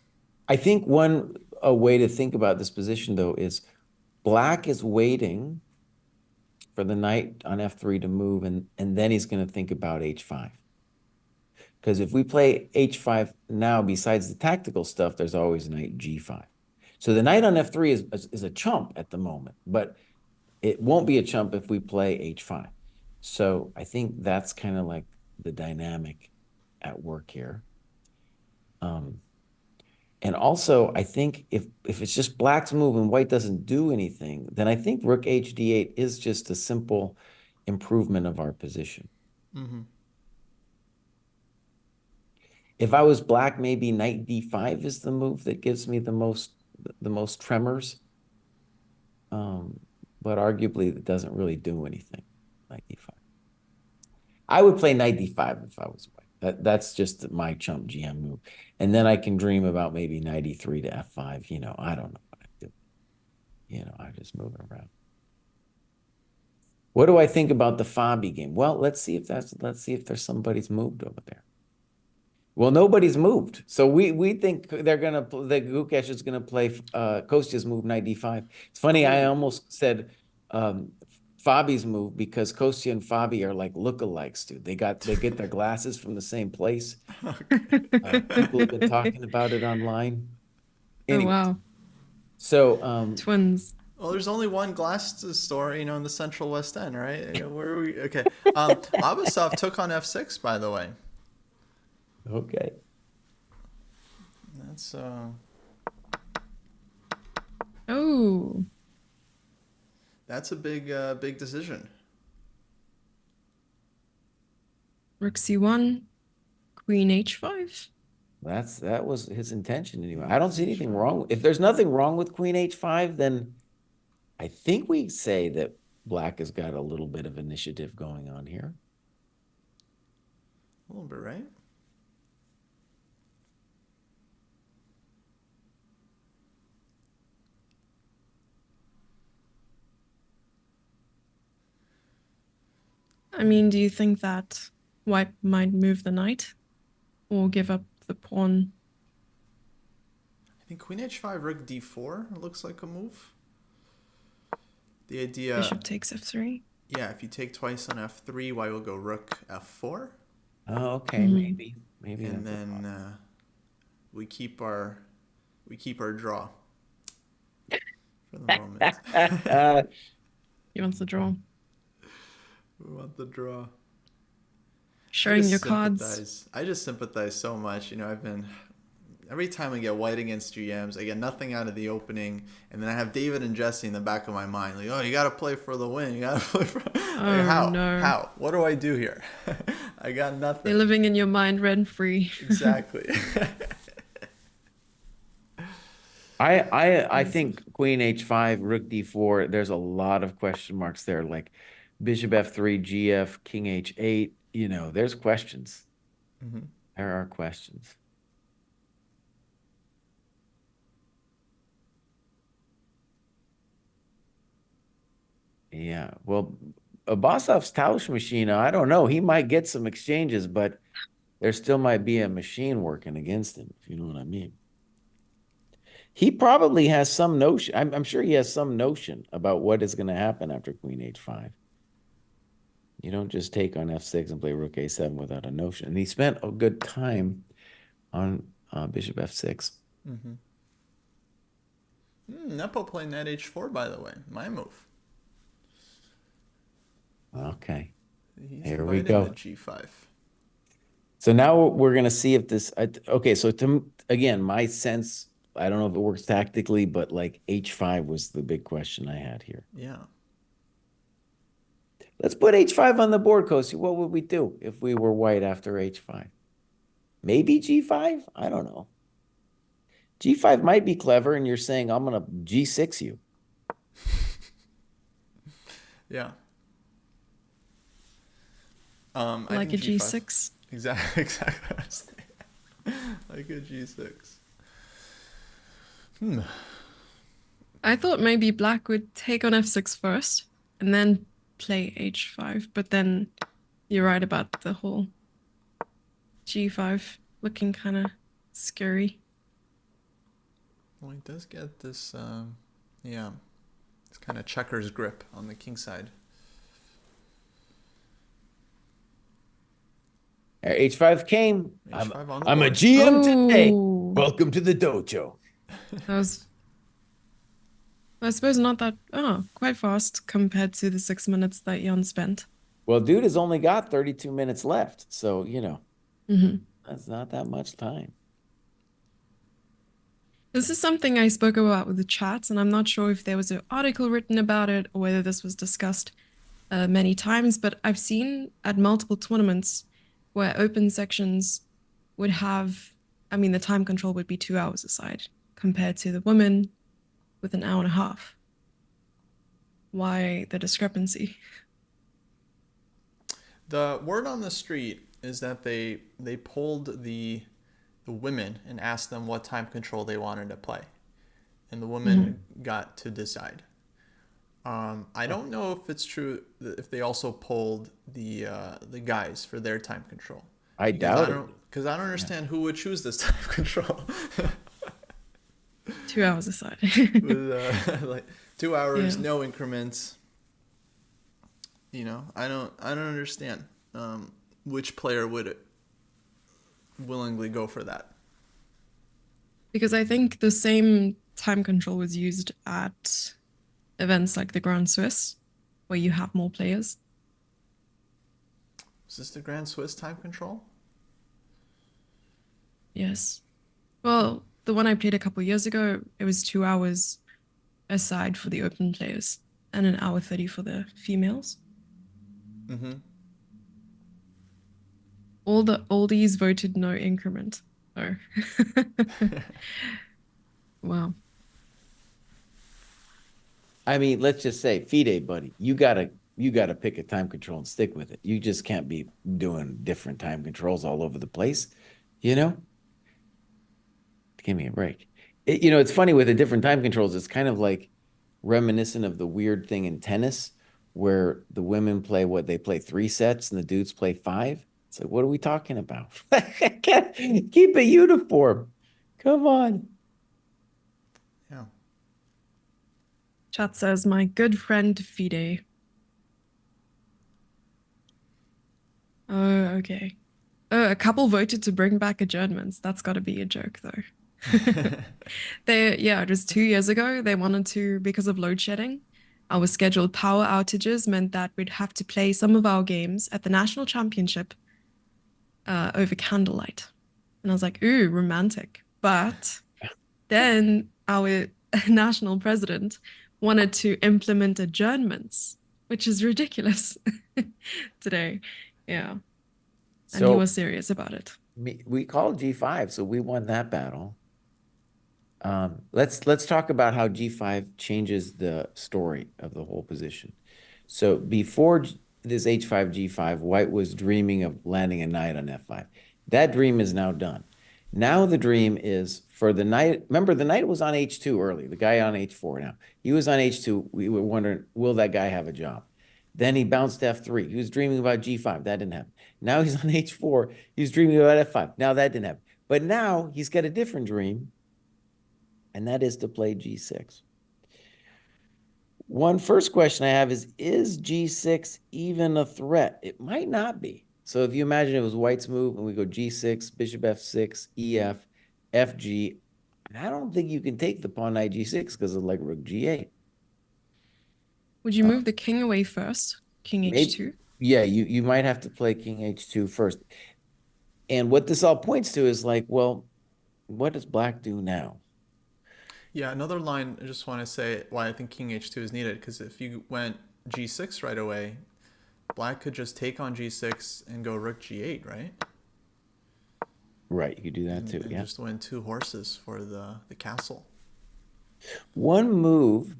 I think a way to think about this position, though, is Black is waiting for the knight on f3 to move, and then he's going to think about h5. Because if we play h5 now, besides the tactical stuff, there's always knight g5. So the knight on f3 is a chump at the moment, but it won't be a chump if we play h5. So I think that's kind of like the dynamic at work here. And also, I think if it's just Black's move and White doesn't do anything, then I think Rook HD8 is just a simple improvement of our position. Mm-hmm. If I was Black, maybe Knight D5 is the move that gives me the most tremors. But arguably, it doesn't really do anything. Knight D5. I would play Knight D5 if I was White. That's just my chump GM move. And then I can dream about maybe Knight E3 to F5. I don't know what I do. I just move it around. What do I think about the FIDE game? Well, let's see if there's somebody's moved over there. Well, nobody's moved. So we think they're gonna that Gukesh is gonna play Kostya's move knight d5. It's funny, I almost said Fabi's move because Kostya and Fabi are like lookalikes, dude. They get their glasses from the same place. People have been talking about it online. Oh Anyway, wow, so twins. Well, there's only one glass store, in the Central West End, right? Where are we? Okay. Abasov took on f6, by the way. okay. That's Oh, that's a big decision. rook c1, queen h5. That was his intention anyway. I don't see anything wrong. If there's nothing wrong with queen h5, then I think we say that black has got a little bit of initiative going on here. A little bit, right? I mean, do you think that white might move the knight or give up the pawn? I think queen h5, rook d4 looks like a move. The idea, Bishop takes f3. yeah, if you take twice on f3, white will go rook f4, Oh, okay, maybe and that's a then we keep our draw for the moment. thought. He wants the draw. We want the draw. Showing your cards. I just sympathize so much. Every time I get white against GMs, I get nothing out of the opening, and then I have David and Jesse in the back of my mind, like, oh, you got to play for the win. You got to play for. Oh, how? no. How? What do I do here? I got nothing. They're living in your mind rent free. Exactly. I think queen h5, rook d4, there's a lot of question marks there, like bishop f3, gf, king h8. There's questions. Mm-hmm. There are questions. Yeah, well, Abasov's Tausch machine, I don't know. He might get some exchanges, but there still might be a machine working against him, if you know what I mean. He probably has some notion. I'm sure he has some notion about what is going to happen after queen h5. You don't just take on f6 and play rook a7 without a notion. And he spent a good time on bishop f6. Mm-hmm. Nepo playing knight h4, by the way. My move. Okay. He's Here we inviting go. the g5. So now we're going to see if this, okay, so again, my sense, I don't know if it works tactically, but like h5 was the big question I had here. Yeah. Let's put h5 on the board, Kosi. What would we do if we were white after h5? Maybe g5? I don't know. g5 might be clever, and you're saying, I'm going to g6 you. Yeah. Like a g6. Exactly. Like a g6. I thought maybe black would take on f6 first and then play h5, but then you're right about the whole g5 looking kind of scary. Well, he does get this, this kind of checkers grip on the king side. h5 came. H5 on the I'm a board. GM today. Oh. Welcome to the dojo. That was, I suppose, not that, quite fast compared to the 6 minutes that Jan spent. Well, dude has only got 32 minutes left. So, that's not that much time. This is something I spoke about with the chat, and I'm not sure if there was an article written about it or whether this was discussed many times, but I've seen at multiple tournaments where open sections would have, the time control would be 2 hours aside compared to the women with an hour and a half. Why the discrepancy? The word on the street is that they polled the women and asked them what time control they wanted to play, and the women got to decide. I don't know if it's true if they also polled the guys for their time control. I doubt it. Because I don't understand who would choose this type of control. 2 hours aside. With like 2 hours, Yeah. no increments. I don't understand which player would willingly go for that. Because I think the same time control was used at events like the Grand Swiss, where you have more players. Is this the Grand Swiss time control? Yes. Well, the one I played a couple years ago, it was 2 hours aside for the open players and an hour 30 for the females. Mm-hmm. All the oldies voted no increment. Oh. Wow. I mean, let's just say, FIDE, buddy, you gotta pick a time control and stick with it. You just can't be doing different time controls all over the place, you know? Give me a break. It's funny with the different time controls. It's kind of like reminiscent of the weird thing in tennis where the women play they play 3 sets and the dudes play 5. It's like, what are we talking about? Keep it uniform. Come on. Yeah. Chat says, my good friend Fide. Oh, okay. Oh, a couple voted to bring back adjournments. That's got to be a joke, though. It was 2 years ago. They wanted to, because of load shedding, our scheduled power outages meant that we'd have to play some of our games at the national championship over candlelight. And I was like, ooh, romantic. But then our national president wanted to implement adjournments, which is ridiculous today. Yeah. And he was serious about it. We called G5, so we won that battle. Let's talk about how G5 changes the story of the whole position. So before this H5, G5, White was dreaming of landing a knight on F5. That dream is now done. Now the dream is for the knight. Remember, the knight was on H2 early. The guy on H4 now. He was on H2. We were wondering, will that guy have a job? Then he bounced F3. He was dreaming about G5. That didn't happen. Now he's on H4. He's dreaming about F5. Now that didn't happen. But now he's got a different dream, and that is to play G6. First question I have is G6 even a threat? It might not be. So if you imagine it was White's move and we go G6, bishop F6, EF, FG, I don't think you can take the pawn knight G6 because of like rook G8. Would you move the king away first? King H2? Yeah, you might have to play king H2 first. And what this all points to is like, well, what does black do now? Yeah, another line I just want to say why I think king H2 is needed, because if you went G6 right away, black could just take on G6 and go rook G8, right? Right, you could do that too, and yeah. just win 2 horses for the castle. One move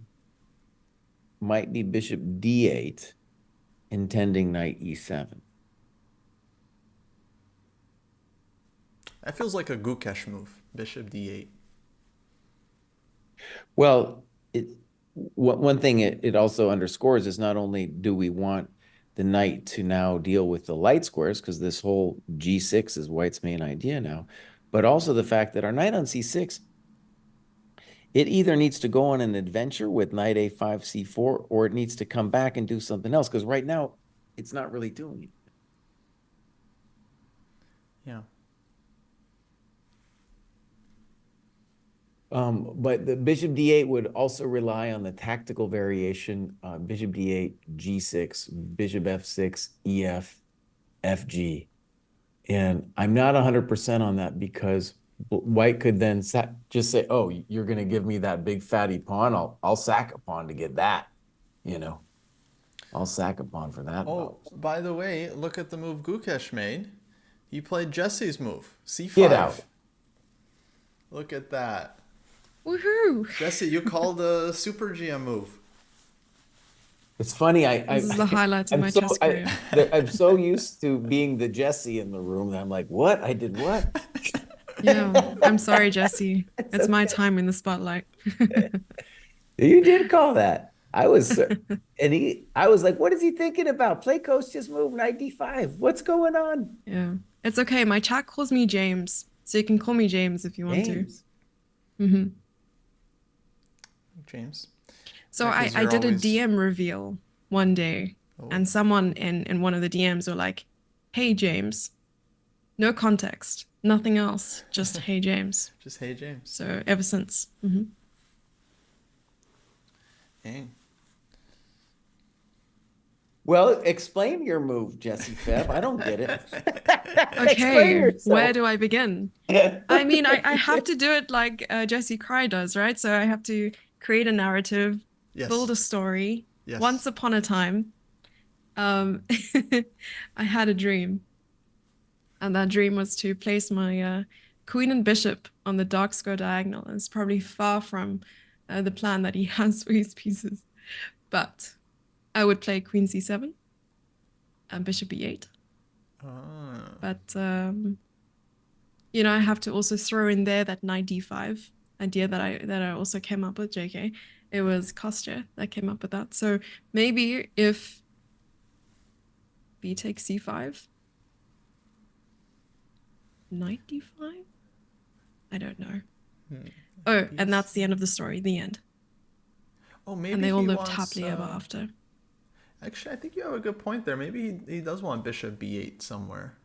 might be bishop D8, intending knight E7. That feels like a Gukesh move, bishop D8. Well, one thing it also underscores is not only do we want the knight to now deal with the light squares, because this whole G6 is White's main idea now, but also the fact that our knight on C6, it either needs to go on an adventure with knight A5, C4, or it needs to come back and do something else, because right now it's not really doing it. Yeah. But the bishop D8 would also rely on the tactical variation, bishop D8, G6, bishop F6, EF, FG. And I'm not 100% on that because White could then just say, oh, you're going to give me that big fatty pawn. I'll sack a pawn to get that, I'll sack a pawn for that. Oh, by the way, look at the move Gukesh made. He played Jesse's move, C5. Get out. Look at that. Woohoo! Jesse, you called the super GM move. It's funny. This is the highlight of my chess career. I'm so used to being the Jesse in the room that I'm like, what? I did what? Yeah, I'm sorry, Jesse. It's my time in the spotlight. You did call that. I was like, what is he thinking about? Play coach, just move knight D5. What's going on? Yeah. It's okay. My chat calls me James, so you can call me James if you want James. to. James. So Yeah, I 'cause I you're did a always. DM reveal one day, Oh, and someone in one of the DMs were like, "Hey James," no context, nothing else, just "Hey James." just hey James. So ever since. Dang. Well, explain your move, Jesse Feb. I don't get it. Explain Okay, where yourself. do I begin? I mean, I have to do it like Jesse Cry does, right? So I have to create a narrative, build Yes. a story. Yes. Once upon a time, um, I had a dream, and that dream was to place my queen and bishop on the dark square diagonal. It's probably far from the plan that he has for his pieces, but I would play queen c7 and bishop e8. Ah. But I have to also throw in there that knight d5 idea that I also came up with, JK. It was Kostya that came up with that. So maybe if b takes c5, knight d5? I don't know. Oh, and that's the end of the story, the end. Oh, And maybe they all he lived wants. happily ever after. Actually, I think you have a good point there. Maybe he does want bishop b8 somewhere,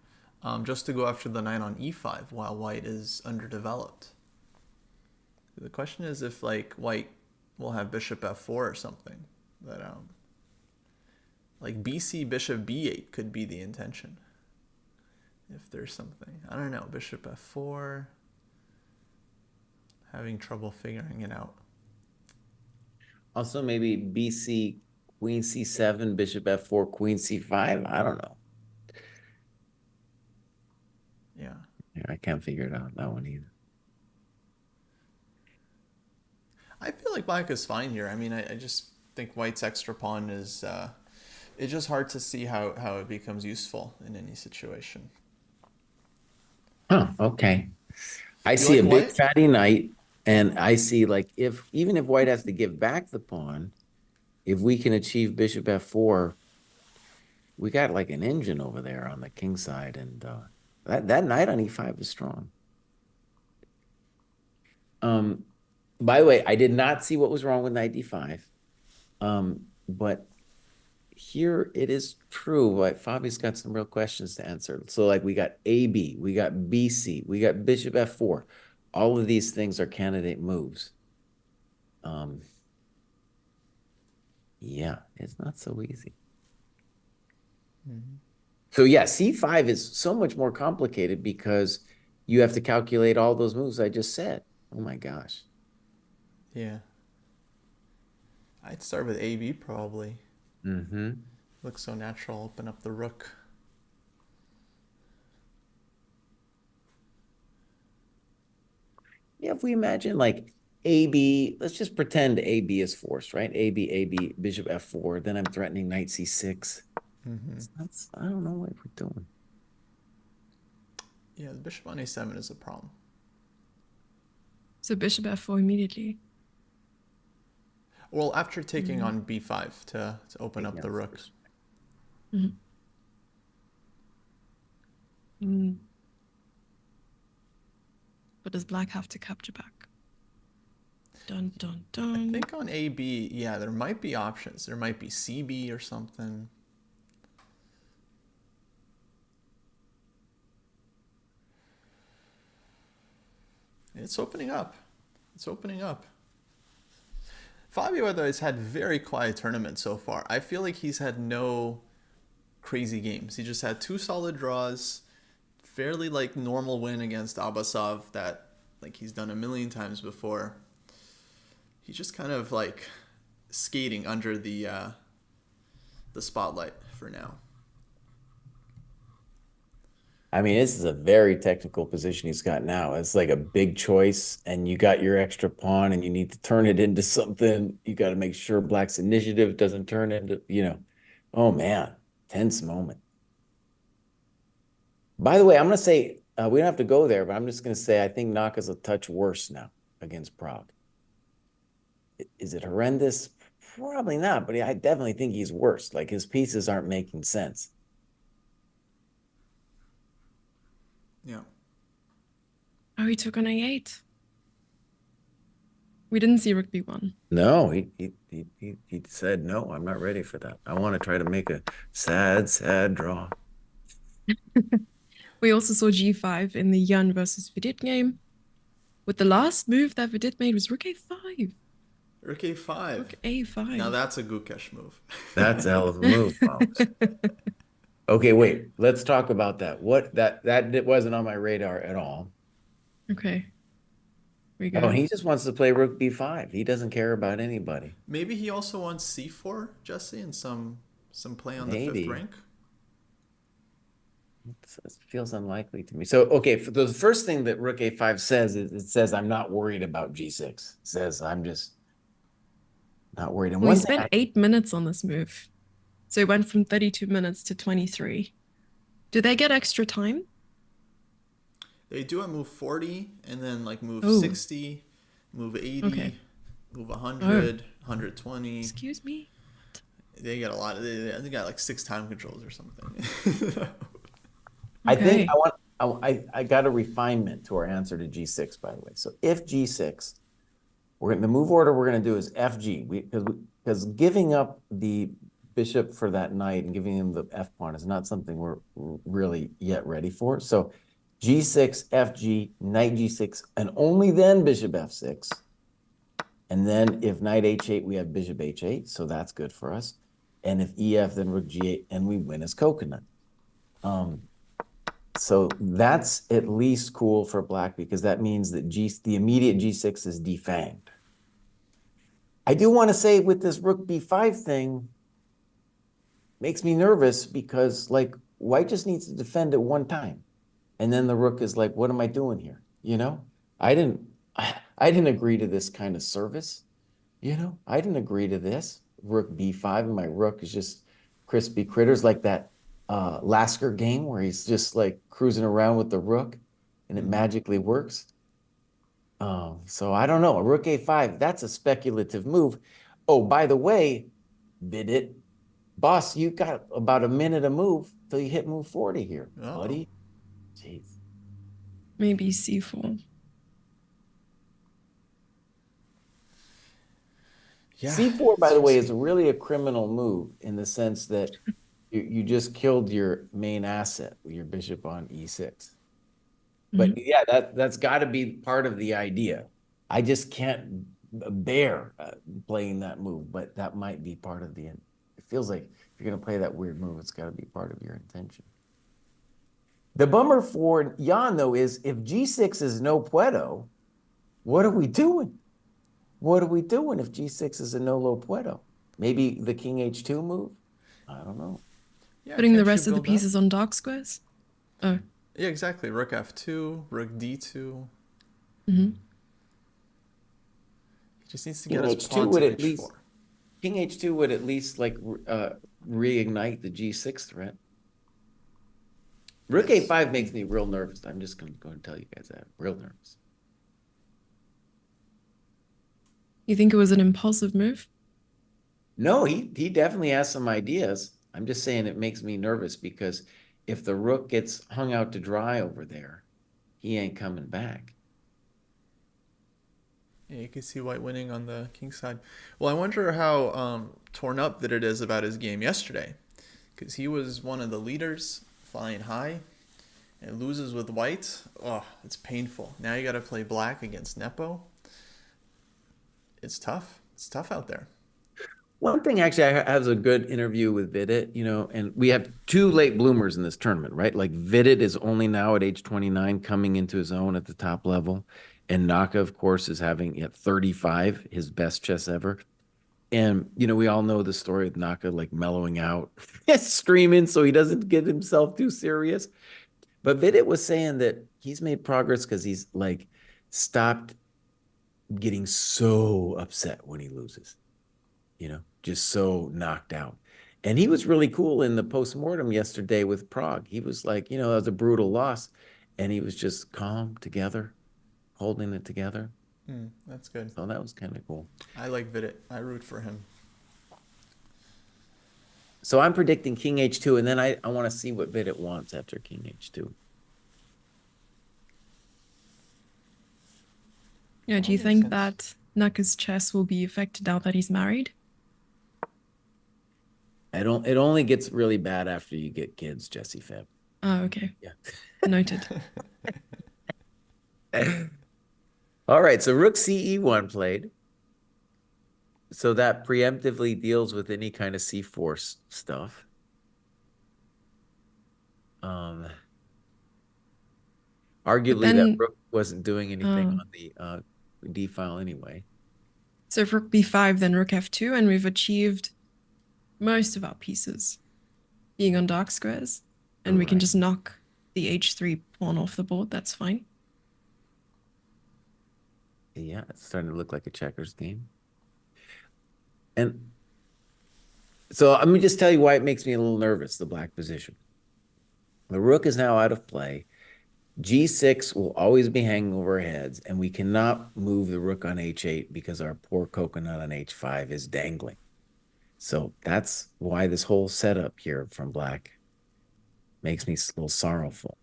just to go after the knight on e5 while white is underdeveloped. The question is if like white will have bishop f4 or something. But like bc bishop b8 could be the intention. If there's something, I don't know, bishop f4. Having trouble figuring it out. Also, maybe BC, queen c7, bishop f4, queen c5. I don't know. Yeah. I can't figure it out, that one either. I feel like black is fine here. I mean, I just think white's extra pawn is. It's just hard to see how it becomes useful in any situation. Huh, okay. I You see a like big white? fatty knight, and I see like even if white has to give back the pawn, if we can achieve bishop f4, we got like an engine over there on the king side, and that knight on e5 is strong. By the way, I did not see what was wrong with knight d5. But here it is true. Like Fabi's got some real questions to answer. So like we got AB, we got BC, we got bishop f4. All of these things are candidate moves. Yeah, it's not so easy. So yeah, c5 is so much more complicated because you have to calculate all those moves I just said. Oh my gosh. Yeah. I'd start with AB probably. Looks so natural. Open up the rook. Yeah, if we imagine like AB, let's just pretend AB is forced, right? AB, bishop f4, then I'm threatening knight c6. I don't know what we're doing. Yeah, the bishop on a7 is a problem. So bishop f4 immediately. Well, after taking on b5 to open up the rook. But does black have to capture back? Dun, dun, I dun. think on AB, yeah, there might be options. There might be CB or something. It's opening up. It's opening up. Fabio has had very quiet tournaments so far. I feel like he's had no crazy games. He just had 2 solid draws, fairly like normal win against Abasov that like he's done a million times before. He's just kind of like skating under the spotlight for now. I mean, this is a very technical position he's got now. It's like a big choice, and you got your extra pawn, and you need to turn it into something. You got to make sure black's initiative doesn't turn into, oh man, tense moment. By the way, I'm going to say, we don't have to go there, but I'm just going to say I think Naka's a touch worse now against Prague. Is it horrendous? Probably not, but I definitely think he's worse. Like his pieces aren't making sense. Yeah. Oh, he took on A8. We didn't see rook B1. No, he said, no, I'm not ready for that. I want to try to make a sad, sad draw. We also saw G5 in the Jan versus Vidit game. With the last move that Vidit made was rook A5. Rook A5. Rook A5. Now that's a Gukesh move. That's a hell of a move, folks. Okay, wait. Let's talk about that. What that wasn't on my radar at all. Okay. We Oh, go. he just wants to play Rook B5. He doesn't care about anybody. Maybe he also wants C4, Jesse, and some play on the Maybe. fifth rank. It feels unlikely to me. So, okay, for the first thing that Rook A5 says is it says, I'm not worried about G6. It says, I'm just not worried. And Well, one he thing spent 8 minutes on this move. So it went from 32 minutes to 23. Do they get extra time? They do at move 40, and then like move Oh. 60, move 80, Okay. move 100, 120. Excuse me? They got a lot of. They got like 6 time controls or something. I Okay. think I got a refinement to our answer to G6, by the way. So if G6, the move order we're going to do is FG. Because giving up the bishop for that knight and giving him the F pawn is not something we're really yet ready for. So G6, FG, knight G6, and only then bishop F6. And then if knight H8, we have bishop H8, so that's good for us. And if EF, then rook G8, and we win as coconut. So that's at least cool for black because that means that the immediate G6 is defanged. I do want to say with this rook B5 thing, makes me nervous because like white just needs to defend it one time. And then the rook is like, what am I doing here? You know, I didn't agree to this kind of service. You know, I didn't agree to this. Rook B5 and my rook is just crispy critters like that Lasker game where he's just like cruising around with the rook and it magically works. So I don't know. A rook A5, that's a speculative move. Oh, by the way, Vidit, boss, you got about a minute to move till you hit move 40 here, buddy. Jeez. Maybe C4. Yeah. C4, by the way, is really a criminal move in the sense that you just killed your main asset with your bishop on E6. But yeah, that's got to be part of the idea. I just can't bear playing that move, but that might be part of it feels like if you're going to play that weird move, it's got to be part of your intention. The bummer for Jan, though, is if G6 is no puedo, what are we doing? What are we doing if G6 is a no lo puedo? Maybe the king H2 move? I don't know. Yeah, Putting the can't rest you of the build up? pieces on dark squares? Oh. Yeah, exactly. Rook F2, Rook D2. Mm-hmm. He just needs to King get his H2 pawn would to at least H4. King H2 would at least like reignite the G6 threat. Rook Yes. A5 makes me real nervous. I'm just going to tell you guys that. Real nervous. You think it was an impulsive move? No, he definitely has some ideas. I'm just saying it makes me nervous because if the rook gets hung out to dry over there, he ain't coming back. Yeah, you can see white winning on the king side. Well, I wonder how torn up that it is about his game yesterday. Because he was one of the leaders, flying high, and loses with white. Oh, it's painful. Now you got to play black against Nepo. It's tough. It's tough out there. One thing, actually, I have a good interview with Vidit, you know, and we have 2 late bloomers in this tournament, right? Like Vidit is only now at age 29 coming into his own at the top level. And Naka, of course, is having at 35 his best chess ever. And, you know, we all know the story of Naka like mellowing out, streaming so he doesn't get himself too serious. But Vidit was saying that he's made progress because he's like stopped getting so upset when he loses, you know, just so knocked out. And he was really cool in the postmortem yesterday with Prague. He was like, you know, that was a brutal loss. And he was just calm together, holding it together. That's good. So that was kind of cool. I like Vidit. I root for him. So I'm predicting King H2, and then I want to see what Vidit wants after King H2. Yeah, do That you makes think sense. that Naka's chess will be affected now that he's married? It only gets really bad after you get kids, Jesse Feb. Oh, okay. Yeah. Noted. All right, so Rook CE1 played. So that preemptively deals with any kind of C4 stuff. Um, But arguably that then, Rook wasn't doing anything uh, on the D file anyway. so if Rook b5, then Rook f2, and we've achieved most of our pieces being on dark squares, and we can Right. just knock the h3 pawn off the board. That's fine. Yeah, it's starting to look like a checkers game. And so let me just tell you why it makes me a little nervous, the black position. The rook is now out of play. G6 will always be hanging over our heads, and we cannot move the rook on h8 because our poor coconut on h5 is dangling. So that's why this whole setup here from black makes me a little sorrowful.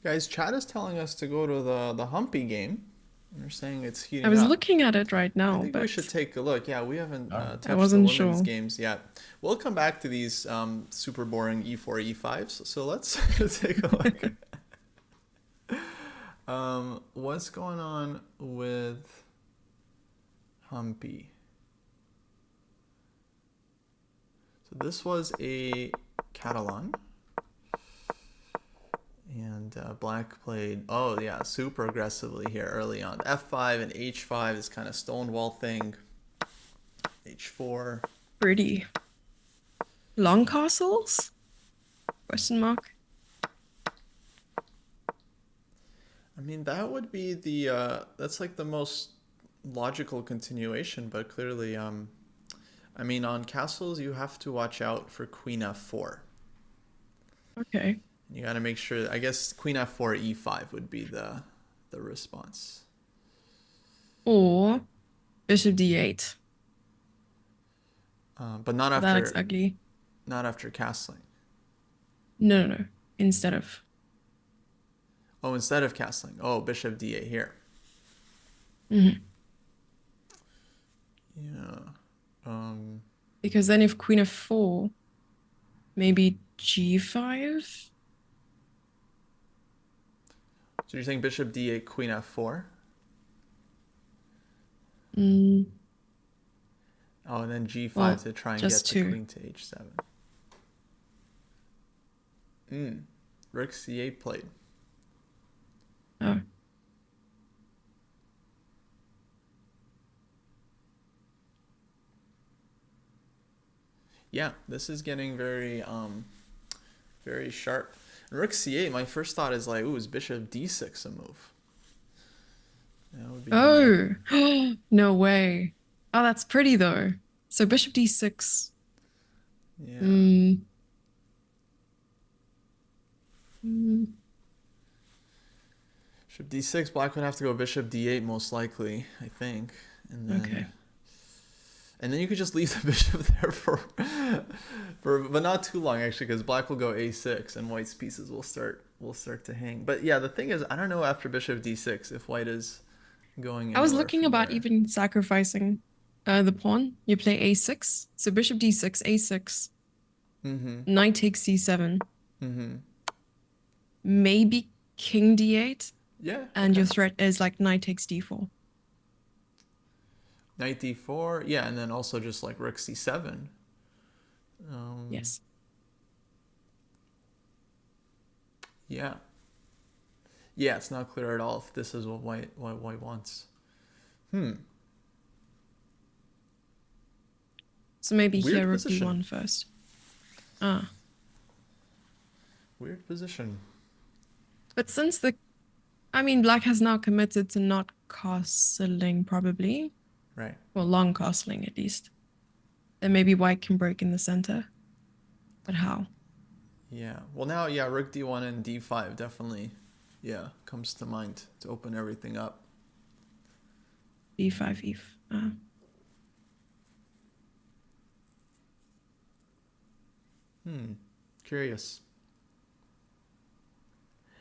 Guys, chat is telling us to go to the Humpy game. They're saying it's I heating was up. looking at it right I now, think we should but take a look. Yeah, we haven't All right. I touched the wasn't women's sure. games yet. We'll come back to these super boring e4, e5s. So let's take a look. What's going on with Humpy? So this was a Catalan. And black played, oh yeah, super aggressively here early on. F5 and H5 is kind of stonewall thing. H4. Pretty. Long castles? Question mark. I mean, that would be the, that's like the most logical continuation, but clearly, I mean, on castles, you have to watch out for Queen F4. Okay. You got to make sure, I guess Queen F4, E5 would be the response. Or bishop d8. But not That looks after, ugly. not after castling. No, no, no. Instead of. Oh, instead of castling. Oh, bishop d8 here. Mhm. Yeah. Because then if queen f4, maybe g5? So you're saying bishop d8, queen f4? Mm, Oh, and then g5 well, to try and just get the two. queen to h7. Rook c8 played. Oh. Yeah, this is getting very very sharp. And Rook c8, my first thought is like, ooh, is bishop d6 a move? That would be Oh, no way. Oh, that's pretty though. So bishop d6. yeah. Mm. Mm. Bishop d6, black would have to go bishop d8 most likely, I think. And then Okay. and then you could just leave the bishop there for but not too long actually, because black will go a6 and white's pieces will start to hang. But yeah, the thing is, I don't know after bishop d6 if white is going I was anywhere looking from about there. even sacrificing the pawn. You play a6. So bishop d6, a6. Knight takes c7. Maybe king d8. Yeah. And Okay. your threat is like knight takes d4. Knight d4, yeah, and then also just like rook c7. Yes. Yeah. Yeah, it's not clear at all if this is what white wants. So maybe Weird here rook position. d1 first. Ah. Weird position. But since I mean, black has now committed to not castling probably. Right. Well, long castling at least. Then maybe white can break in the center. But how? Yeah. Well, now, yeah, rook d1 and d5 definitely, yeah, comes to mind to open everything up. b5, e. Curious.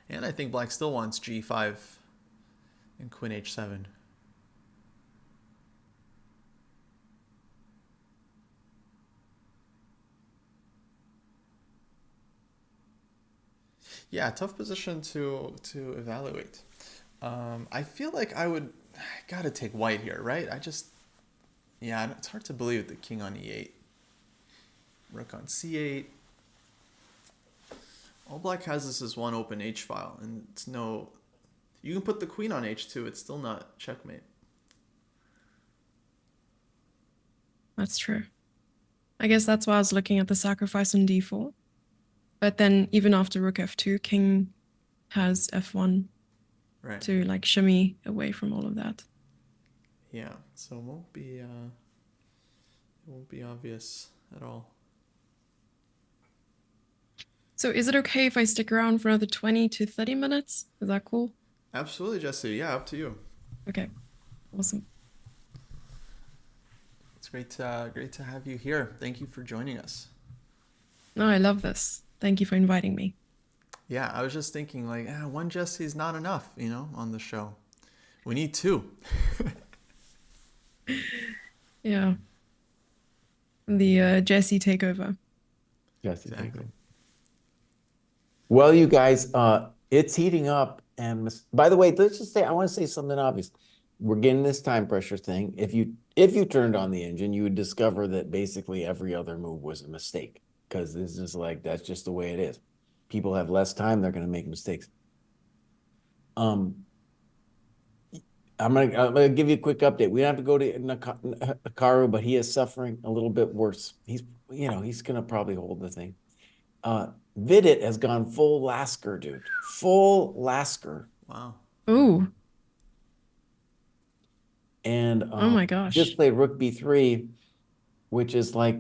And I think black still wants g5 And queen h7. Yeah, tough position to evaluate. I feel like I gotta take white here, right? Yeah, it's hard to believe the king on e8, rook on c8. All black has is this one open h file, and it's no. You can put the queen on h2, it's still not checkmate. That's true. I guess that's why I was looking at the sacrifice on d4. But then even after rook f2, king has f1 Right. to like shimmy away from all of that. Yeah. So it won't be obvious at all. So is it okay if I stick around for another 20 to 30 minutes? Is that cool? Absolutely, Jesse. Yeah, up to you. Okay. Awesome. It's great to have you here. Thank you for joining us. No, I love this. Thank you for inviting me. Yeah, I was just thinking like, one Jesse is not enough, on the show. We need two. Yeah. The Jesse takeover. Jesse, Exactly. well, you guys, it's heating up. And by the way, let's just say I want to say something obvious. We're getting this time pressure thing. If you turned on the engine, you would discover that basically every other move was a mistake, because this is like that's just the way it is. People have less time; they're going to make mistakes. I'm gonna give you a quick update. We don't have to go to Hikaru, but he is suffering a little bit worse. He's gonna probably hold the thing. Vidit has gone full Lasker, dude. Full Lasker. Wow. Oh. And Oh my gosh. just played rook b3, which is like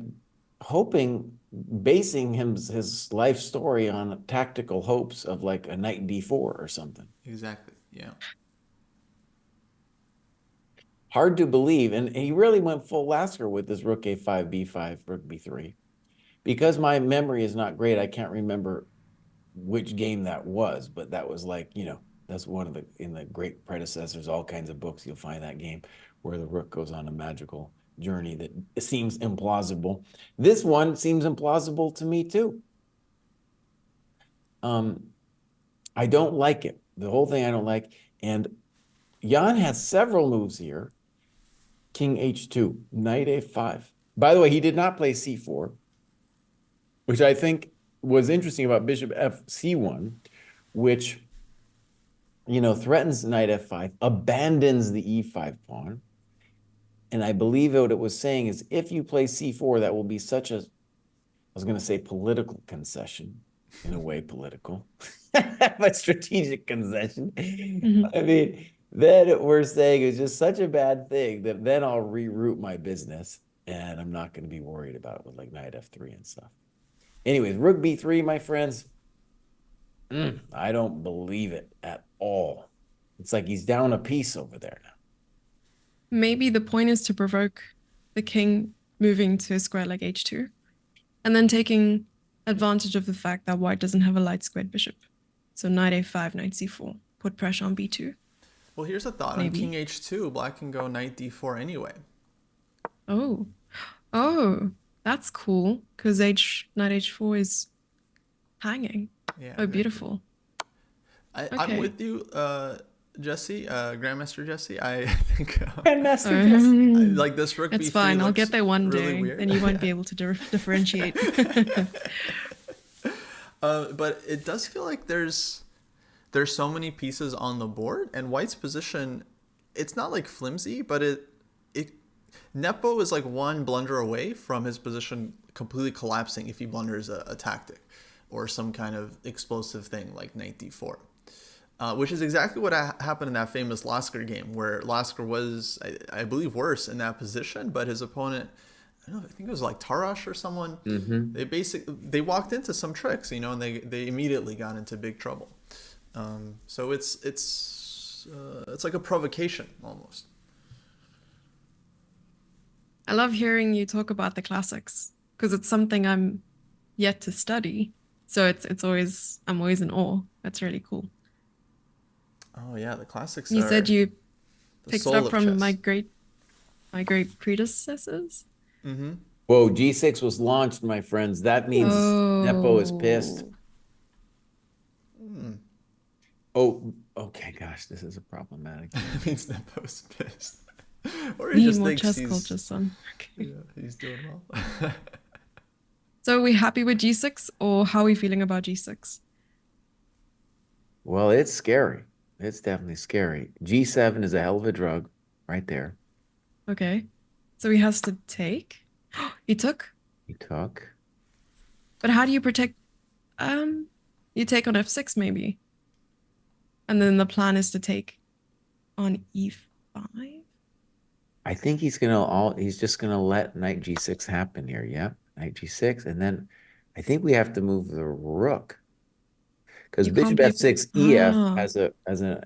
basing his life story on tactical hopes of like a knight d4 or something. Exactly. Yeah. Hard to believe. And he really went full Lasker with this rook a5, b5, rook b3. Because my memory is not great, I can't remember which game that was, but that was like, that's in the great predecessors, all kinds of books, you'll find that game where the rook goes on a magical journey that seems implausible. This one seems implausible to me too. I don't like it. The whole thing I don't like. And Jan has several moves here. King h2, knight a5. By the way, he did not play c4, which I think was interesting about bishop f c1, which, threatens knight f5, abandons the e5 pawn. And I believe what it was saying is if you play c4, that will be such a, I was going to say political concession, in a way political, but strategic concession. I mean, then we're saying it's just such a bad thing that then I'll reroute my business and I'm not going to be worried about it with like knight f3 and stuff. Anyways, rook b3, my friends. I don't believe it at all. It's like he's down a piece over there now. Maybe the point is to provoke the king moving to a square like h2, and then taking advantage of the fact that white doesn't have a light squared bishop. So knight a5, knight c4, put pressure on b2. Well, here's a thought. Maybe. On king h2, black can go knight d4 anyway. Oh, that's cool, because knight h4 is hanging. Yeah. Oh, beautiful. I'm with you, Jesse, Grandmaster Jesse. I think Grandmaster Jesse. like this rook It's b3 fine. I'll get there one really day, weird. then you won't be able to differentiate. But it does feel like there's so many pieces on the board, and white's position, it's not like flimsy, but it Nepo is like one blunder away from his position completely collapsing if he blunders a tactic or some kind of explosive thing like knight d4. Which is exactly what happened in that famous Lasker game, where Lasker was, I believe, worse in that position, but his opponent, I think it was like Tarash or someone. They walked into some tricks, and they immediately got into big trouble. So it's like a provocation almost. I love hearing you talk about the classics, because it's something I'm yet to study. So I'm always in awe. That's really cool. Oh yeah, the classics You are said you the picked soul up of from chess. my great predecessors. Mm-hmm. Whoa, G6 was launched, my friends. That means Nepo is pissed. Oh, Mm. Oh, okay, gosh, this is a problematic game. That means that post pissed. Or he need just more thinks chess culture, son. Okay. yeah, he's doing well. So are we happy with G6 or how are we feeling about G6? Well, it's scary. It's definitely scary. G7 is a hell of a drug right there. Okay. So he has to take. He took. He took. But how do you protect? Um, you take on F6 maybe. And then the plan is to take on E5. I think he's just gonna let knight G6 happen here. Yep, knight G6, and then I think we have to move the rook because You can't bishop play. F6 EF Ah.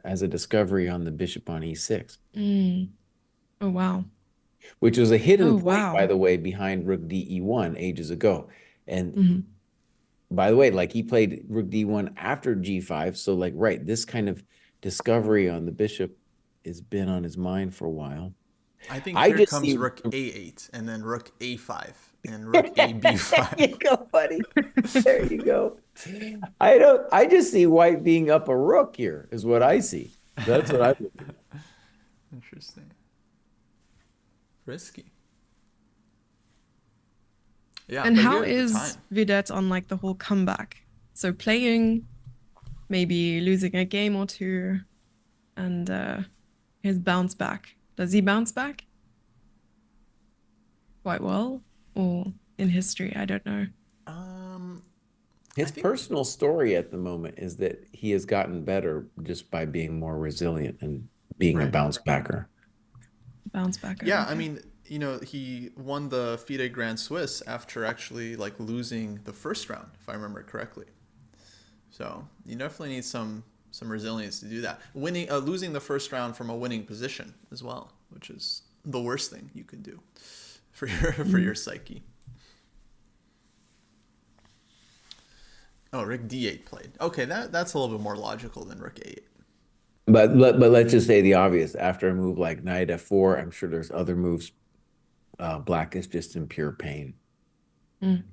has a discovery on the bishop on E6, Mm. Oh wow. which was a hidden Oh point, by wow. the way, behind rook D E1 ages ago. And Hmm. by the way, like he played rook D1 after G5, so like right, this kind of discovery on the bishop has been on his mind for a while. I think I here just comes see rook a8 and then rook a5 and rook there ab5. you go, buddy. There you go. I just see white being up a rook here, is what I see. That's what I'm looking at. Interesting. Risky. Yeah, And but how here's the time. is Vidette on like the whole comeback? So playing, maybe losing a game or two, and his bounce back. Does he bounce back quite well, or in history? I don't know. Um, I His think personal story at the moment is that he has gotten better just by being more resilient and being a right. bounce backer. Bounce back. Yeah, I Okay. mean, he won the FIDE Grand Swiss after actually like losing the first round, if I remember correctly. So you definitely need some resilience to do that. Losing the first round from a winning position as well, which is the worst thing you can do for your psyche. Oh, rook d8 played. Okay, that's a little bit more logical than rook a8. But let's just say the obvious. After a move like knight F4, I'm sure there's other moves. Black is just in pure pain. Mm.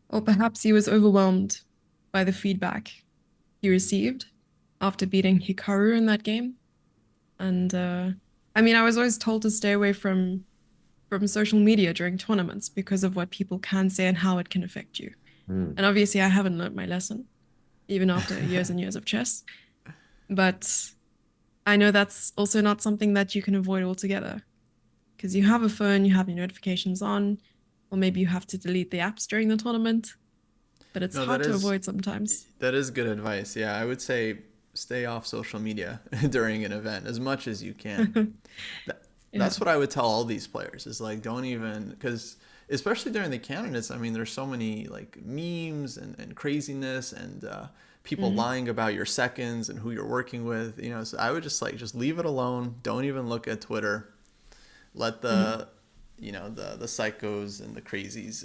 Or perhaps he was overwhelmed by the feedback he received after beating Hikaru in that game. And I mean, I was always told to stay away from social media during tournaments because of what people can say and how it can affect you. Hmm. And obviously, I haven't learned my lesson, even after years and years of chess. But I know that's also not something that you can avoid altogether because you have a phone, you have your notifications on, or maybe you have to delete the apps during the tournament. But it's No, hard to avoid sometimes. that is good advice. Yeah, I would say stay off social media during an event as much as you can. Yeah. That's what I would tell all these players is like don't even because especially during the candidates, I mean, there's so many like memes and craziness and people lying about your seconds and who you're working with. So I would just leave it alone. Don't even look at Twitter. Let the the psychos and the crazies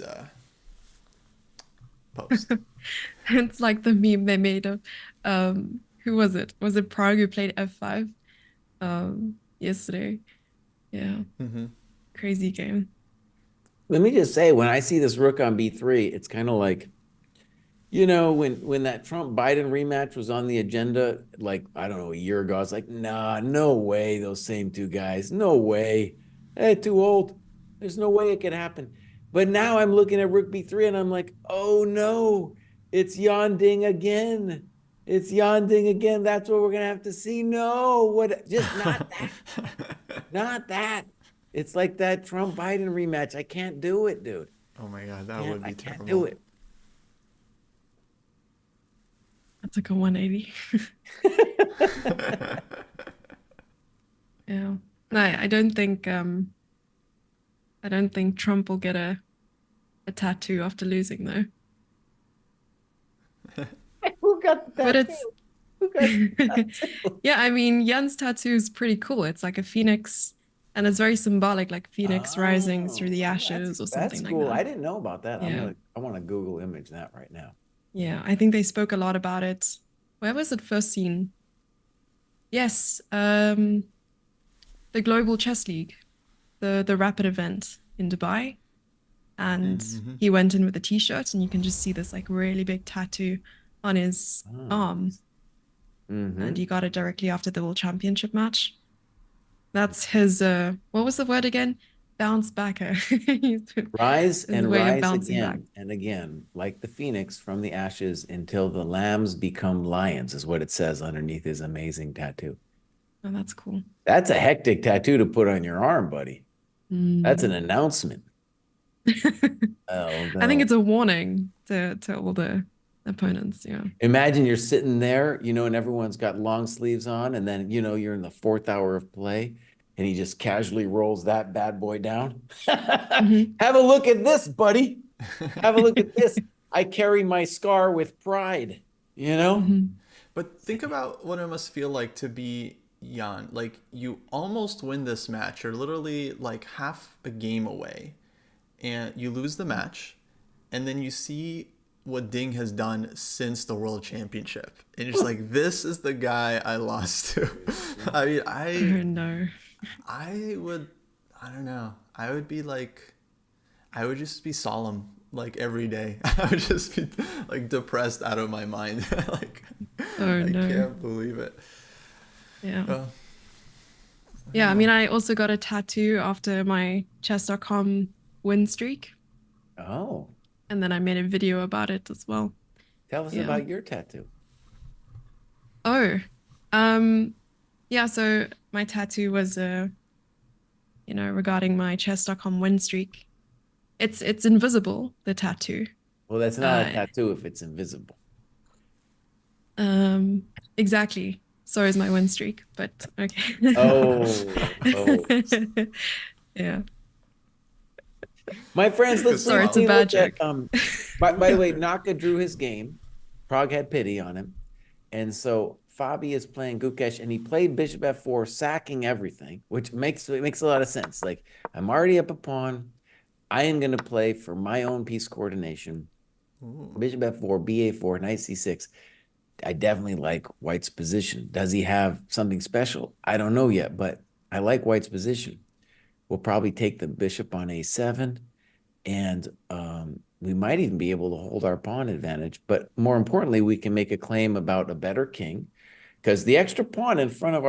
post. It's like the meme they made of who was it? Was it Prague who played F5 yesterday? Yeah. Mm-hmm. Crazy game. Let me just say, when I see this rook on B3, it's kind of like, when that Trump Biden rematch was on the agenda, like, I don't know, a year ago, I was like, nah, no way, those same two guys, no way. They're too old. There's no way it could happen. But now I'm looking at rook B3 and I'm like, oh no, it's Yanding again. It's Yanding again. That's what we're gonna have to see. No, what? Just not that. Not that. It's like that Trump Biden rematch. I can't do it, dude. Oh my god, that would I be can't terrible. do it. That's like a 180. Yeah. No, I don't think Trump will get a tattoo after losing though. Who got But that? it's Who got that? yeah, I mean Jan's tattoo is pretty cool. It's like a phoenix and it's very symbolic, like phoenix rising through the ashes or That's something like cool. that. I didn't know about that. Yeah. I want to Google image that right now. Yeah. I think they spoke a lot about it. Where was it first seen? Yes, the Global Chess League, the rapid event in Dubai, and he went in with a t-shirt, and you can just see this like really big tattoo on his arm, and he got it directly after the World Championship match. That's his what was the word again? Bounce backer. Rise His and way of rise bouncing back. again and again, like the phoenix from the ashes until the lambs become lions, is what it says underneath his amazing tattoo. Oh, that's cool. That's a hectic tattoo to put on your arm, buddy. That's an Mm. announcement. Oh, I think no. it's a warning to all the opponents. Yeah. Imagine you're sitting there, you know, and everyone's got long sleeves on, and then, you know, you're in the 4th hour of play, and he just casually rolls that bad boy down. Have a look at this, buddy. Have a look at this. I carry my scar with pride, you know? But think about what it must feel like to be Jan. Like, you almost win this match. You're literally like half a game away, and you lose the match, and then you see what Ding has done since the World Championship, and you're just like, this is the guy I lost to. I mean, Oh no. I would, I don't know. I would be like, I would just be solemn like every day. I would just be like depressed out of my mind. Like, Oh I no. can't believe it. Yeah. Yeah, I mean, I also got a tattoo after my chess.com win streak, Oh, and then I made a video about it as well. tell us Yeah. about your tattoo. Oh, yeah, so my tattoo was, regarding my chess.com win streak. It's invisible, the tattoo. Well, that's not a Uh, tattoo if it's invisible. Exactly. So is my win streak, but okay. Oh. Yeah. My friends, let's Sorry, it's a briefly bad look at, joke. by the way, Naka drew his game. Prague had pity on him. And so Fabi is playing Gukesh, and he played Bishop F4, sacking everything, which makes a lot of sense. Like, I'm already up a pawn. I am going to play for my own piece coordination. Bishop F4, BA4, Knight C6. I definitely like White's position. Does he have something special? I don't know yet, but I like White's position. We'll probably take the bishop on A7, and we might even be able to hold our pawn advantage. But more importantly, we can make a claim about a better king, because the extra pawn in front of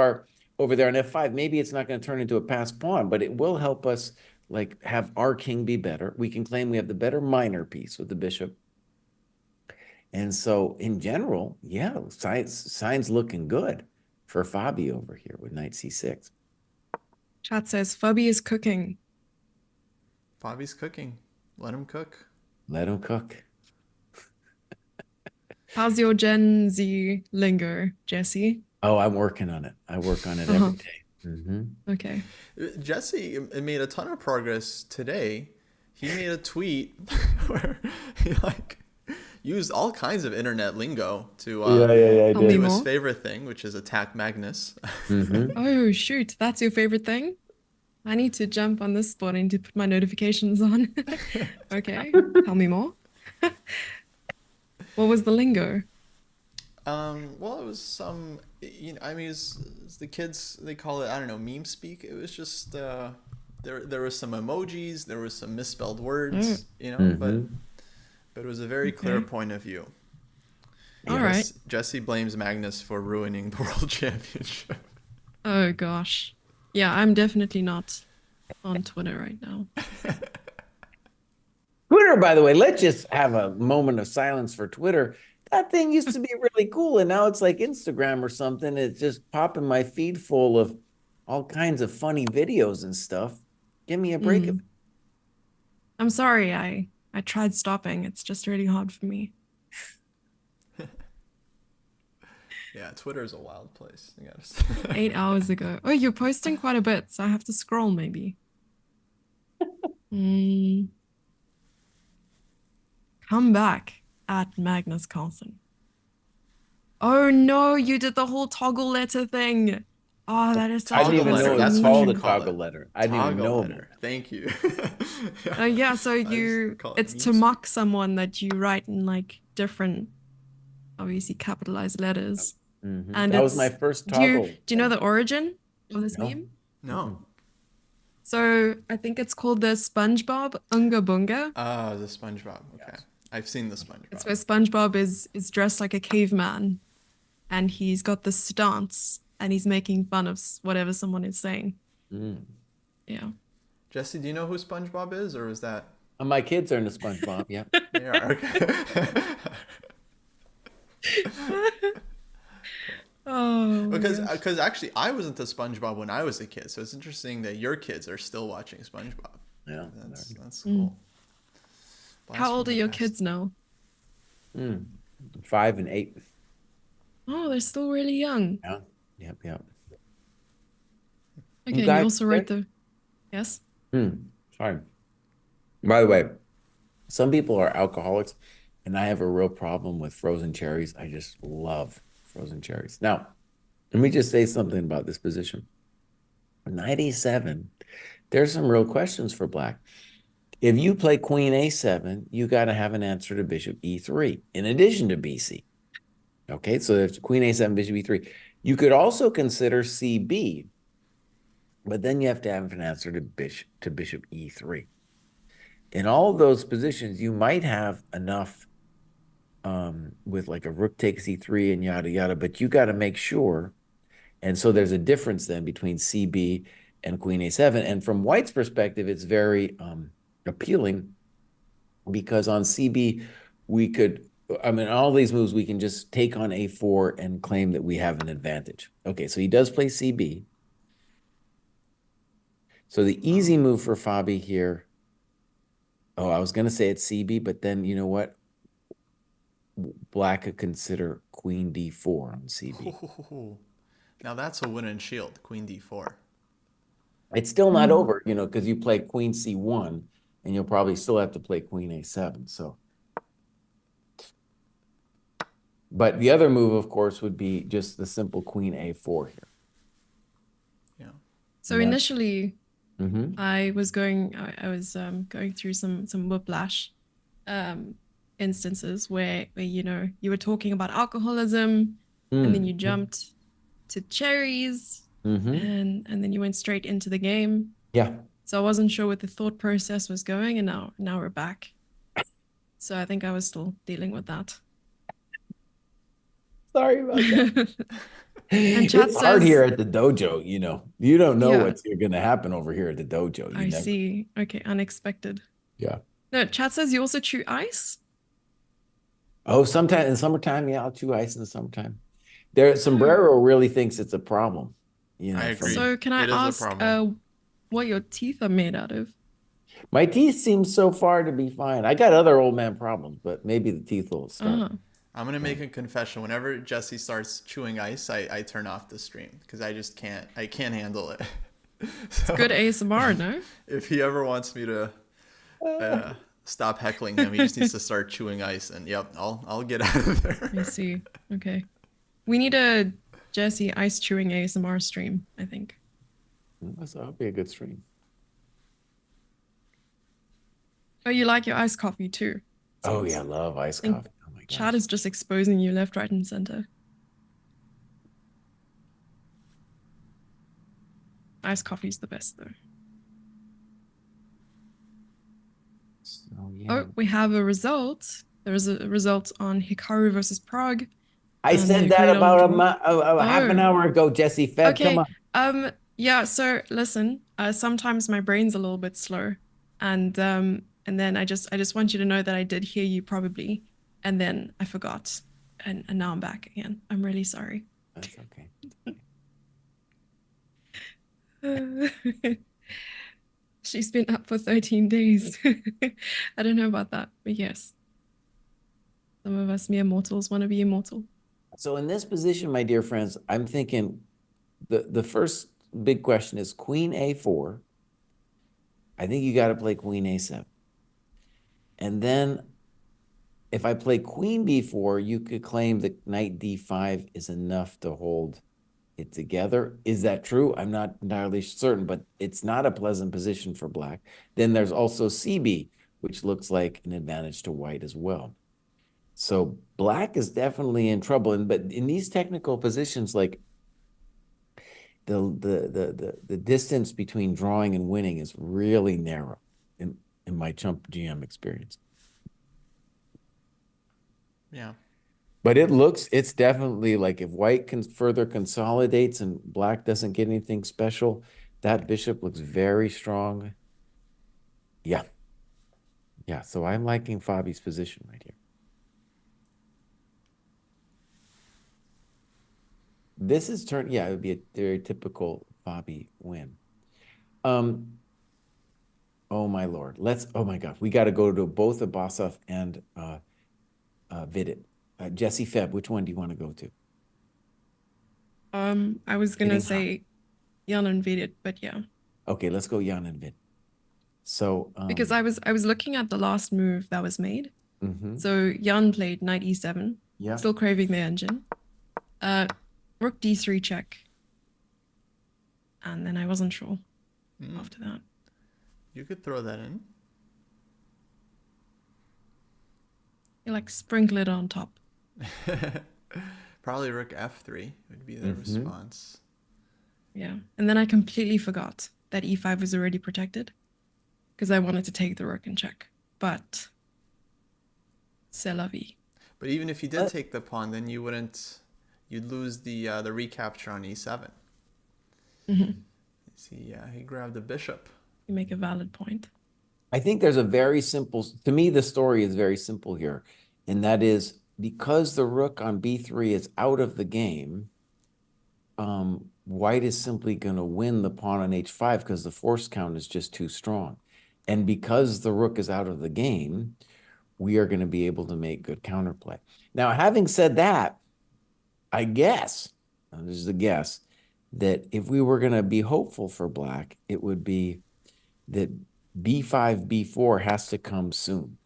over there on F5, maybe it's not going to turn into a passed pawn, but it will help us like have our king be better. We can claim we have the better minor piece with the bishop. And so in general, yeah, signs looking good for Fabi over here with Knight C6. Chat says Fabi is cooking. Fabi's cooking. Let him cook. Let him cook. How's your Gen Z lingo, Jesse? Oh, I'm working on it. I work on it every day. Okay. Jesse made a ton of progress today. He made a tweet where he like used all kinds of internet lingo to Tell me do his more. favorite thing, which is attack Magnus. Oh, shoot. That's your favorite thing? I need to jump on this spot. I need to put my notifications on. Okay. Tell me more. What was the lingo? Well, it was some, I mean, it's the kids, they call it, I don't know, meme speak. It was just, there was some emojis, there was some misspelled words, but it was a very clear point of view. All right. Jesse blames Magnus for ruining the world championship. Oh, gosh. Yeah, I'm definitely not on Twitter right now. Twitter, by the way, let's just have a moment of silence for Twitter. That thing used to be really cool, and now it's like Instagram or something. It's just popping my feed full of all kinds of funny videos and stuff. Give me a break. I'm sorry, I tried stopping. It's just really hard for me. Yeah, Twitter is a wild place. I gotta say. 8 hours ago. Oh, you're posting quite a bit, so I have to scroll maybe. Come back at Magnus Carlsen. Oh no, you did the whole toggle letter thing. Oh, that is such I didn't even letter, know that's that's what called you a call toggle it. letter. I didn't even know letter. Thank you. yeah, so I just call it it's meme to speak. mock someone that you write in like different, obviously capitalized letters. And That was my it's first do you toggle. do you know the origin of this No. meme? No. So I think it's called the SpongeBob Unga Bunga. The SpongeBob. Okay. Yes. I've seen the It's SpongeBob. where SpongeBob is dressed like a caveman, and he's got the stance, and he's making fun of whatever someone is saying. Mm. Yeah. Jesse, do you know who SpongeBob is, or is that My kids are into SpongeBob. Yeah. they are? Okay. Oh my Because gosh. because actually I was into SpongeBob when I was a kid, so it's interesting that your kids are still watching SpongeBob. Yeah. That's Mm. cool. Blast How from old are the your past. kids now? 5 and 8. Oh, they're still really young. Yeah. Yep. Yep. Okay, and you guys also there? wrote the yes. Sorry. By the way, some people are alcoholics, and I have a real problem with frozen cherries. I just love frozen cherries. Now, let me just say something about this position. 97, there's some real questions for Black. If you play Queen A7, you got to have an answer to Bishop E3 in addition to BC. Okay, so there's Queen A7, Bishop E3. You could also consider CB, but then you have to have an answer to Bishop E3. In all of those positions, you might have enough with like a rook takes E3 and yada yada, but you got to make sure. And so there's a difference then between CB and Queen A7. And from White's perspective, it's very appealing because on CB, we could, I mean, all these moves, we can just take on A4 and claim that we have an advantage. Okay, so he does play CB. So the easy move for Fabi here, oh, I was going to say it's CB, but then you know what? Black could consider Queen D4 on CB. Ooh. Now that's a win and shield. Queen D4. It's still not over, you know, because you play Queen C1 and you'll probably still have to play Queen A7. So, but the other move, of course, would be just the simple Queen A4 here. Yeah. So Yeah. initially, Mm-hmm. I was going going through some whiplash instances where you know you were talking about alcoholism, and then you jumped to cherries, Mm-hmm. and then you went straight into the game. Yeah. So I wasn't sure what the thought process was going, and now we're back. So I think I was still dealing with that. Sorry about that. And chat It's hard says- here at the dojo, you know. You don't know Yeah. what's going to happen over here at the dojo. You I never. see. Okay, unexpected. Yeah. No, chat says you also chew ice. Oh, sometime in the summertime, yeah, I'll chew ice in the summertime. Sombrero really thinks it's a problem. You know, I agree. So can I It is a ask problem. what your teeth are made out of? my teeth seem so far to be fine. I got other old man problems, but maybe the teeth will start. I'm gonna make a confession. Whenever Jesse starts chewing ice, I turn off the stream because I just can't. I can't handle it. So Good ASMR, no? if he ever wants me to stop heckling him, he just needs to start chewing ice, and yep, I'll get out of there. I see. Okay. We need a Jesse ice chewing ASMR stream, I think. That'll be a good stream. Oh, you like your iced coffee too? Oh yeah, I love iced think coffee. Oh my gosh. Chat is just exposing you left, right, and center. Iced coffee's the best though. So, yeah. Oh, we have a result. There is a result on Hikaru versus Prague. I they said that agreed on about draw. half an hour ago, Jesse. Feb, Okay. come on. Yeah, so listen, sometimes my brain's a little bit slow. And then I just want you to know that I did hear you probably, and then I forgot. And now I'm back again. I'm really sorry. That's okay. She's been up for 13 days. I don't know about that, but yes. Some of us mere mortals want to be immortal. So in this position, my dear friends, I'm thinking the first big question is Queen A4. I think you got to play Queen A7. And then if I play Queen B4, you could claim that Knight D5 is enough to hold it together. Is that true? I'm not entirely certain, but it's not a pleasant position for Black. Then there's also CB, which looks like an advantage to White as well. So black is definitely in trouble. But in these technical positions, like the distance between drawing and winning is really narrow in my chump GM experience. Yeah. But it's definitely like if white can further consolidates and black doesn't get anything special, that bishop looks very strong. Yeah. Yeah. So I'm liking Fabi's position right here. This is turn. Yeah, it would be a very typical Fabi win. Oh my Lord. Oh my God. We got to go to both Abasov and Vidit. Jesse Feb, which one do you want to go to? I was gonna Hitting say Jan and Vidit, but yeah. Okay, let's go Jan and Vid. So Because I was looking at the last move that was made. mhm. So Jan played knight e7. Yeah. Still craving the engine. Rook d3 check. And then I wasn't sure after that. You could throw that in. You like sprinkle it on top. Probably rook f3 would be the response. Yeah. And then I completely forgot that e5 was already protected because I wanted to take the rook and check. But c'est la vie. But even if you did take the pawn, then you'd lose the recapture on e7. See, he grabbed the bishop. You make a valid point. I think there's a very simple, to me, the story is very simple here. And that is because the rook on b3 is out of the game, white is simply going to win the pawn on h5 because the force count is just too strong. And because the rook is out of the game, we are going to be able to make good counterplay. Now, having said that, I guess, and this is a guess, that if we were going to be hopeful for black, it would be that b5, b4 has to come soon.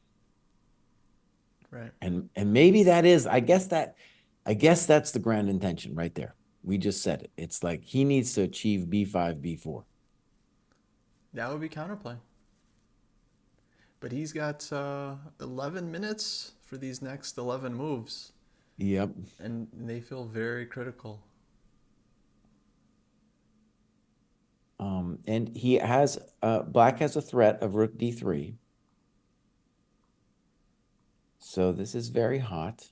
Right. And maybe that is, I guess that's the grand intention right there. We just said it. It's like he needs to achieve b5, b4. That would be counterplay. But he's got 11 minutes for these next 11 moves. Yep. And they feel very critical. And he has, black has a threat of rook d3. So this is very hot.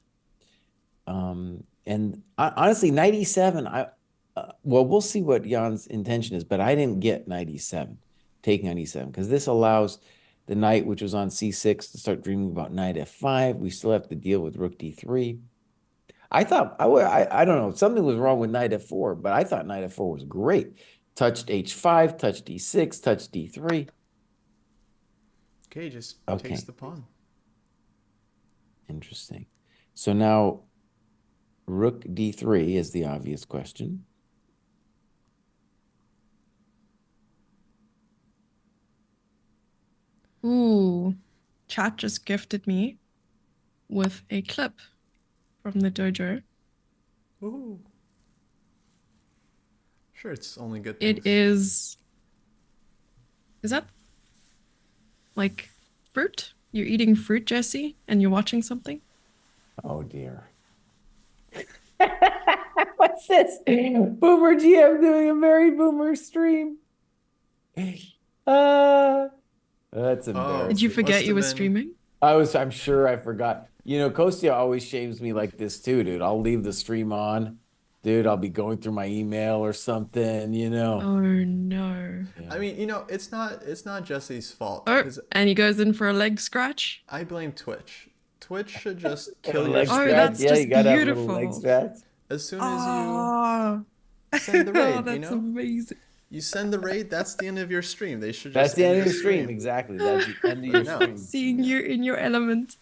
And honestly, knight e7, well, we'll see what Jan's intention is, but I didn't get knight e7, taking on e7, because this allows the knight, which was on c6, to start dreaming about knight f5. We still have to deal with rook d3. I thought, I don't know, something was wrong with knight f4, but I thought knight f4 was great. Touched h5, touched d6, touched d3. Okay, just Okay. takes the pawn. Interesting. So now rook d3 is the obvious question. Ooh, chat just gifted me with a clip from the dojo. Ooh. Sure, it's only good things. It is that like fruit? You're eating fruit, Jesse, and you're watching something? Oh dear. What's this? Boomer GM doing a very boomer stream. That's embarrassing. Did you forget must you have were been- streaming? I'm sure I forgot. You know, Kostya always shames me like this too, dude. I'll leave the stream on. Dude, I'll be going through my email or something, you know. Oh no. Yeah. I mean, it's not Jesse's fault. Oh, 'Cause and he goes in for a leg scratch. I blame Twitch. Twitch should just kill Leg your Oh, stream. scratch. that's Yeah, just you gotta have little leg beautiful. scratch. As soon as Oh, you send the raid, that's you know? amazing. You send the raid, that's the end of your stream. They should That's just the end end of your stream. Exactly. That's the end of your No. stream. Seeing you in your element.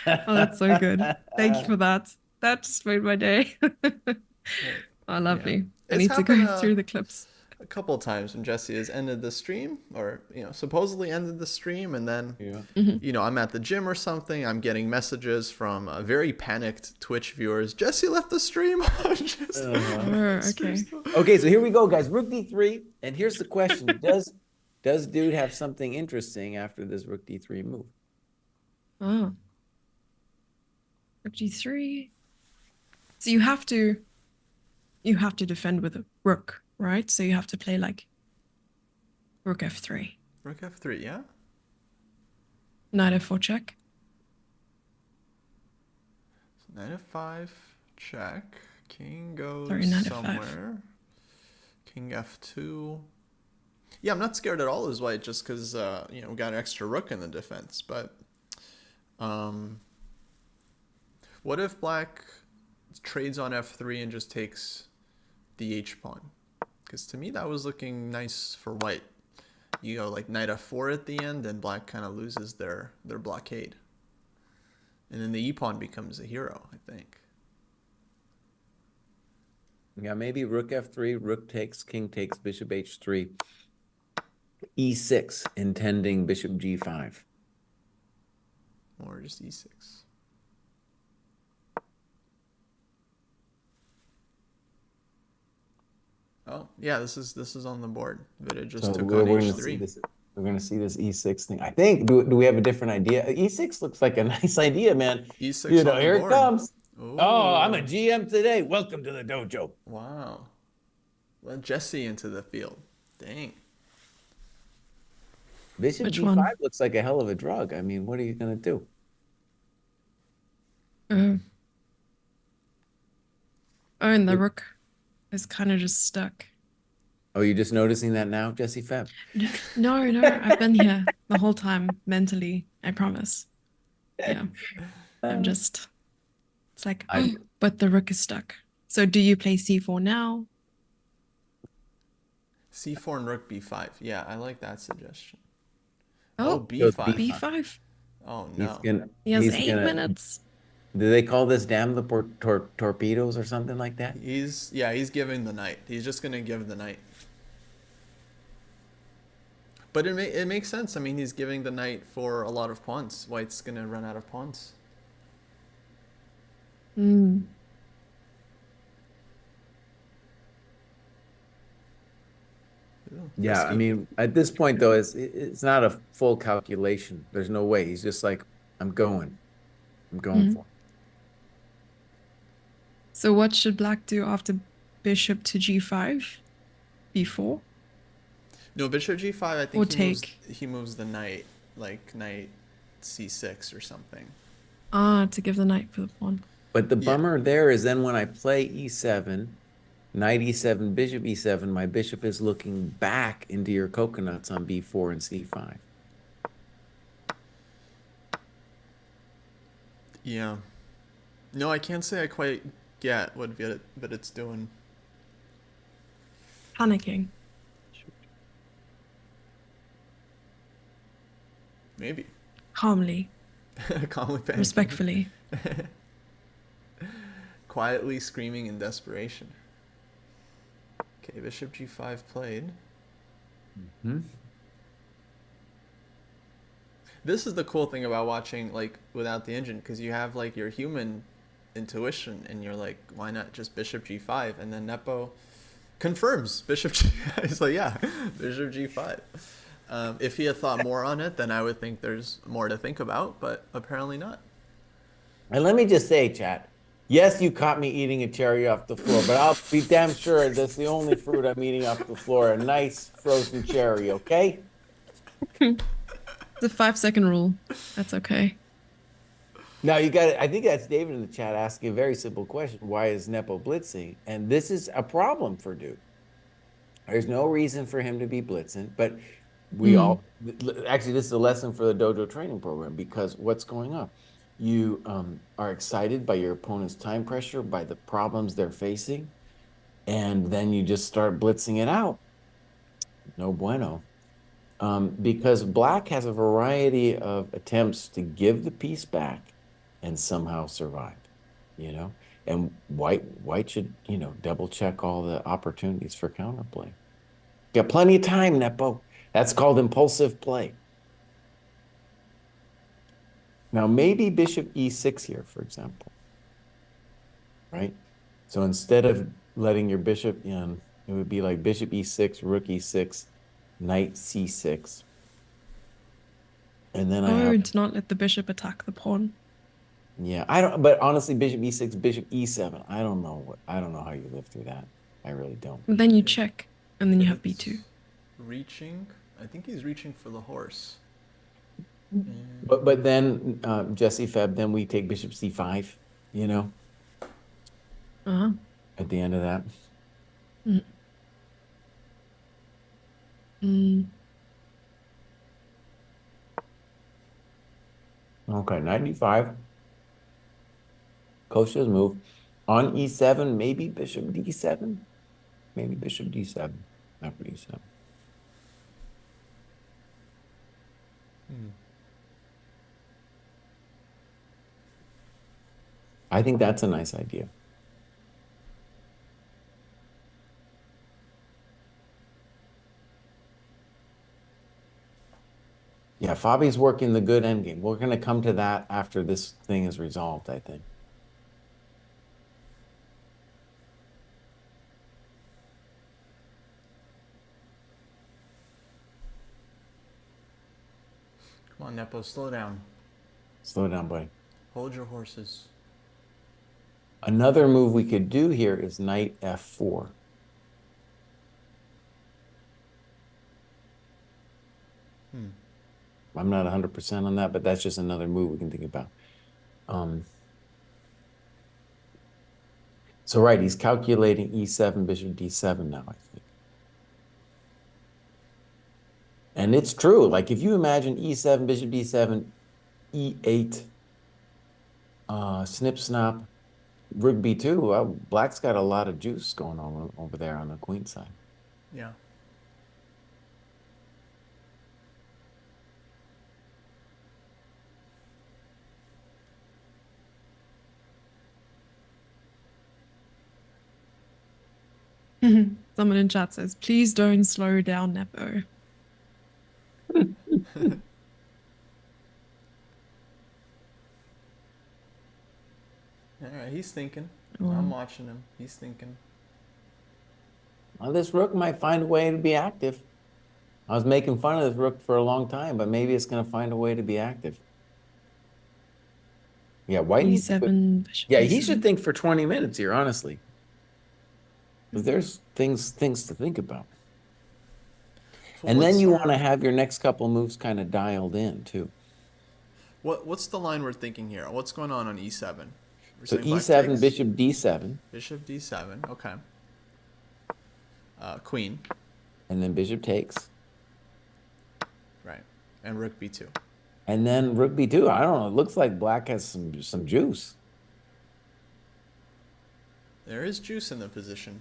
Oh, that's so good. Thank you for that. That just made my day. Oh, lovely. I It's need to go happened, through the clips. A couple of times when Jesse has ended the stream, or supposedly ended the stream, and then Yeah. I'm at the gym or something. I'm getting messages from very panicked Twitch viewers. Jesse left the stream. Oh, okay. Okay, so here we go, guys. Rook d3, and here's the question: Does dude have something interesting after this rook d3 move? Oh, rook g3. So you have to defend with a rook, right? So you have to play like rook f3, Rook f3, yeah? knight f4 check. So knight f5, check. King goes Sorry, knight f5. somewhere. King f2. Yeah, I'm not scared at all as white just because, we got an extra rook in the defense. But what if black trades on f3 and just takes the h-pawn? Because to me, that was looking nice for white. You go like knight f4 at the end, and black kind of loses their blockade. And then the e-pawn becomes a hero, I think. Yeah, maybe rook f3, rook takes, king takes, bishop h3, e6, intending bishop g5. Or just e6. Oh, yeah, this is on the board. Vita just So took we're on going to h3. see this. We're going to see this e6 thing. I think. Do we have a different idea? E6 looks like a nice idea, man. E6 You know, on the here it board. comes. Ooh. Oh, I'm a GM today. Welcome to the dojo. Wow. Let Jesse into the field. Dang. Bishop Which g5 one? looks like a hell of a drug. I mean, what are you going to do? Oh, and the rook is kind of just stuck. Oh, you're just noticing that now, Jesse Feb? No, I've been here the whole time mentally, I promise. Yeah, it's like, but the rook is stuck. So do you play c4 now? C4 and rook b5. Yeah, I like that suggestion. Oh, b5. b5. Oh, He's no. gonna. He has He's 8 gonna. minutes. Do they call this damn the torpedoes or something like that? He's giving the knight. He's just going to give the knight. But it makes sense. I mean, he's giving the knight for a lot of pawns. White's going to run out of pawns. Mm. Ooh, Yeah, I risky. mean, at this point though, it's not a full calculation. There's no way. He's just like, I'm going for it. So what should black do after bishop to g5? b4? No, bishop g5, I Or think take. he moves the knight, like knight c6 or something. To give the knight for the pawn. But the Yeah. bummer there is then when I play e7, knight e7, bishop e7, my bishop is looking back into your coconuts on b4 and c5. Yeah. No, I can't say I quite get what Vidit's doing. Panicking. Maybe. Calmly. Calmly panicking. Respectfully. Quietly screaming in desperation. Okay, bishop g5 played. This is the cool thing about watching like without the engine, because you have like your human intuition and you're like, why not just bishop g5? And then Nepo confirms bishop g5. He's like, yeah, bishop g5. If he had thought more on it, then I would think there's more to think about, but apparently not. And let me just say, chat, yes, you caught me eating a cherry off the floor, but I'll be damn sure that's the only fruit I'm eating off the floor, a nice frozen cherry, okay? The 5-second rule. That's okay. Now you got it. I think that's David in the chat asking a very simple question. Why is Nepo blitzing? And this is a problem for Duke. There's no reason for him to be blitzing, but we all actually this is a lesson for the dojo training program, because what's going on? You are excited by your opponent's time pressure, by the problems they're facing, and then you just start blitzing it out. No bueno. Because black has a variety of attempts to give the piece back and somehow survive, and white should, double check all the opportunities for counterplay. Got plenty of time, Nepo. That's called impulsive play. Now, maybe bishop e6 here, for example, right? So instead of letting your bishop in, it would be like bishop e6, rook e6, knight c6. And then I Oh, have, do not let the bishop attack the pawn. yeah, I don't, but honestly, bishop e6, bishop e7. I don't know how you live through that. I really don't. And then you It- check, and then you have It's b2. reaching. I think he's reaching for the horse. But then, Jesse Feb, then we take bishop c5, you know, Uh-huh. at the end of that. Mm. Mm. Okay, 95. Kosha's move. On e7, maybe bishop d7. Maybe bishop d7 after e7. Hmm. I think that's a nice idea. Yeah, Fabi's working the good endgame. We're going to come to that after this thing is resolved, I think. Come on, Nepo, slow down. Slow down, buddy. Hold your horses. Another move we could do here is knight f4. Hmm. I'm not 100% on that, but that's just another move we can think about. So right, he's calculating e7, bishop d7 now, I think. And it's true. Like if you imagine e7, bishop d7, e8, snip snap, rook b2, well, black's got a lot of juice going on over there on the queen side. Yeah. Someone in chat says, please don't slow down, Nepo. All right, he's thinking. Oh. I'm watching him. He's thinking. Well, this rook might find a way to be active. I was making fun of this rook for a long time, but maybe it's going to find a way to be active. Yeah, white needs to e7, bishop yeah, e7. he should think for 20 minutes here, honestly. Because there's things to think about. And then you want to have your next couple moves kind of dialed in too. What's the line we're thinking here? What's going on e7? We're So saying black e7, takes? bishop d7, Bishop d7. Okay. Queen. and then bishop takes. Right. And rook b2. And then rook b2. I don't know. It looks like black has some juice. There is juice in the position.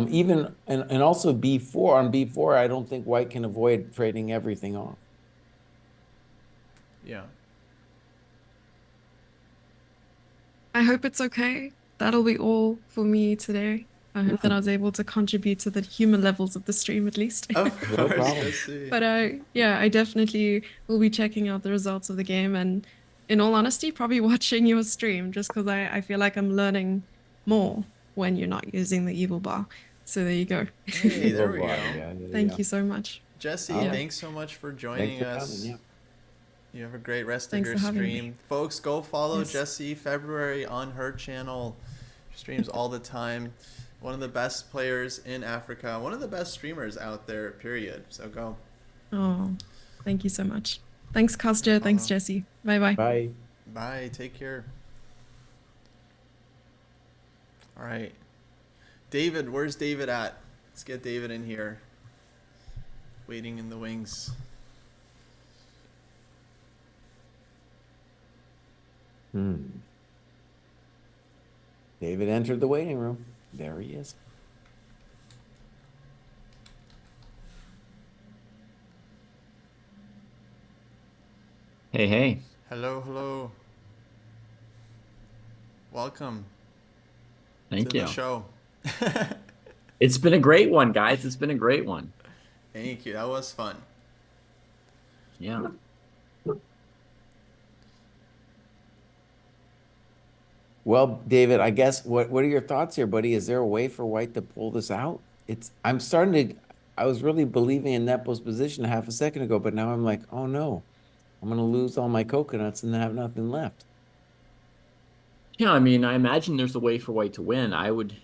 Even and also b4 on b4, I don't think white can avoid trading everything off. Yeah. I hope it's okay. That'll be all for me today. I hope that I was able to contribute to the human levels of the stream at least. Of course. problem. Jesse. But yeah, I definitely will be checking out the results of the game, and in all honesty, probably watching your stream just because I feel like I'm learning more when you're not using the evil bar. So there you go. Hey, there we go. Yeah, Thank you so much. Jesse, Yeah. thanks so much for joining Thanks for us. coming, yeah. You have a great rest Thanks of your for having stream. me. Folks, go follow Yes. Jessie February on her channel. She streams all the time. One of the best players in Africa. One of the best streamers out there, period. So go. Oh, thank you so much. Thanks, Kostya. Thanks, Jesse. Bye-bye. Bye. Bye. Take care. All right. David, where's David at? Let's get David in here. Waiting in the wings. David entered the waiting room. There he is. Hey, hey. Hello, hello. Welcome Thank to you. the show. It's been a great one, guys. It's been a great one. Thank you. That was fun. Yeah. Well, David, I guess what are your thoughts here, buddy? Is there a way for white to pull this out? I'm starting to I was really believing in Nepo's position half a second ago, but now I'm like, oh no, I'm gonna lose all my coconuts and have nothing left. Yeah, I mean, I imagine there's a way for white to win. I would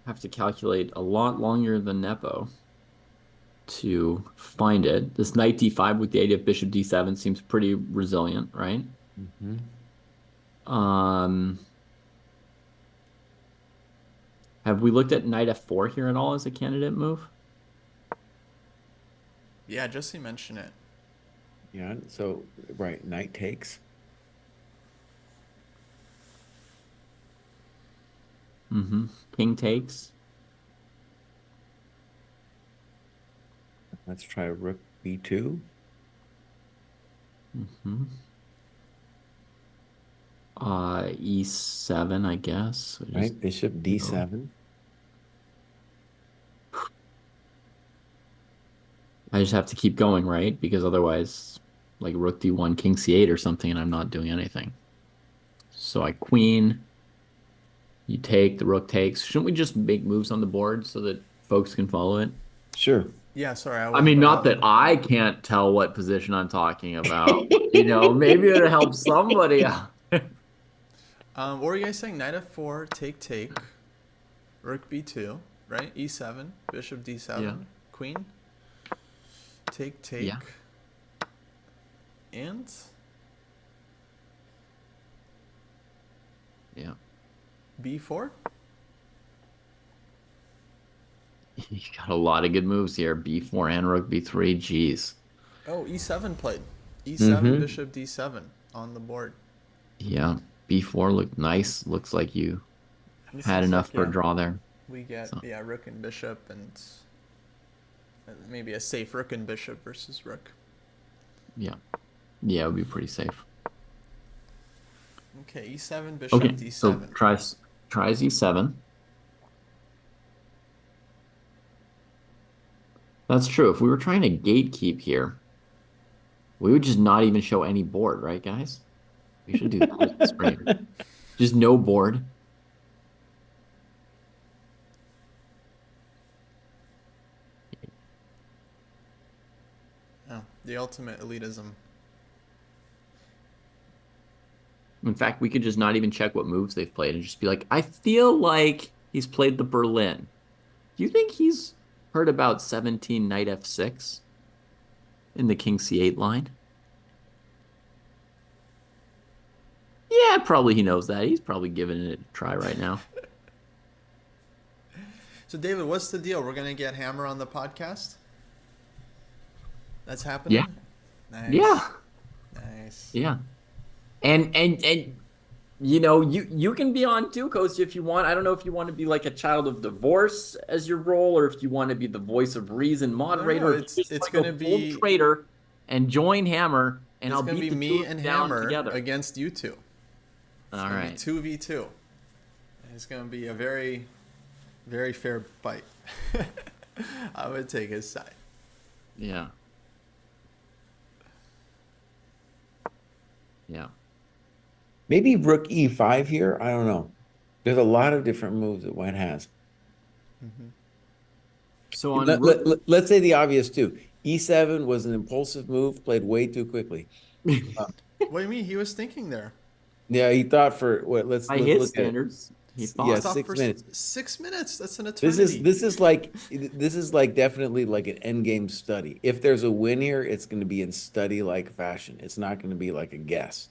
have to calculate a lot longer than Nepo to find it. This knight d5 with the idea of bishop d7 seems pretty resilient, right? Hmm. Um, have we looked at knight f4 here at all as a candidate move? Yeah, Jesse mentioned it. Yeah, so right, knight takes. Mm-hmm. King takes. Let's try rook b2. Mm-hmm. E7, I guess. So just Right, bishop d7. I just have to keep going, right? Because otherwise, like rook d1, king c8 or something, and I'm not doing anything. So I queen, you take, the rook takes. Shouldn't we just make moves on the board so that folks can follow it? Sure. Yeah, sorry, I I wasn't mean, paying not that attention. I can't tell what position I'm talking about. Maybe it'll help somebody out. What were you guys saying? Knight f4, take, rook b2, right? e7, bishop d7, Yeah. queen, take, Yeah. and Yeah. b4. You got a lot of good moves here. B4 and rook B3. Jeez. Oh, e7 played. e7, Mm-hmm. bishop d7 on the board. Yeah. B4 looked nice. Looks like you This had looks enough like, for a yeah, draw there. we get, So, yeah, rook and bishop, and maybe a safe rook and bishop versus rook. yeah. Yeah, it would be pretty safe. Okay, e7, bishop Okay. So d7. tries E7. That's true. If we were trying to gatekeep here, we would just not even show any board, right, guys? We should do that as a stream. Just no board. Oh, the ultimate elitism. In fact, we could just not even check what moves they've played and just be like, I feel like he's played the Berlin. Do you think he's heard about 17 knight f6 in the king c8 line? Yeah, probably he knows that. He's probably giving it a try right now. So, David, what's the deal? We're gonna get Hammer on the podcast. That's happening. Yeah. Nice. Yeah. Nice. Yeah. And you can be on too, Coach, if you want. I don't know if you want to be like a child of divorce as your role, or if you want to be the voice of reason moderator. No, or if you just it's want gonna to go full be traitor and join Hammer, and it's I'll gonna beat be the me two of and you down Hammer together. against you two. It's All gonna right. be 2v2. It's gonna be a very, very fair fight. I would take his side. Yeah. Yeah. Maybe rook e5 here. I don't know. There's a lot of different moves that white has. So on rook, Let's say the obvious too. E7 was an impulsive move, played way too quickly. What do you mean? He was thinking there. Yeah, he thought for what? Let's by look his at it. standards, he He thought. Yes. stopped 6 for minutes. 6 minutes. That's an This eternity. this is like definitely like an end game study. If there's a win here, it's going to be in study like fashion. It's not going to be like a guess.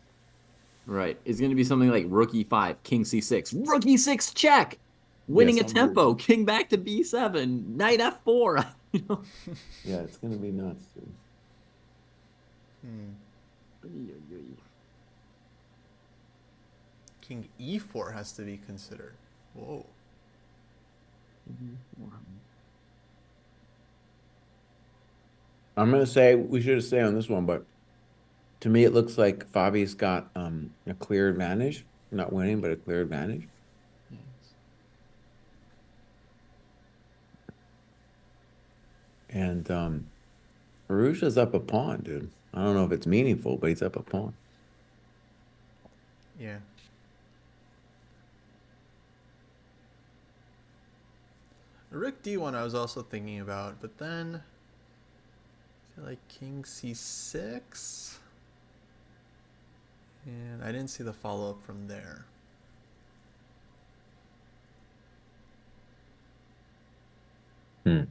Right. It's going to be something like rook e5, king c6, rook e6 check, winning a Yes, tempo, king back to b7, knight f4. Yeah, it's going to be nuts, dude. King e4 has to be considered. Whoa. I'm going to say we should have stayed on this one, but to me it looks like Fabi's got a clear advantage. Not winning, but a clear advantage. And Arusha's up a pawn, dude. I don't know if it's meaningful, but he's up a pawn. Yeah. Rook d1 I was also thinking about, but then feel like king c6. And I didn't see the follow-up from there. Hmm.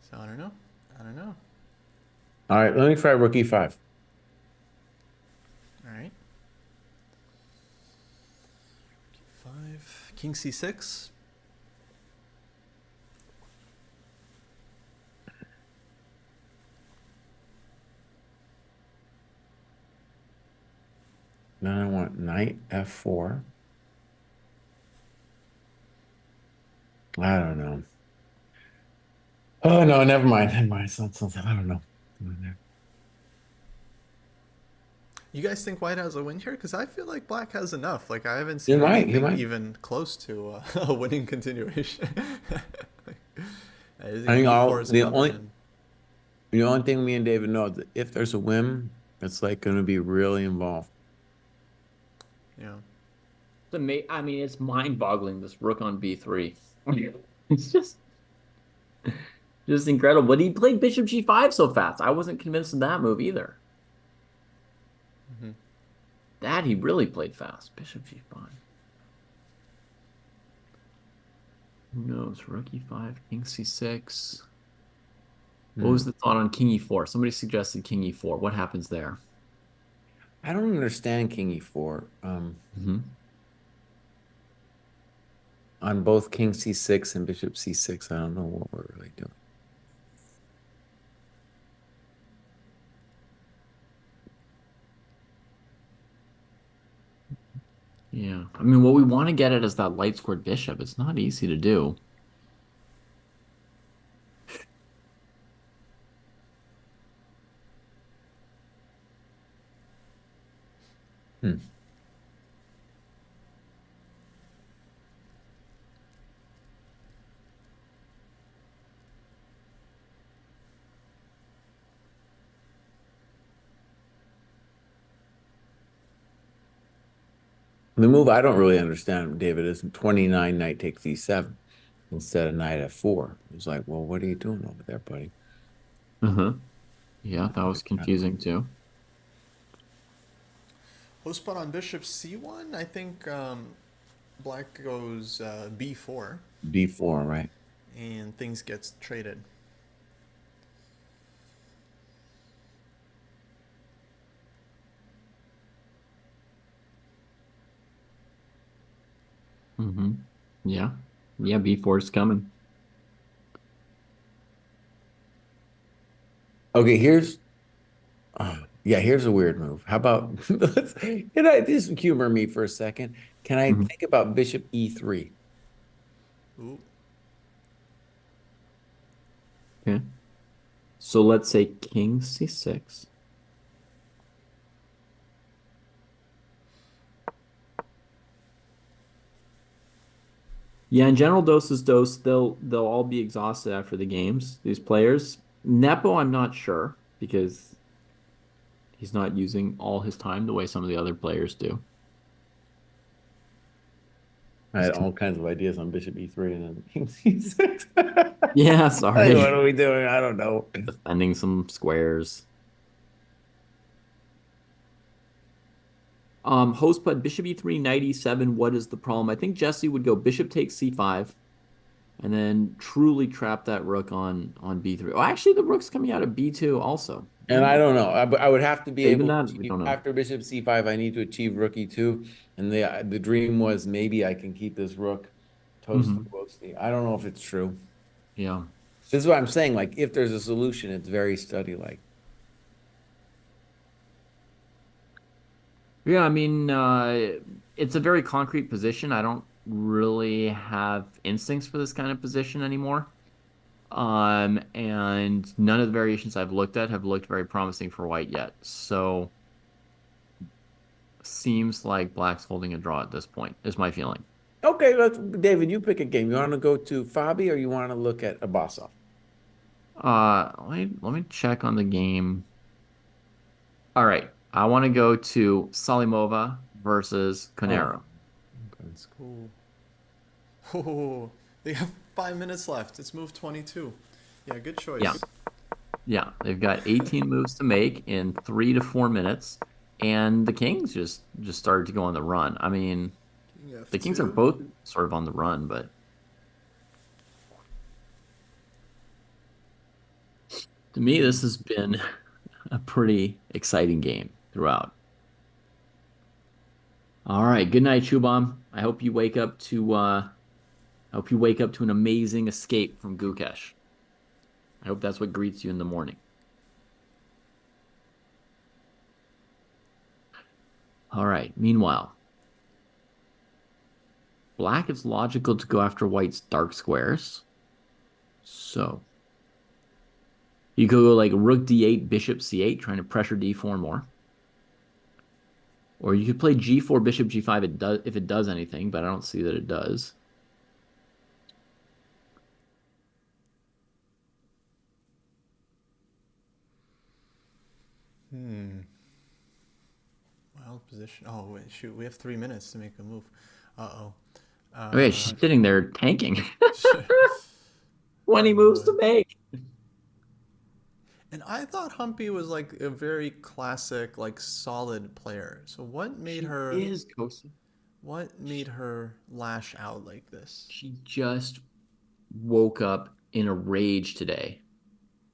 So I don't know. I don't know. All right, let me try rook e5. All right. 5. King c6. Then I want knight f4. I don't know. Oh no, never mind. Never mind. It's not something. I don't know. You guys think white has a win here? Because I feel like black has enough. Like I haven't You're seen right. You're anything right. even close to a winning continuation. I I think think b4 is coming in. the only thing me and David know is that if there's a whim, it's like going to be really involved. Yeah. I mean, it's mind-boggling, this rook on b3. It's just incredible. But he played bishop g5 so fast. I wasn't convinced of that move either. Mm-hmm. That he really played fast. Bishop g5. Who knows? Rook e5, king c6. What was the thought on king e4? Somebody suggested king e4. What happens there? I don't understand king e4. On both king c6 and bishop c6, I don't know what we're really doing. Yeah. I mean, what we want to get at is that light squared bishop. It's not easy to do. Hmm. The move I don't really understand, David, is 29 knight takes e7 instead of knight f4. It's like, well, what are you doing over there, buddy? Uh-huh. Yeah, that was confusing too. Host spot on bishop c1. I think black goes b4 b4, right? and things gets traded. Mm-hmm. Yeah. Yeah, b4 is coming. Okay, here's a weird move. How about can I just humor me for a second? Can I Mhm. think about bishop e3? Ooh. Okay. So let's say king c6. Yeah, in general, dose is dose. They'll all be exhausted after the games, these players. Nepo, I'm not sure because he's not using all his time the way some of the other players do. I He's had all kinds of ideas on bishop e3 and then king c6. yeah, Like, what sorry. are we doing? I don't know. Defending some squares. Host put bishop e3, knight e7. What is the problem? I think Jesse would go bishop takes c5 and then truly trap that rook on b3. Oh, actually, the rook's coming out of b2 also. And I don't know. I would have to be Even able to that, we achieve don't know. after bishop c5. I need to achieve rook e2, and the dream was maybe I can keep this rook toasty Hmm. roasty. I don't know if it's true. Yeah. This is what I'm saying. Like, if there's a solution, it's very study like. Yeah, I mean, it's a very concrete position. I don't really have instincts for this kind of position anymore. And none of the variations I've looked at have looked very promising for white yet. So seems like black's holding a draw at this point, is my feeling. Okay, let's David. You pick a game. You want to go to Fabi or you want to look at Abasov? Let me check on the game. All right, I want to go to Salimova versus Oh, Conero. That's cool. Oh, they have 5 minutes left. It's move 22. Yeah, good Yeah. choice. Yeah. They've got 18 moves to make in 3 to 4 minutes. And the Kings just started to go on the run. I mean, King the Kings are F2. both sort of on the run, but to me, this has been a pretty exciting game throughout. All right. Good night, Shubham. I hope you wake up to an amazing escape from Gukesh. I hope that's what greets you in the morning. All right. Meanwhile, black, it's logical to go after white's dark squares. So you could go like rook d8, bishop c8, trying to pressure d4 more. Or you could play g4, bishop g5 if it does anything, but I don't see that it does. Hmm. Wild position. Oh, wait, shoot. We have 3 minutes to make a move. Uh-oh. Okay, she's sitting there tanking. Oh, 20 moves boy. to make. And I thought Humpy was like a very classic, like solid player. So She is, Kosi. what made her lash out like this? She just woke up in a rage today.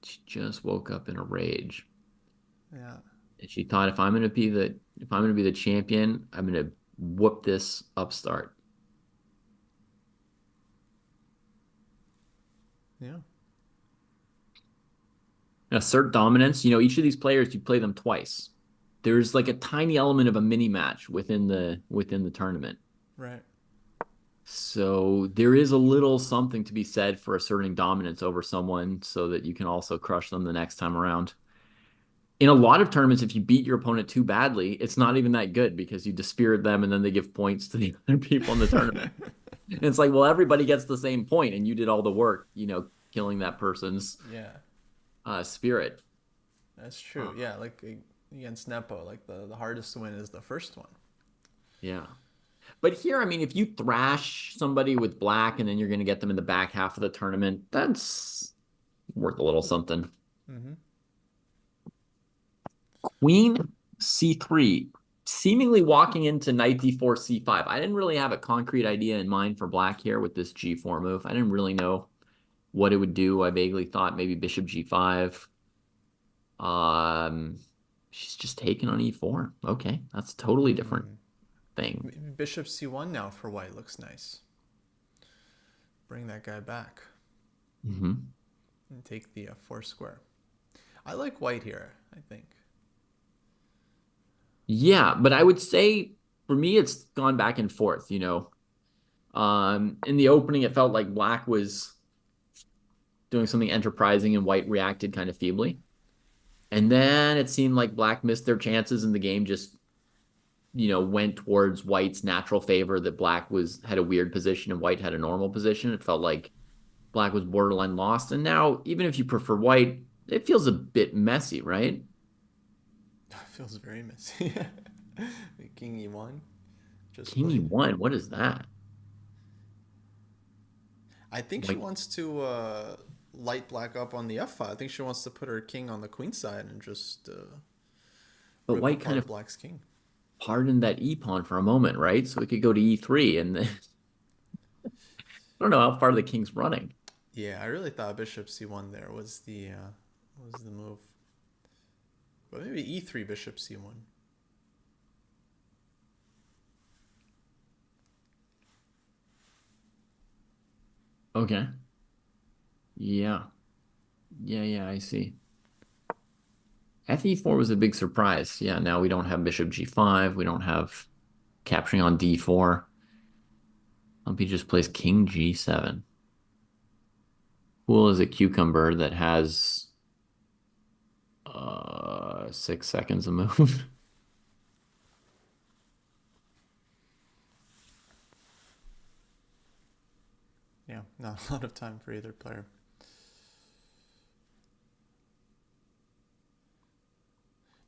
She just woke up in a rage. Yeah. And she thought if I'm gonna be the champion, I'm gonna whoop this upstart. Yeah. Assert dominance. Each of these players, you play them twice. There's like a tiny element of a mini match within the tournament. Right. So there is a little something to be said for asserting dominance over someone so that you can also crush them the next time around. In a lot of tournaments, if you beat your opponent too badly, it's not even that good because you dispirit them and then they give points to the other people in the tournament. And it's like, well, everybody gets the same point and you did all the work, killing that person's Yeah. spirit. That's true. Yeah, like against Nepo, like the hardest win is the first one. Yeah. But here, I mean, if you thrash somebody with black and then you're going to get them in the back half of the tournament, that's worth a little something. Mm-hmm. Queen c3, seemingly walking into knight d4 c5. I didn't really have a concrete idea in mind for black here with this g4 move. I didn't really know what it would do. I vaguely thought maybe bishop g5. Um, she's just taken on e4. Okay, that's a totally different thing. Bishop c1 now for white looks nice. Bring that guy back Hmm. and take the four square. I like white here, I think. Yeah, but I would say for me, it's gone back and forth. In the opening, it felt like black was doing something enterprising and white reacted kind of feebly. And then it seemed like black missed their chances and the game just, went towards white's natural favor that black had a weird position and white had a normal position. It felt like black was borderline lost. And now, even if you prefer white, it feels a bit messy, right? Feels very messy. King e1. Just King played. e1, what is that? I think she Like, wants to light black up on the f-file. I think she wants to put her king on the queen side and just but rip white kind apart of black's king. pardoned that e pawn for a moment, right? So it could go to e3, and then I don't know how far the king's running. Yeah, I really thought bishop c1 there was the move. But maybe e3 bishop c1. Okay. Yeah. Yeah, I see. Fe4 was a big surprise. Yeah, now we don't have bishop g5. We don't have capturing on d4. Lumpy just plays king g7. Cool as a cucumber that has 6 seconds of move. Yeah, not a lot of time for either player.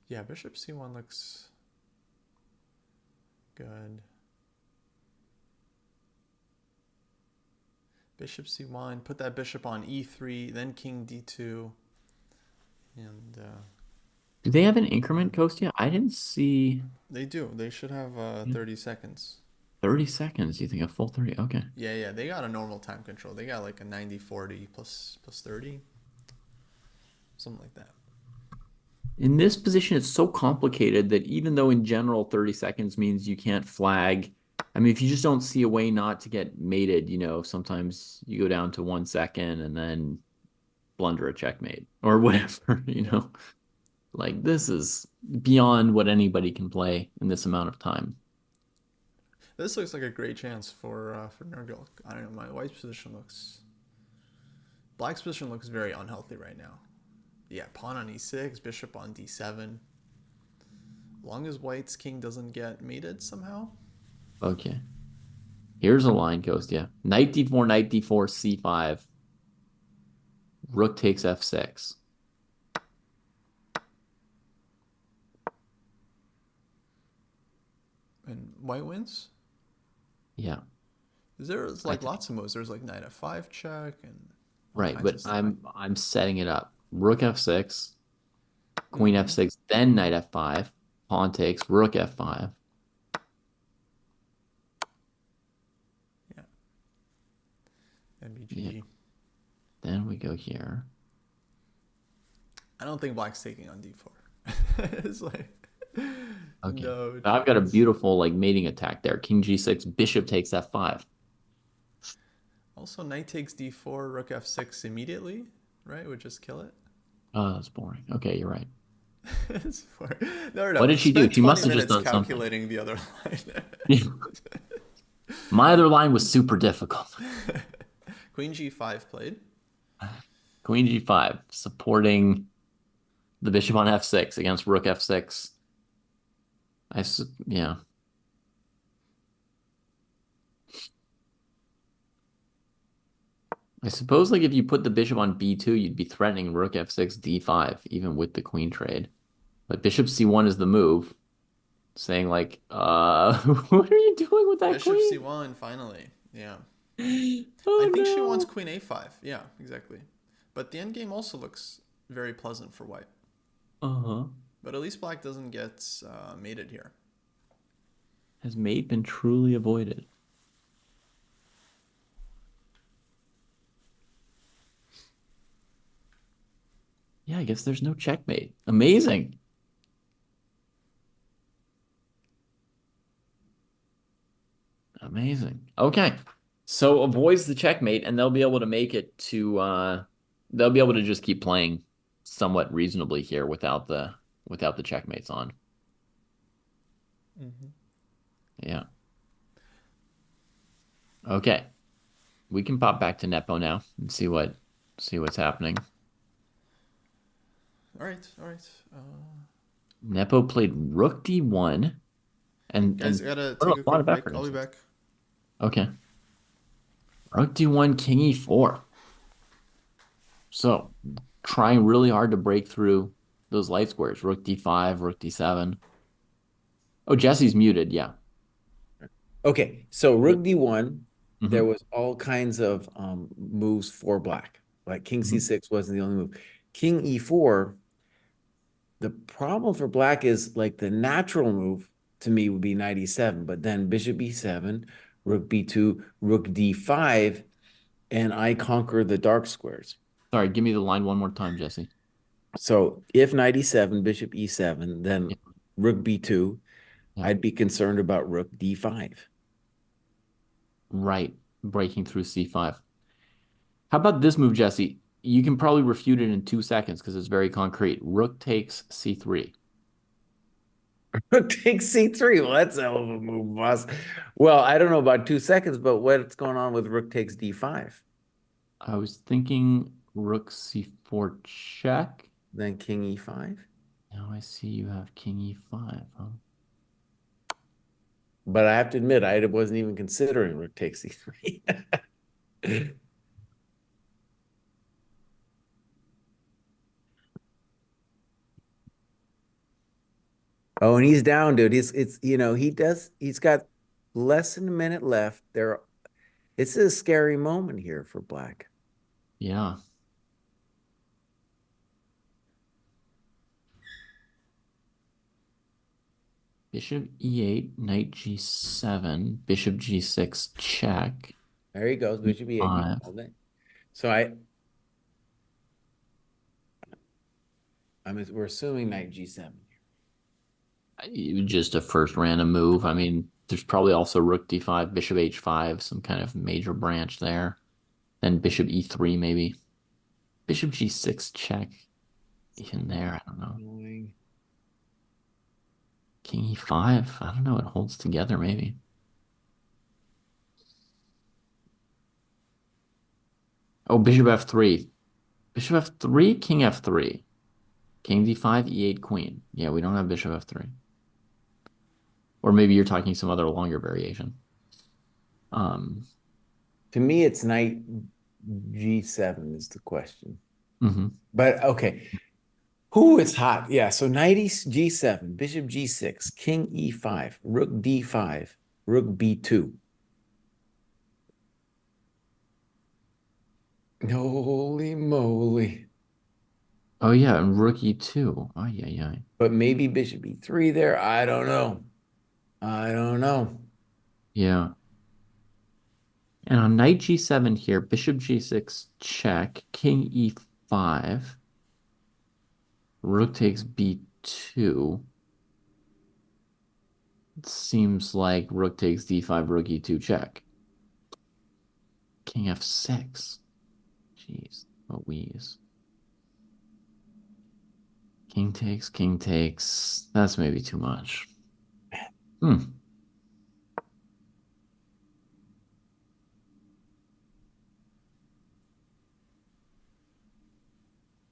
Yeah, bishop c1 looks good. Bishop c1. Put that bishop on e3, then king d2. And Do they have an increment coast yet? I didn't see they do. They should have 30 seconds. 30 seconds. You think a full 30? Okay. Yeah, yeah. They got a normal time control. They got like a 90-40 plus 30. Something like that. In this position, it's so complicated that even though in general 30 seconds means you can't flag, I mean, if you just don't see a way not to get mated, sometimes you go down to 1 second and then blunder a checkmate or whatever, Yeah. Like this is beyond what anybody can play in this amount of time. This looks like a great chance for Nurgle. I don't know. My white's position looks. Black's position looks very unhealthy right now. Yeah, pawn on e6, bishop on d7. Long as white's king doesn't get mated somehow. Okay. Here's a line coast, yeah. Knight d4, knight d4, c5. Rook takes f6. And white wins? Yeah. There's like lots of moves. There's like knight f5 check and all Right, kinds but of stuff. I'm setting it up. Rook f6, queen f6, then knight f5, pawn takes, rook f5. Yeah. MBG. Yeah. Then we go here. I don't think black's taking on d4. It's like Okay. no I've got a chance. beautiful like mating attack there. King g6, bishop takes f5. Also, knight takes d4, rook f6 immediately, right? Would just kill it. Oh, that's boring. Okay, you're right. It's no, no. What did she do? Spend She 20 must have just minutes done something. calculating the other line. My other line was super difficult. Queen g5 played. Queen g5, supporting the bishop on f6 against rook f6. Yeah. I suppose like if you put the bishop on b2, you'd be threatening rook f6, d5, even with the queen trade. But bishop c1 is the move, saying like, what are you doing with that Bishop queen? c1 finally. Yeah. Oh I think she no. wants queen a5. Yeah, exactly. But the endgame also looks very pleasant for white. Uh-huh. But at least black doesn't get mated here. Has mate been truly avoided? Yeah, I guess there's no checkmate. Amazing. Amazing. Okay. So avoids the checkmate, and they'll be able to make it to they'll be able to just keep playing somewhat reasonably here without the checkmates on. Yeah. Okay. We can pop back to Nepo now and see what's happening. All right, all right. Nepo played Rook D1 Guys, and I gotta put take a a lot quick of break. effort I'll be into it. back. Okay. Rook D1, King E4. So trying really hard to break through those light squares. Rook D5, Rook D7. Oh, Jesse's muted. Yeah. Okay, so Rook D1, there Mhm. was all kinds of moves for black. Like King Mhm. C6 wasn't the only move. King E4, the problem for black is like the natural move to me would be knight E7, but then bishop E7, Rook B2, Rook D5, and I conquer the dark squares. Sorry, give me the line one more time, Jesse. So if knight E7, bishop E7, then Yeah. Rook B2, Yeah. I'd be concerned about Rook D5. Right. Breaking through C5. How about this move, Jesse? You can probably refute it in 2 seconds because it's very concrete. Rook takes C3. Rook takes C3. Well, that's a hell of a move, boss. Well, I don't know about 2 seconds, but what's going on with Rook takes D5? I was thinking Rook C4 check. Then King E5. Now I see you have King E5, huh? But I have to admit, I wasn't even considering Rook takes C3. Oh, and he's down, dude. He's got less than a minute left. It's a scary moment here for black. Yeah. Bishop e8, knight g7, bishop g6, check. There he goes, bishop e8. Five. So we're assuming knight g7. Just a first random move. I mean, there's probably also rook d5, bishop h5, some kind of major branch there. Then bishop e3 maybe. Bishop g6 check. In there, I don't know. King e5. I don't know. It holds together maybe. Oh, bishop f3. Bishop f3, king f3. King d5, e8, queen. Yeah, we don't have bishop f3. Or maybe you're talking some other longer variation. To me, it's knight g7 is the question. Mhm. But okay. Who it's hot. Yeah. So knight g7, bishop g6, king e5, rook d5, rook b2. Holy moly. Oh yeah, and rook e2. Oh yeah. But maybe bishop e3 there. I don't know. Yeah. And on knight g7 here, bishop g6 check, king e5, rook takes b2. It seems like rook takes d5, rook e2 check. King f6. Jeez, what wheeze. King takes, king takes. That's maybe too much.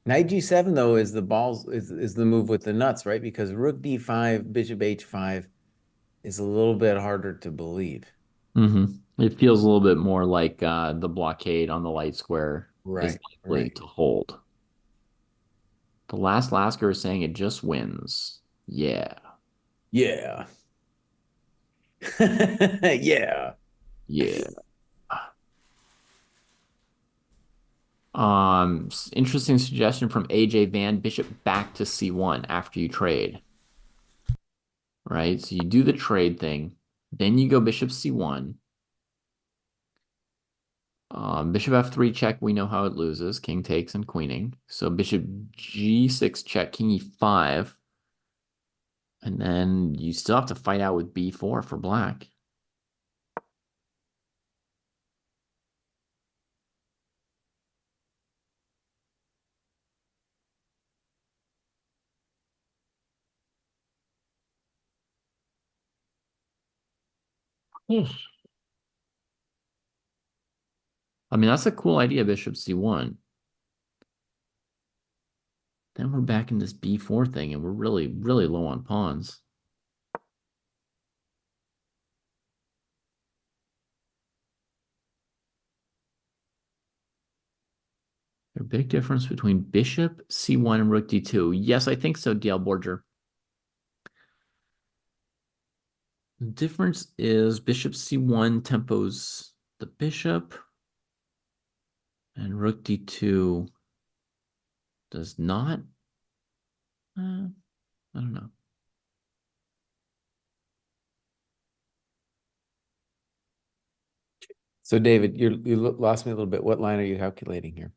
Knight g7 though is the move with the nuts, right? Because rook d5, bishop h5 is a little bit harder to believe. It feels a little bit more like the blockade on the light square is likely to hold. The last Lasker is saying it just wins. Yeah. Yeah. Yeah. Yeah. Interesting suggestion from AJ Van, bishop back to C1 after you trade. Right? So you do the trade thing, then you go bishop C1. Bishop F3 check, we know how it loses. King takes and queening. So bishop G6 check, king E5. And then you still have to fight out with B4 for black. I mean, that's a cool idea, bishop C1. Then we're back in this B4 thing, and we're really, really low on pawns. There's a big difference between bishop C1 and rook D2. Yes, I think so, DL Borger. The difference is bishop C1 tempos the bishop, and rook D2 does not. I don't know. So David, you lost me a little bit. What line are you calculating here?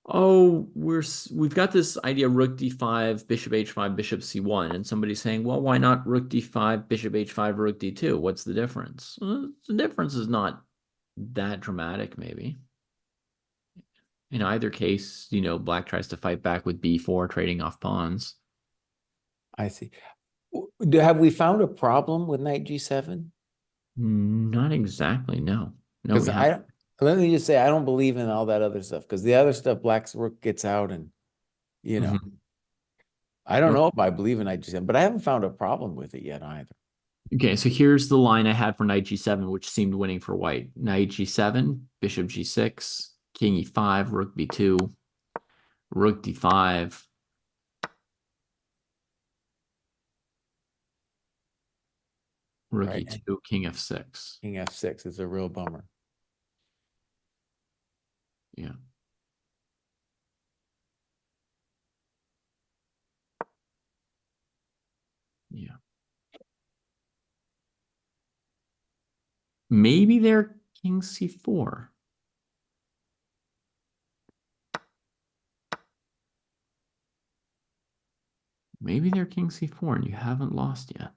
Oh, we've got this idea rook d5, bishop h5, bishop c1, and somebody's saying, well, why not rook d5, bishop h5, rook d2? What's the difference? The difference is not that dramatic, maybe. In either case, black tries to fight back with b4, trading off pawns. I see. Have we found a problem with knight g7? Not exactly, no. No, Because let me just say, I don't believe in all that other stuff. Because the other stuff, black's rook gets out, and I don't know if I believe in knight g7, but I haven't found a problem with it yet either. Okay, so here's the line I had for knight g7, which seemed winning for white. Knight g7, bishop g6, king e5, rook b2, rook d5. Rook e2, king f6. King f6 is a real bummer. Yeah. Yeah. Maybe they're king c4. Maybe they're king c4 and you haven't lost yet.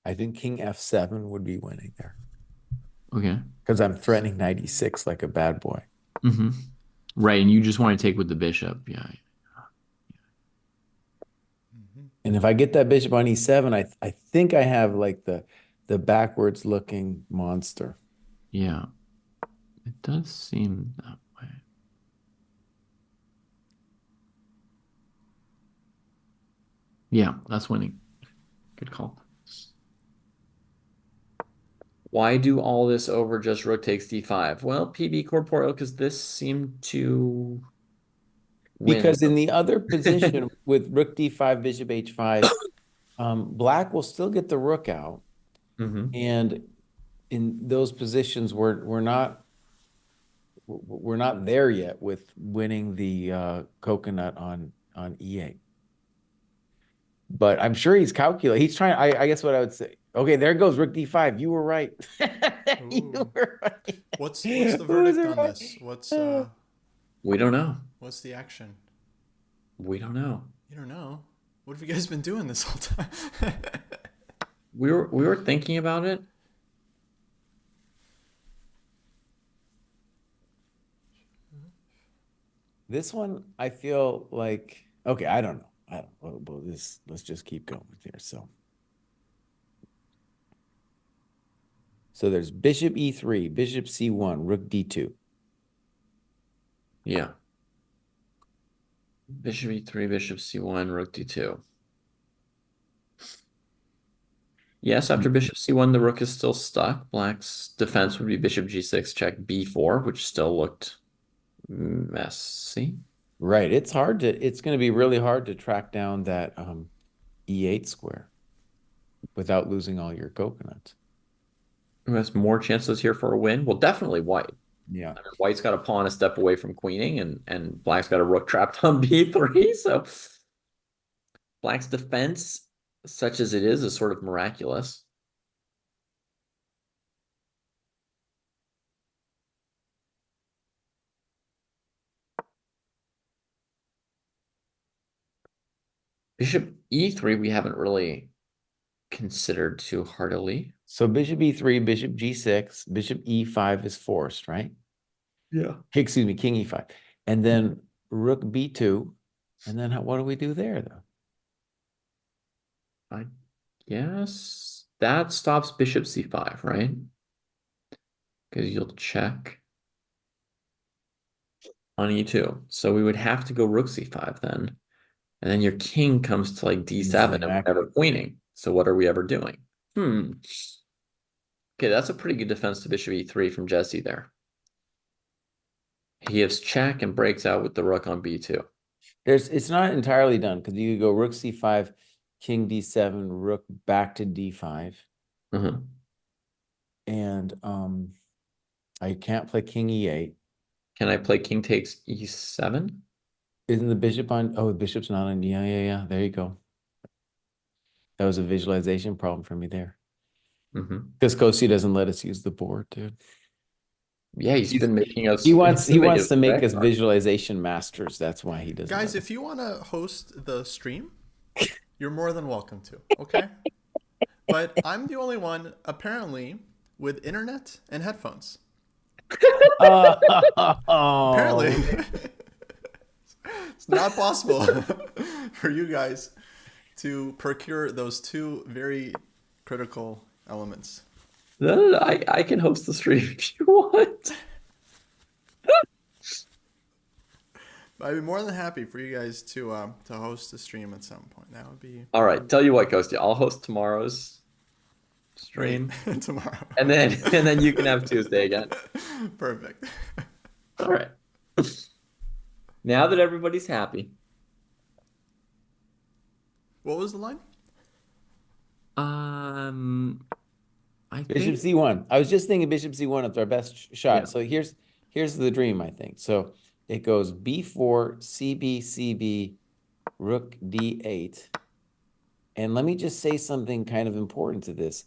I think king f7 would be winning there. Okay. Because I'm threatening knight e6 like a bad boy. Mm-hmm. Right, and you just want to take with the bishop. Yeah. And if I get that bishop on e7, I think I have like the backwards looking monster. Yeah. It does seem that way. Yeah, that's winning. Good call. Why do all this over just rook takes d5? Well, PB corporeal, because this seemed to win. Because in the other position with rook d5, bishop h5, black will still get the rook out. Mm-hmm. And in those positions, we're not there yet with winning the coconut on e8. But I'm sure he's calculating. He's trying. I guess what I would say. Okay, there goes rook d5. You were right. You Ooh. were right. What's the verdict on this? We don't know. What's the action? We don't know. You don't know. What have you guys been doing this whole time? We were thinking about it. This one, I feel like, okay, I don't know. Well, let's just keep going here. So there's bishop e3, bishop c1, rook d2. Yeah. Bishop e3, bishop c1, rook d2. Yes, after bishop c1, the rook is still stuck. Black's defense would be bishop g6, check b4, which still looked messy. Right. It's going to be really hard to track down that e8 square without losing all your coconuts. Who has more chances here for a win? Well, definitely white. Yeah. I mean, white's got a pawn a step away from queening, and black's got a rook trapped on b3. So black's defense, such as it is sort of miraculous. Bishop e3, we haven't really considered too heartily. So bishop e3, bishop g6, bishop e5 is forced, right? Yeah. Excuse me, king e5. And then rook b2. And then what do we do there, though? I guess that stops bishop c5, right? Because you'll check on e2. So we would have to go rook c5 then. And then your king comes to like d7 and we're never queening. So what are we ever doing? Okay, that's a pretty good defense to bishop e3 from Jesse there. He gives check and breaks out with the rook on b2. It's not entirely done because you could go rook c5, king d7, rook back to d5. And I can't play king e8. Can I play king takes e7? Isn't the bishop on? Oh, the bishop's not on. Yeah. There you go. That was a visualization problem for me there. Because Kosi doesn't let us use the board, dude. Yeah, he's been making us. He wants to make us visualization masters. That's why he doesn't. Guys, if you want to host the stream, you're more than welcome to. Okay, but I'm the only one apparently with internet and headphones. Apparently, it's not possible for you guys to procure those two very critical elements. No, I can host the stream if you want. I'd be more than happy for you guys to host the stream at some point. That would be all right. Tell you what, Kosti, I'll host tomorrow's stream tomorrow, and then you can have Tuesday again. Perfect. All right. Now that everybody's happy. What was the line? Bishop c1. I was just thinking bishop c1 is our best shot. Yeah. So here's the dream, I think. So it goes b4, cb, cb, rook d8. And let me just say something kind of important to this.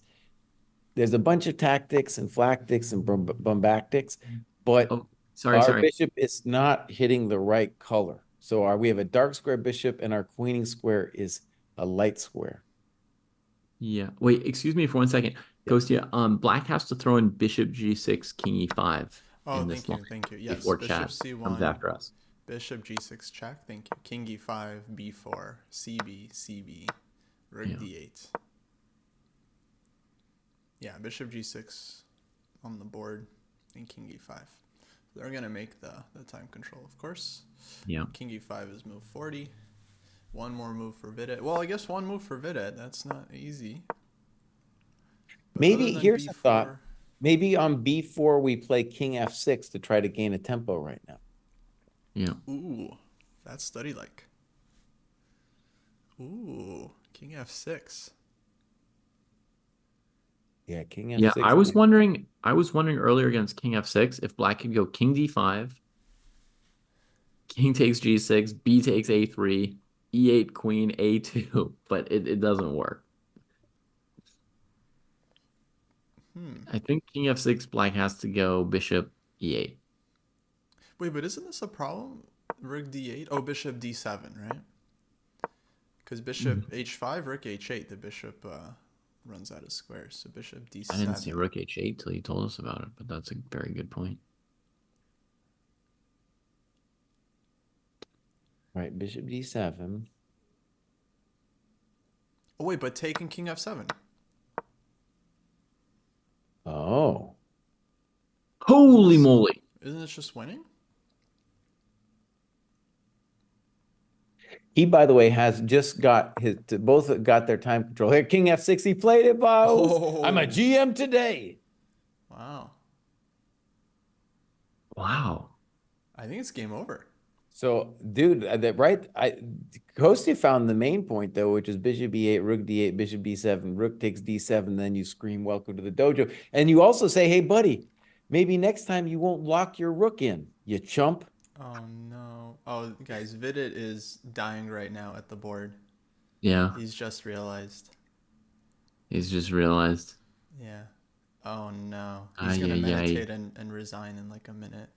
There's a bunch of tactics and flactics and bombactics, but Oh, sorry, our sorry. bishop is not hitting the right color. So we have a dark square bishop and our queening square is a light square. Yeah. Wait, excuse me for 1 second. Yep. Kostya, black has to throw in bishop g6, king e5 Oh, in thank this you, line thank you. Yes, before bishop chat comes c1, after us. bishop g6 check. Thank you. King e5, b4, cb, cb, rook Yeah. d8. Yeah, bishop g6 on the board and king e5. They're gonna make the time control, of course. Yeah. King e5 is move 40. One more move for Vidit. Well, I guess one move for Vidit. That's not easy. But Maybe other than here's a thought. b4, Maybe on b4 we play king f6 to try to gain a tempo right now. Yeah. ooh, that's study like. Ooh, king f6. Yeah, king f6. Yeah, I was wondering earlier against king f6 if black could go king d5, king takes g6, b takes a3, e8 queen, a2, but it doesn't work. I think king f6 black has to go bishop e8. Wait, but isn't this a problem? Rook d8? Oh, bishop d7, right? Because bishop h5, rook h8, the bishop runs out of squares. So bishop d7. I didn't see rook h8 till you told us about it, but that's a very good point. Right, bishop d7. Oh, wait, but taking king f7. Oh. Holy moly. Isn't this just winning? He, by the way, has just got both got their time control. Here, king f6, he played it, boss. Oh. I'm a GM today. Wow. Wow. I think it's game over. So, dude, Kostya found the main point, though, which is bishop e8, rook d8, bishop d7, rook takes d7, then you scream, welcome to the dojo. And you also say, hey, buddy, maybe next time you won't lock your rook in, you chump. Oh, no. Oh, guys, Vidit is dying right now at the board. Yeah. He's just realized. He's just realized. Yeah. Oh, no. He's going to meditate and resign in like a minute.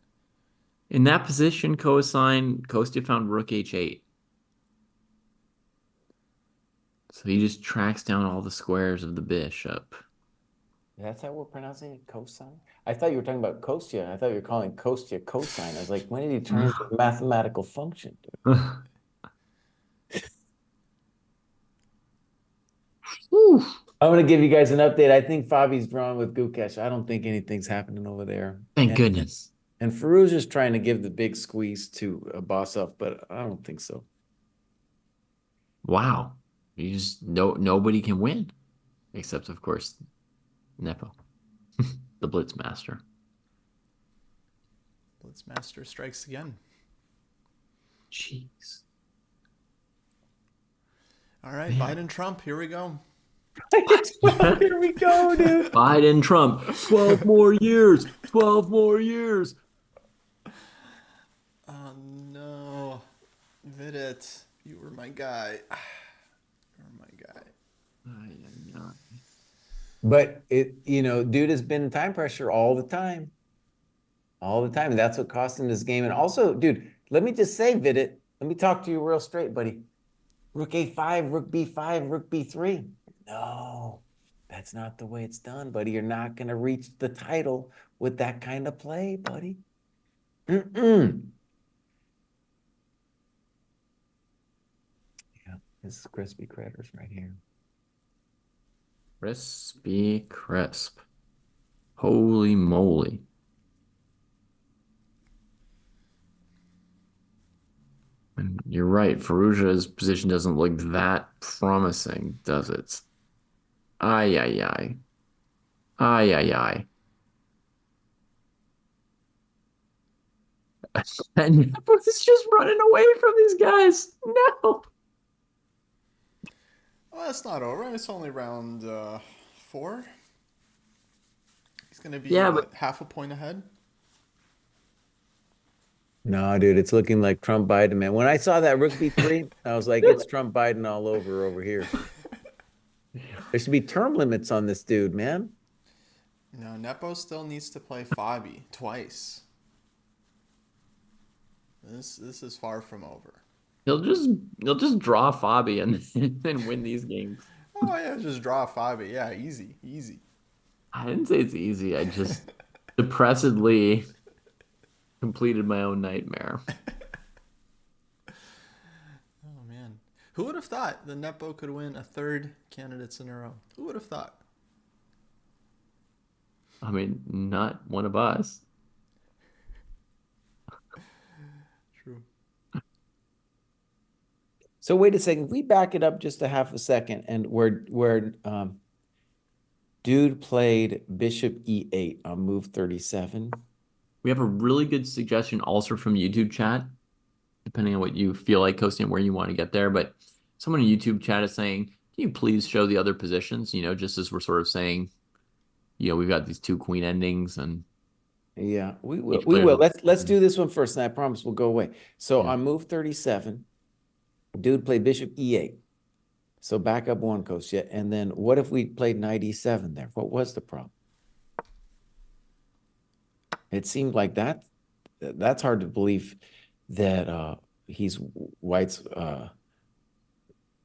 In that position, Kostya found rook h8. So he just tracks down all the squares of the bishop. That's how we're pronouncing it, cosine? I thought you were talking about Kostya. I thought you were calling Kostya cosine. I was like, when did he turn into a mathematical function? I'm going to give you guys an update. I think Fabi's drawn with Gukesh. I don't think anything's happening over there. Thank goodness. And Farouz is trying to give the big squeeze to Bossov, but I don't think so. Wow. You just nobody can win. Except, of course, Nepo. The Blitzmaster. Blitzmaster strikes again. Jeez. All right, Biden, Trump, here we go. Here we go, dude. Biden, Trump. 12 more years. 12 more years. Oh, no. Vidit, you were my guy. You were my guy. But dude has been in time pressure all the time. All the time. That's what cost him this game. And also, dude, let me just say, Vidit, let me talk to you real straight, buddy. Rook a5, rook b5, rook b3. No, that's not the way it's done, buddy. You're not going to reach the title with that kind of play, buddy. Yeah, this is crispy critters right here. Crispy crisp. Holy moly. And you're right. Faruja's position doesn't look that promising, does it? Ay, ay, ay. Ay, ay, ay. And Nepo's just running away from these guys. No. Well, that's not over. It's only round 4. He's going to be Yeah, but half a point ahead. No, dude, it's looking like Trump Biden, man. When I saw that rook b3, I was like, it's Trump Biden all over here. There should be term limits on this dude, man. No, Nepo still needs to play Fabi twice. This is far from over. He'll just he'll just draw Fabi and then win these games. Oh yeah, just draw Fabi. Yeah, easy, easy. I didn't say it's easy. I just depressedly completed my own nightmare. Oh man, who would have thought the Nepo could win a third candidates in a row? Who would have thought? I mean, not one of us. True. So wait a second. If we back it up just a half a second, and where dude played bishop e8 on move 37. We have a really good suggestion also from YouTube chat, depending on what you feel like, Kosti, and where you want to get there. But someone in YouTube chat is saying, can you please show the other positions? Just as we're sort of saying, we've got these two queen endings and Yeah, we will. each We player will. has- Let's do this one first, and I promise we'll go away. So Yeah. on move 37, dude played bishop e8. So back up one, Coach. Yeah, and then what if we played knight e7 there? What was the problem? It seemed like that's hard to believe that he's White's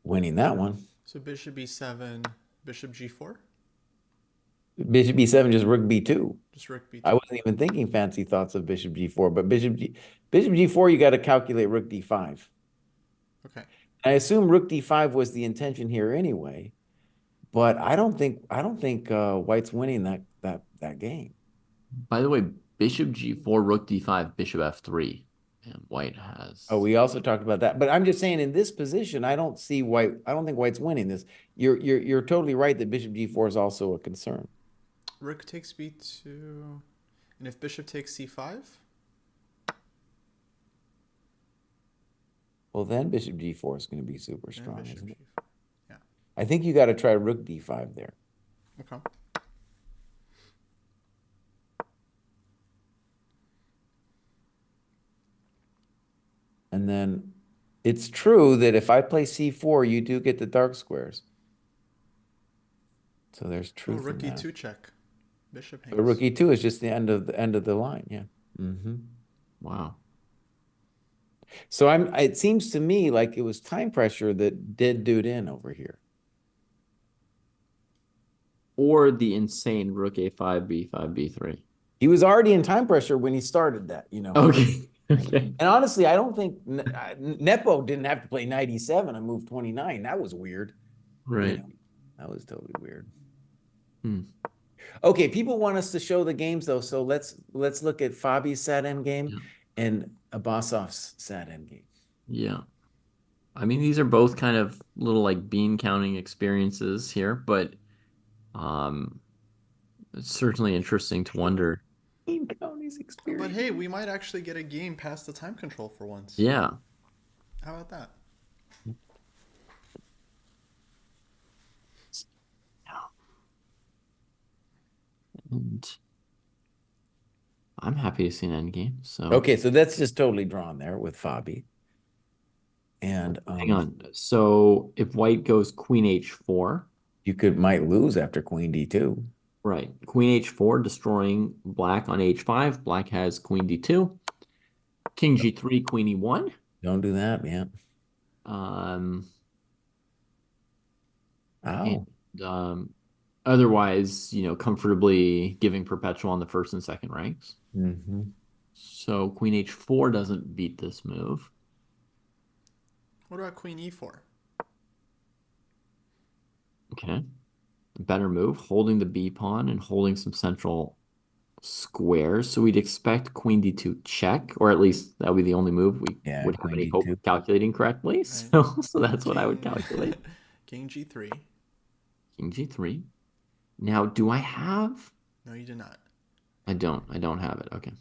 winning that one. So bishop e7, bishop g4, Bishop e7, just rook b2. just rook b2. I wasn't even thinking fancy thoughts of bishop g4, but bishop g4, you got to calculate rook d5. Okay. I assume rook d5 was the intention here anyway, but I don't think White's winning that game. By the way, bishop g4, rook d5, bishop f3, and White has. Oh, we also talked about that, but I'm just saying in this position, I don't think White's winning this. You're totally right that bishop g4 is also a concern. Rook takes b2, and if bishop takes c5, Well, then bishop g4 is going to be super then strong, bishop isn't it? g4. Yeah. I think you got to try rook d5 there. Okay. And then it's true that if I play c4, you do get the dark squares. So there's Oh, truth in rook that. e2 check. Bishop hangs. But rook e2 is just the end of the line. Yeah. Mm-hmm. Wow. So it seems to me like it was time pressure that did dude in over here. Or the insane rook a5, b5, b3. He was already in time pressure when he started that, Okay. Okay. And honestly, I don't think Nepo didn't have to play knight e7 on move 29. That was weird. Right. That was totally weird. Hmm. Okay, people want us to show the games though, so let's look at Fabi's sat endgame and Abbasov's sat endgame. Yeah. I mean, these are both kind of little like bean counting experiences here, but it's certainly interesting to wonder. Bean county's experience. But hey, we might actually get a game past the time control for once. Yeah. How about that? And I'm happy to see an endgame. So Okay, so that's just totally drawn there with Fabi. And hang on. So if White goes queen h4, you might lose after queen d2. right? Queen h4 destroying black on h5. Black has queen d2. King g3, queen e1. Don't do that, man. Um, Oh, and, otherwise, comfortably giving perpetual on the first and second ranks. mm-hmm. So queen h4 doesn't beat this move. What about queen e4? Okay. Better move, holding the b pawn and holding some central squares. So we'd expect queen d2 check, or at least that would be the only move we would have queen any hope d2. of calculating correctly. Right. So that's what I would calculate. King g3. King g3. Now, do I have? No, you did not. I don't have it. Okay.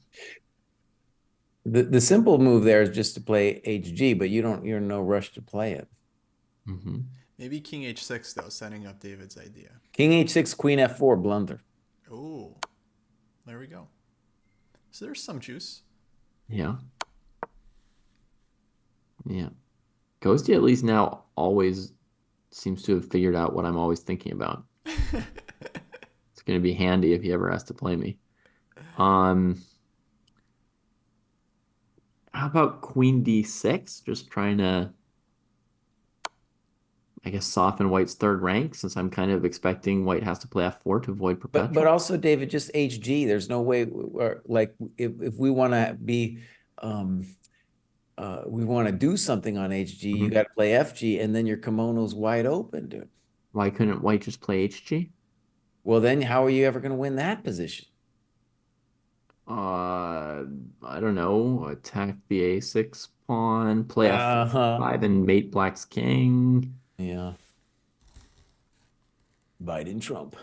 The simple move there is just to play hg, but you're in no rush to play it. Mm-hmm. Maybe king h6 though, setting up David's idea. King h6, queen f4, blunder. Oh, there we go. So there's some juice. Yeah. Yeah. Ghosty at least now always seems to have figured out what I'm always thinking about. It's going to be handy if he ever has to play me. Um, how about Queen D6? Just trying to, I guess, soften White's third rank since I'm kind of expecting White has to play F4 to avoid But perpetual. also, David, just HG. There's no way, or like if we want to be, um, we want to do something on HG, you Mhm. got to play FG, and then your kimono's wide open, dude. Why couldn't White just play HG? Well, then how are you ever going to win that position? Uh, I don't know. Attack the A6 pawn, play Uh-huh. F5 and mate Black's king. Yeah. Biden Trump.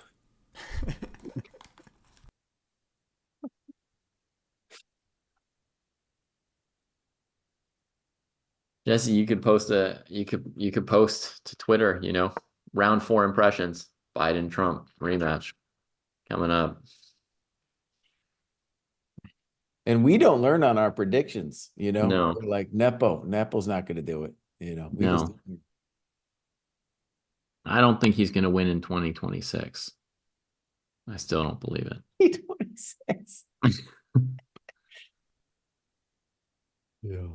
Jesse, you could post to Twitter, round four impressions, Biden Trump rematch coming up. And we don't learn on our predictions, you know. No, We're like Nepo's not going to do it, you know. We just no, I don't think he's going to win in 2026. I still don't believe it. 26. Yeah.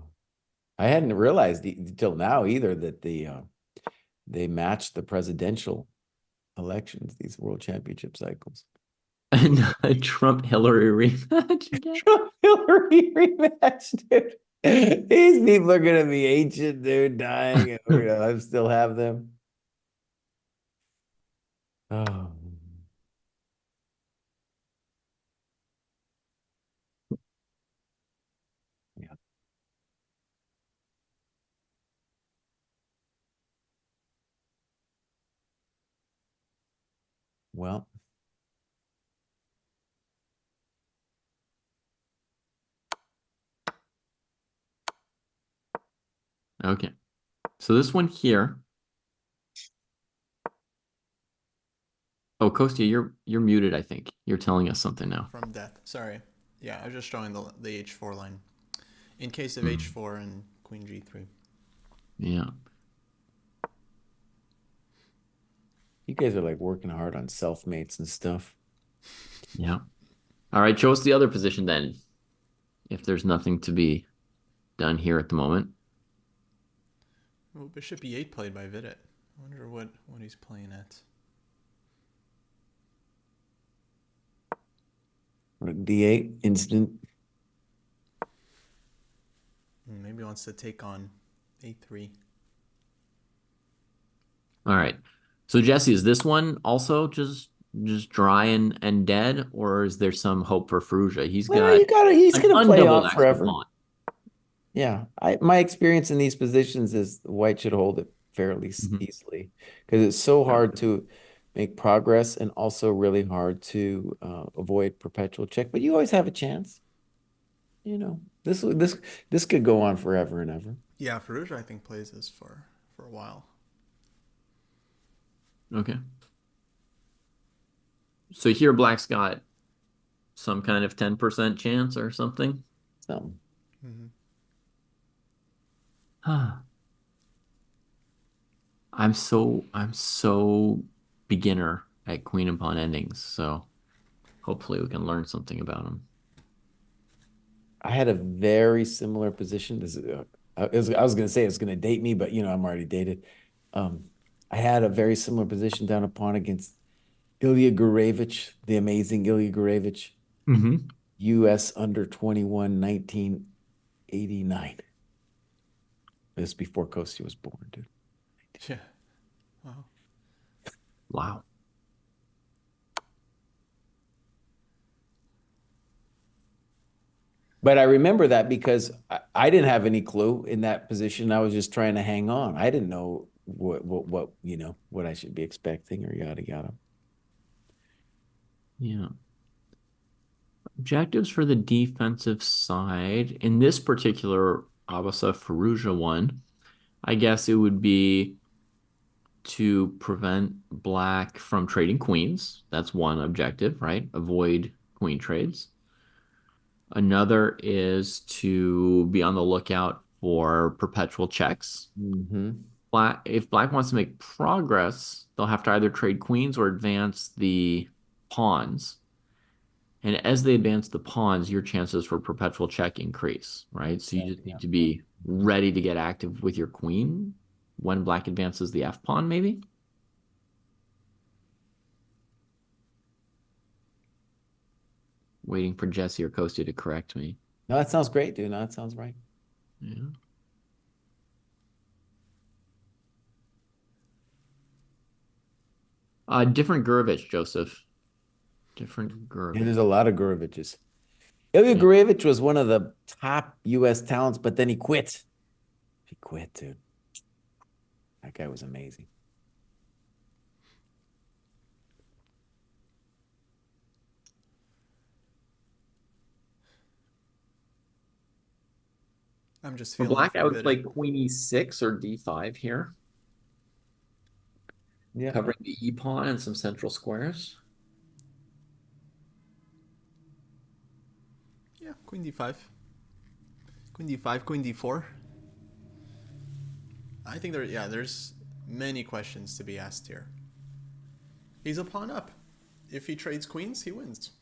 I hadn't realized until now either that they matched the presidential elections, these world championship cycles. And a Trump Hillary rematch again. Trump Hillary rematch, dude. These people are gonna be ancient, dude, dying, and we're gonna still have them. Oh, yeah. Well, Okay, so this one here. Oh, Kostya, you're muted, I think. You're telling us something now. From death. Sorry. Yeah, I was just showing the h4 line. In case of Hmm. h4 and queen g3. Yeah. you guys are like working hard on self-mates and stuff. Yeah. All right, show us the other position then, if there's nothing to be done here at the moment. Oh, bishop e8 played by Vidit. I wonder what he's playing at. D8 instant. Maybe he wants to take on a3. All right. So Jesse, is this one also just dry and dead, or is there some hope for Ferrugia? He's Well, got he's an gonna play on undoubled extra forever. pawn. Yeah, my experience in these positions is white should hold it fairly Mhm. easily because it's so Yeah. hard to make progress and also really hard to avoid perpetual check. But you always have a chance. You know, this could go on forever and ever. Yeah, Ferrugia I think plays this for a while. Okay. So here Black's got some kind of 10% chance or something. So Mm-hmm. I'm so beginner at queen and pawn endings, so hopefully we can learn something about them. I had a very similar position. I was going to say it's going to date me, but you know I'm already dated. Um, I had a very similar position down a pawn against Ilya Gurevich, the amazing Ilya Gurevich. Mm-hmm. US under 21, 1989. This before Kostya was born, dude. Yeah. Wow. Wow. But I remember that because I didn't have any clue in that position. I was just trying to hang on. I didn't know what you know what I should be expecting or yada yada. Yeah. Objectives for the defensive side. In this particular Abasa Faruja one, I guess it would be to prevent black from trading queens. That's one objective, right? Avoid queen trades. Another is to be on the lookout for perpetual checks. Mm-hmm. If black wants to make progress, they'll have to either trade queens or advance the pawns. And as they advance the pawns, your chances for perpetual check increase, right? So you just need to be ready to get active with your queen when black advances the F pawn, maybe. Waiting for Jesse or Kostya to correct me. No, that sounds great, dude. No, that sounds right. Yeah. Different Gurevich, Joseph. Different Yeah, Gurevich. there's a lot of Gureviches. Ilya Gurevich was one of the top U.S. talents, but then he quit. He quit, dude. That guy was amazing. I'm just For feeling black, I would play forbidden. queen e6 or d5 here, Yeah. covering the e pawn and some central squares. Yeah, queen d5. Queen d5, queen d4. I think there's many questions to be asked here. He's a pawn up. If he trades queens, he wins.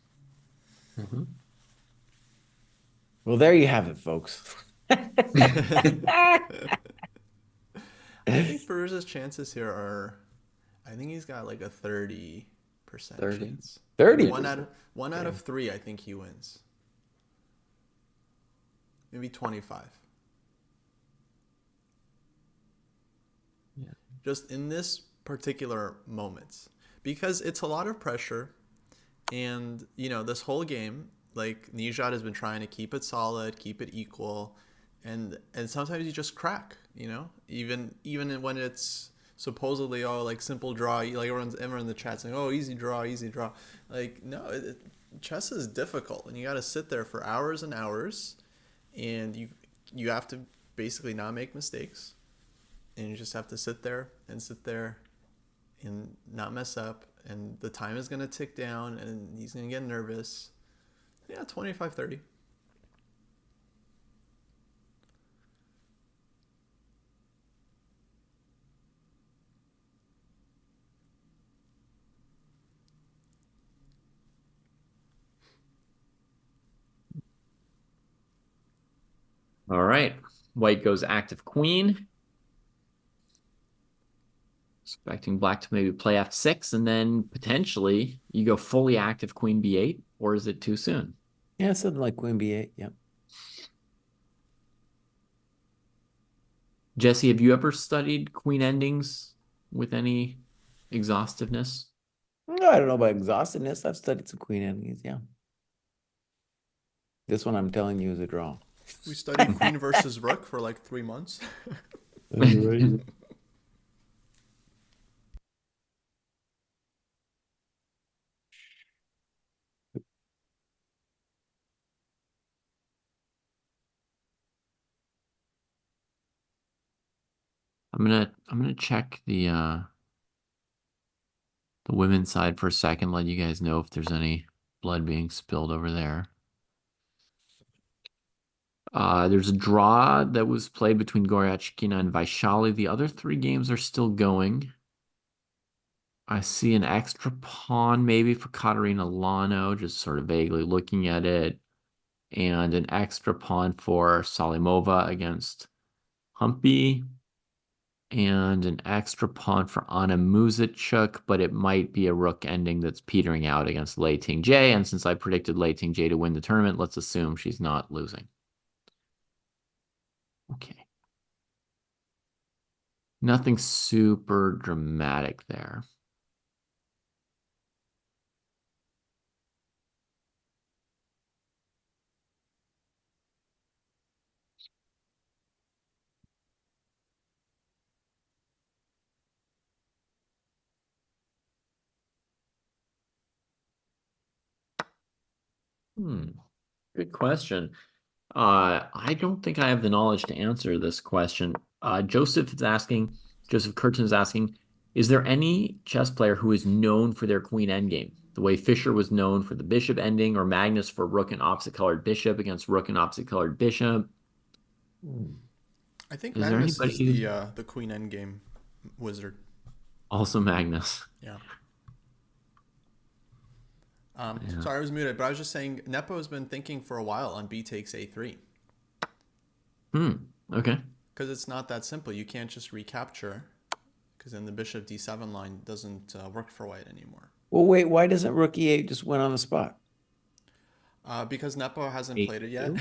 Mm-hmm. Well, there you have it, folks. I think Firuza's chances here are, I think he's got like a 30% 30? chance. 30. One out of three, I think he wins. Maybe 25. Yeah. Just in this particular moment, because it's a lot of pressure, and this whole game, like Nijat has been trying to keep it solid, keep it equal, and sometimes you just crack, even when it's supposedly like simple draw, like everyone in the chat saying, oh, easy draw, like no, chess is difficult, and you got to sit there for hours and hours, and you have to basically not make mistakes, and you just have to sit there and not mess up, and the time is going to tick down, and he's going to get nervous. Yeah, 25-30. All right. White goes active queen. Expecting black to maybe play f6, and then potentially you go fully active queen b8, or is it too soon? Yeah, something like queen b8. Yep. Jesse, have you ever studied queen endings with any exhaustiveness? No, I don't know about exhaustiveness. I've studied some queen endings. Yeah. This one I'm telling you is a draw. We studied queen versus rook for like 3 months. Right. I'm gonna check the women's side for a second, let you guys know if there's any blood being spilled over there. There's a draw that was played between Goryachkina and Vaishali. The other 3 games are still going. I see an extra pawn maybe for Katerina Lano, just sort of vaguely looking at it. And an extra pawn for Salimova against Humpy. And an extra pawn for Anna Muzichuk, but it might be a rook ending that's petering out against Lei Ting-Jie. And since I predicted Lei Ting-Jie to win the tournament, let's assume she's not losing. Okay. Nothing super dramatic there. Good question. I don't think I have the knowledge to answer this question. Joseph Curtin is asking, is there any chess player who is known for their queen endgame? The way Fischer was known for the bishop ending, or Magnus for rook and opposite colored bishop against rook and opposite colored bishop? I think Is there Magnus is anybody the queen endgame wizard. also Magnus? Yeah. Yeah. Sorry, I was muted, but I was just saying Nepo has been thinking for a while on b takes a3 Okay. because it's not that simple. You can't just recapture because then the bishop d7 line doesn't work for white anymore. Well, wait, why doesn't rook e8 just win on the spot? Because Nepo hasn't played it yet.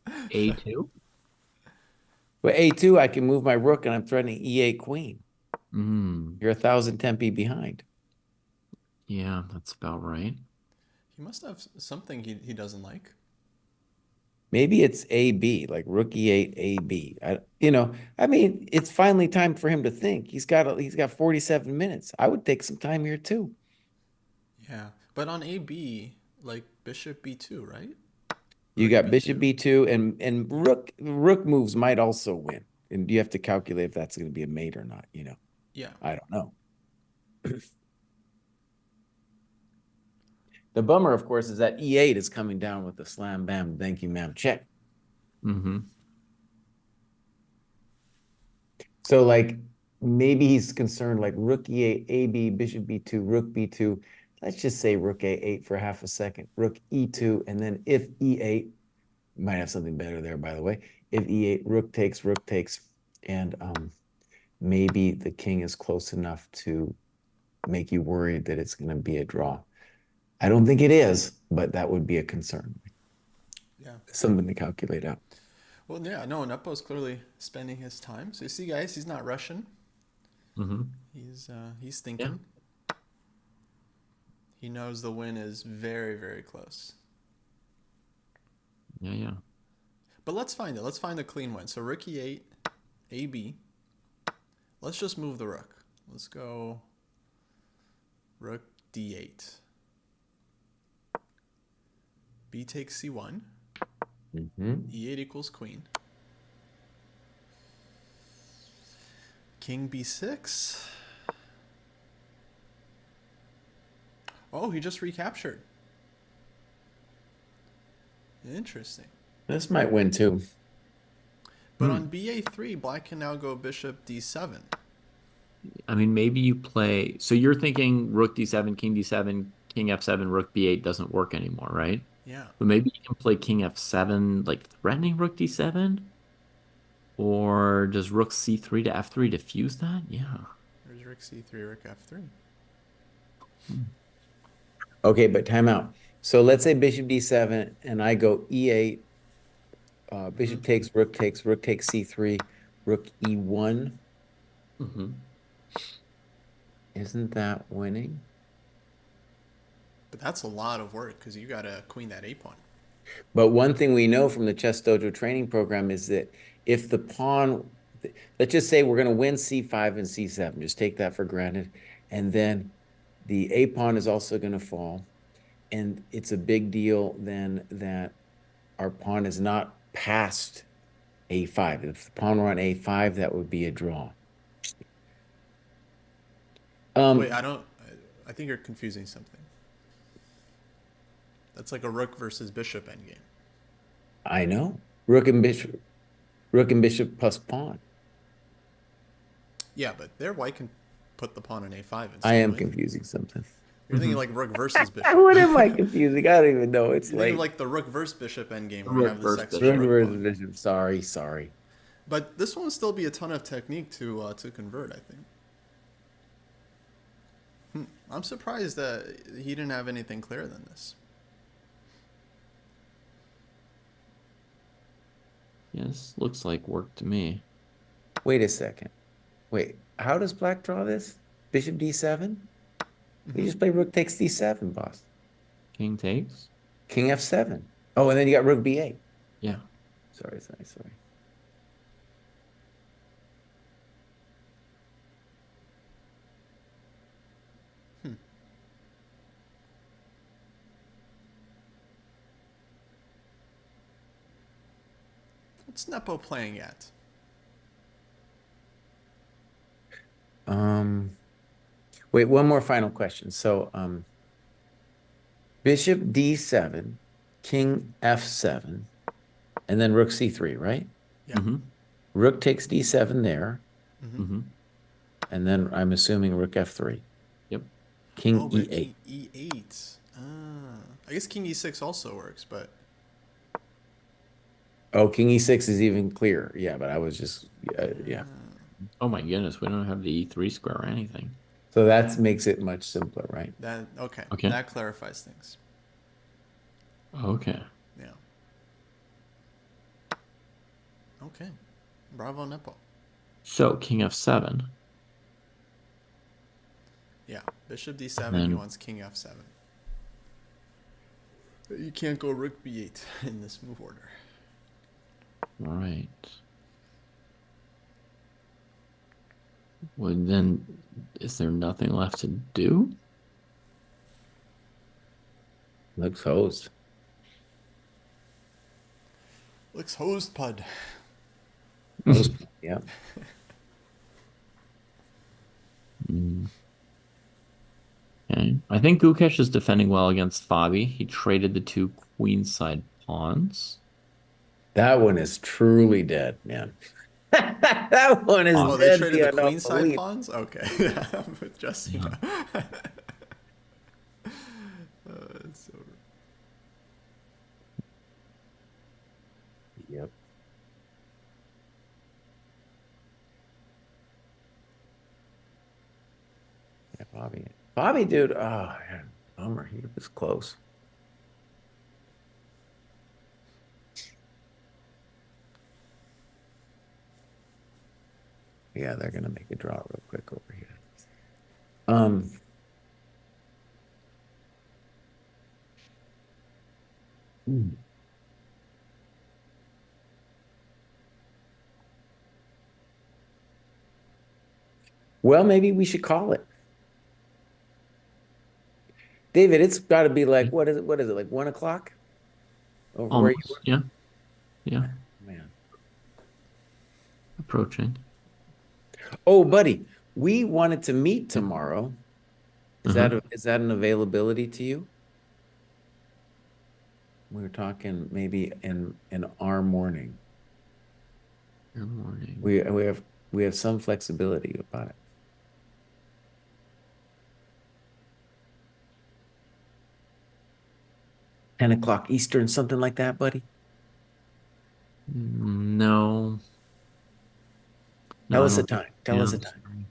A2? Well, a2, I can move my rook and I'm threatening e8 queen. Mm, You're 1,000 tempi behind. yeah, that's about right. He must have something he doesn't like. Maybe it's AB, like rook e8 AB. I mean, it's finally time for him to think. He's got 47 minutes. I would take some time here too. Yeah, but on AB, like bishop b2, right? You Rook got bishop b2. b2 and rook moves might also win. And you have to calculate if that's going to be a mate or not, Yeah. I don't know. The bummer, of course, is that e8 is coming down with the slam bam, thank you, ma'am, check. Mm-hmm. So like maybe he's concerned like rook e8, AB, bishop b2, rook b2. Let's just say rook a8 for half a second, rook e2, and then if e8, might have something better there, by the way. If e8, rook takes, and maybe the king is close enough to make you worried that it's going to be a draw. I don't think it is, but that would be a concern. Yeah. Something to calculate out. Well, yeah, no, Nepo's clearly spending his time. So you see, guys, he's not rushing. Mm-hmm. He's thinking. He knows the win is very, very close. Yeah, yeah. But let's find it. Let's find the clean win. So rook e8, AB. Let's just move the rook. Let's go rook d8. B takes c1. E8 equals queen. King b6. Oh, he just recaptured. Interesting. This might win too. But on ba3, black can now go bishop d7. I mean, maybe you play. So you're thinking rook d7, king d7, king f7, rook b8 doesn't work anymore, right? Yeah. But maybe you can play king f7, like threatening rook d7? Or does rook c3 to f3 diffuse that? Yeah. There's rook c3, rook f3. Okay, but time out. So let's say bishop d7 and I go e8, bishop takes, rook takes c3, rook e1. Mm-hmm. Isn't that winning? But that's a lot of work because you got to queen that a pawn. But one thing we know from the Chess Dojo training program is that if the pawn, let's just say we're going to win c5 and c7, just take that for granted. And then the a pawn is also going to fall. And it's a big deal then that our pawn is not past a5. If the pawn were on a5, that would be a draw. Wait, I think you're confusing something. That's like a rook versus bishop endgame. I know. Rook and bishop plus pawn. Yeah, but there white can put the pawn on a5 instead. I am right? confusing something. You're thinking like rook versus bishop. What am I confusing? I don't even know. It's You're late. thinking like the rook versus bishop endgame where you Rook have this versus extra bishop. rook pawn. Bishop. Sorry. But this one would still be a ton of technique to convert, I think. I'm surprised that he didn't have anything clearer than this. Yes, looks like work to me. Wait a second. Wait, how does black draw this? Bishop d7? We just play rook takes d7, boss. King takes? King f7. Oh, and then you got rook b8. Yeah. Sorry. What's Nepo playing at? Wait, one more final question. So, bishop d7, king f7, and then rook c3, right? Yeah. Mm-hmm. Rook takes d7 there, Mm-hmm. and then I'm assuming rook f3. Yep. King Oh, but e8. king e8. I guess king e6 also works, but Oh, king e6 is even clearer. Yeah, but I was just yeah. Oh my goodness, we don't have the E3 square or anything. So that makes it much simpler, right? that okay. Okay. That clarifies things. Okay. Yeah. Okay. Bravo, Nepo. So king f7. Yeah. Bishop d7. Then He wants king f7. You can't go rook b8 in this move order. all right. Well, then, is there nothing left to do? Looks hosed. Looks hosed, Pud. Hosed. Yeah. Mm. Okay. I think Gukesh is defending well against Fabi. He traded the two queenside pawns. That one is truly dead, man. That one is Oh, they dead traded the beyond all queenside belief. pawns? Okay. Yeah, I'm with Jesse Yeah. now. It's so... Yep. Yeah, Bobby. Bobby, dude. Oh, man. Bummer. He was close. Yeah, they're gonna make a draw real quick over here. Um. hmm. Well, maybe we should call it. David, it's got to be like, what is it? What is it? Like 1 o'clock? Over where you Almost. Yeah. Yeah. were? Man. Approaching. Oh, buddy, we wanted to meet tomorrow. Is Uh-huh. that an availability to you? We were talking maybe in our morning. Good morning. We have some flexibility about it. Ten o'clock Eastern, something like that, buddy. No. Tell No, I us a don't. time. Tell Yeah, us a I'm time. sorry.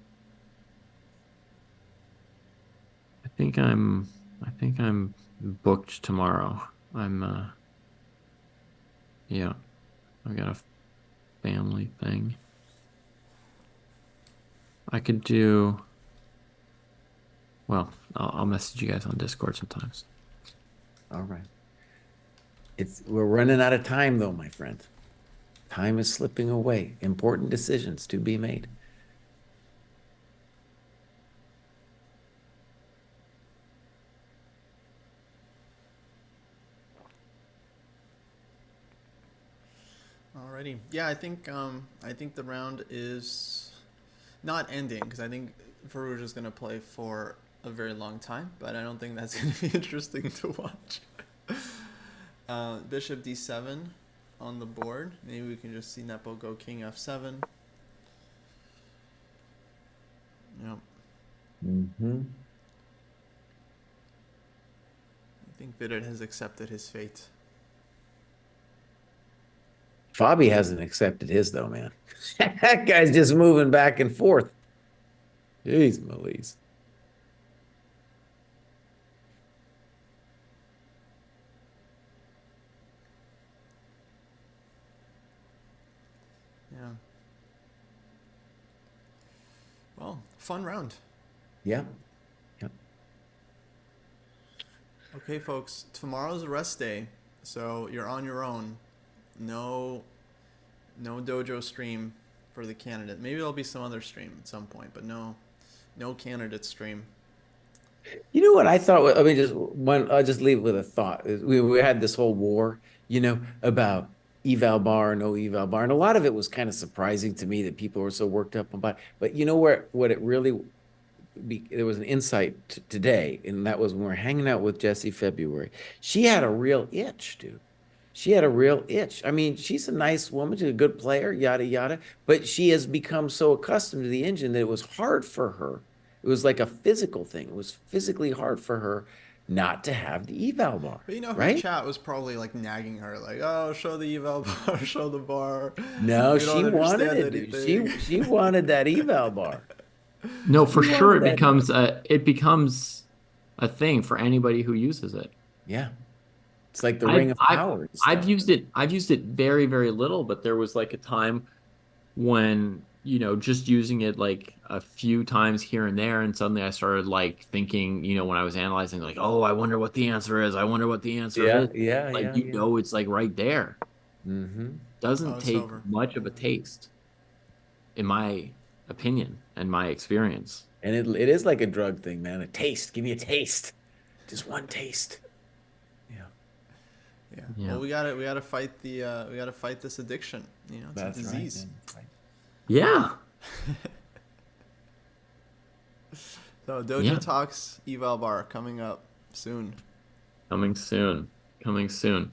I think I'm booked tomorrow. Yeah, I got a family thing. I could do, well, I'll message you guys on Discord sometimes. All right. We're running out of time though, my friend. Time is slipping away. Important decisions to be made. Alrighty. Yeah, I think the round is not ending because I think Farouj is gonna play for a very long time, but I don't think that's gonna be interesting to watch. Bishop d7 on the board. Maybe we can just see Nepo go king f7. Yep. Mm-hmm. I think Vidit has accepted his fate. Fabi hasn't accepted his though, man. That guy's just moving back and forth. Jeez, Melise. Yeah. Well, fun round. Yeah. Yeah. Okay, folks. Tomorrow's a rest day, so you're on your own. No dojo stream for the candidate. Maybe there'll be some other stream at some point, but no candidate stream. You know what I thought? I mean, just one. I'll just leave with a thought. We had this whole war, about eval bar, no eval bar, and a lot of it was kind of surprising to me that people were so worked up about. But you know what it really there was an insight today, and that was when we were hanging out with Jessie February. She had a real itch, dude. she had a real itch. I mean, she's a nice woman, she's a good player, yada yada, but she has become so accustomed to the engine that it was hard for her. It was like a physical thing. It was physically hard for her not to have the eval bar, But you know, her right? chat was probably like nagging her, like, "Oh, show the eval bar, show the bar. No, We don't she wanted understand it, dude. anything." She wanted that eval bar. No, She for sure wanted that. it becomes a thing for anybody who uses it. Yeah. It's like the ring of power and stuff. I've used it very, very little, but there was like a time when, just using it like a few times here and there, and suddenly I started like thinking, when I was analyzing, like, oh, I wonder what the answer is. I wonder what the answer Yeah, is. yeah, Like, yeah, yeah. it's like right there. Mm-hmm. Oh, Doesn't it's take over. much of a taste, in my opinion and my experience. And it is like a drug thing, man. A taste. Give me a taste. Just one taste. Yeah. Yeah. Yeah. Well, we gotta fight we gotta fight this addiction. You know, it's That's a right, disease. man. That's right. Yeah. So Dojo Yeah. Talks eval bar coming up soon. Coming soon. Coming soon.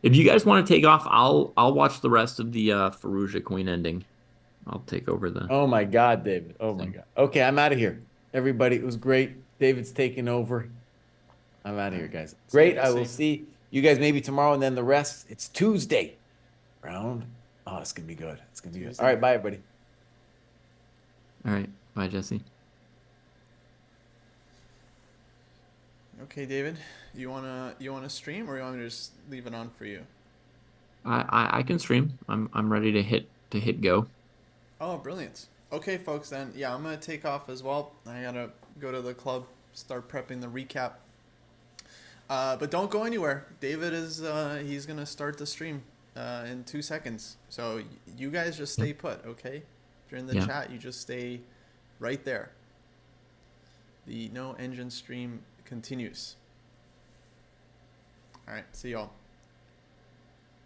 If you guys want to take off, I'll watch the rest of the Faruja Queen ending. I'll take over the Oh my God, David. Oh my thing. God. Okay, I'm out of here. Everybody, it was great. David's taking over. I'm out of here, guys. Great. I will see you guys maybe tomorrow and then the rest. It's Tuesday. Round. Oh, it's gonna be good. It's gonna be good. All right, bye everybody. All right. Bye, Jesse. Okay, David, you wanna stream, or you want me to just leave it on for you? I can stream. I'm ready to hit go. Oh, brilliant. Okay, folks, then yeah, I'm gonna take off as well. I gotta go to the club, start prepping the recap. But don't go anywhere. David is he's gonna start the stream in 2 seconds. So you guys just stay put, okay? If you're in the Yeah. chat, you just stay right there. The No Engine stream continues. All right, see y'all.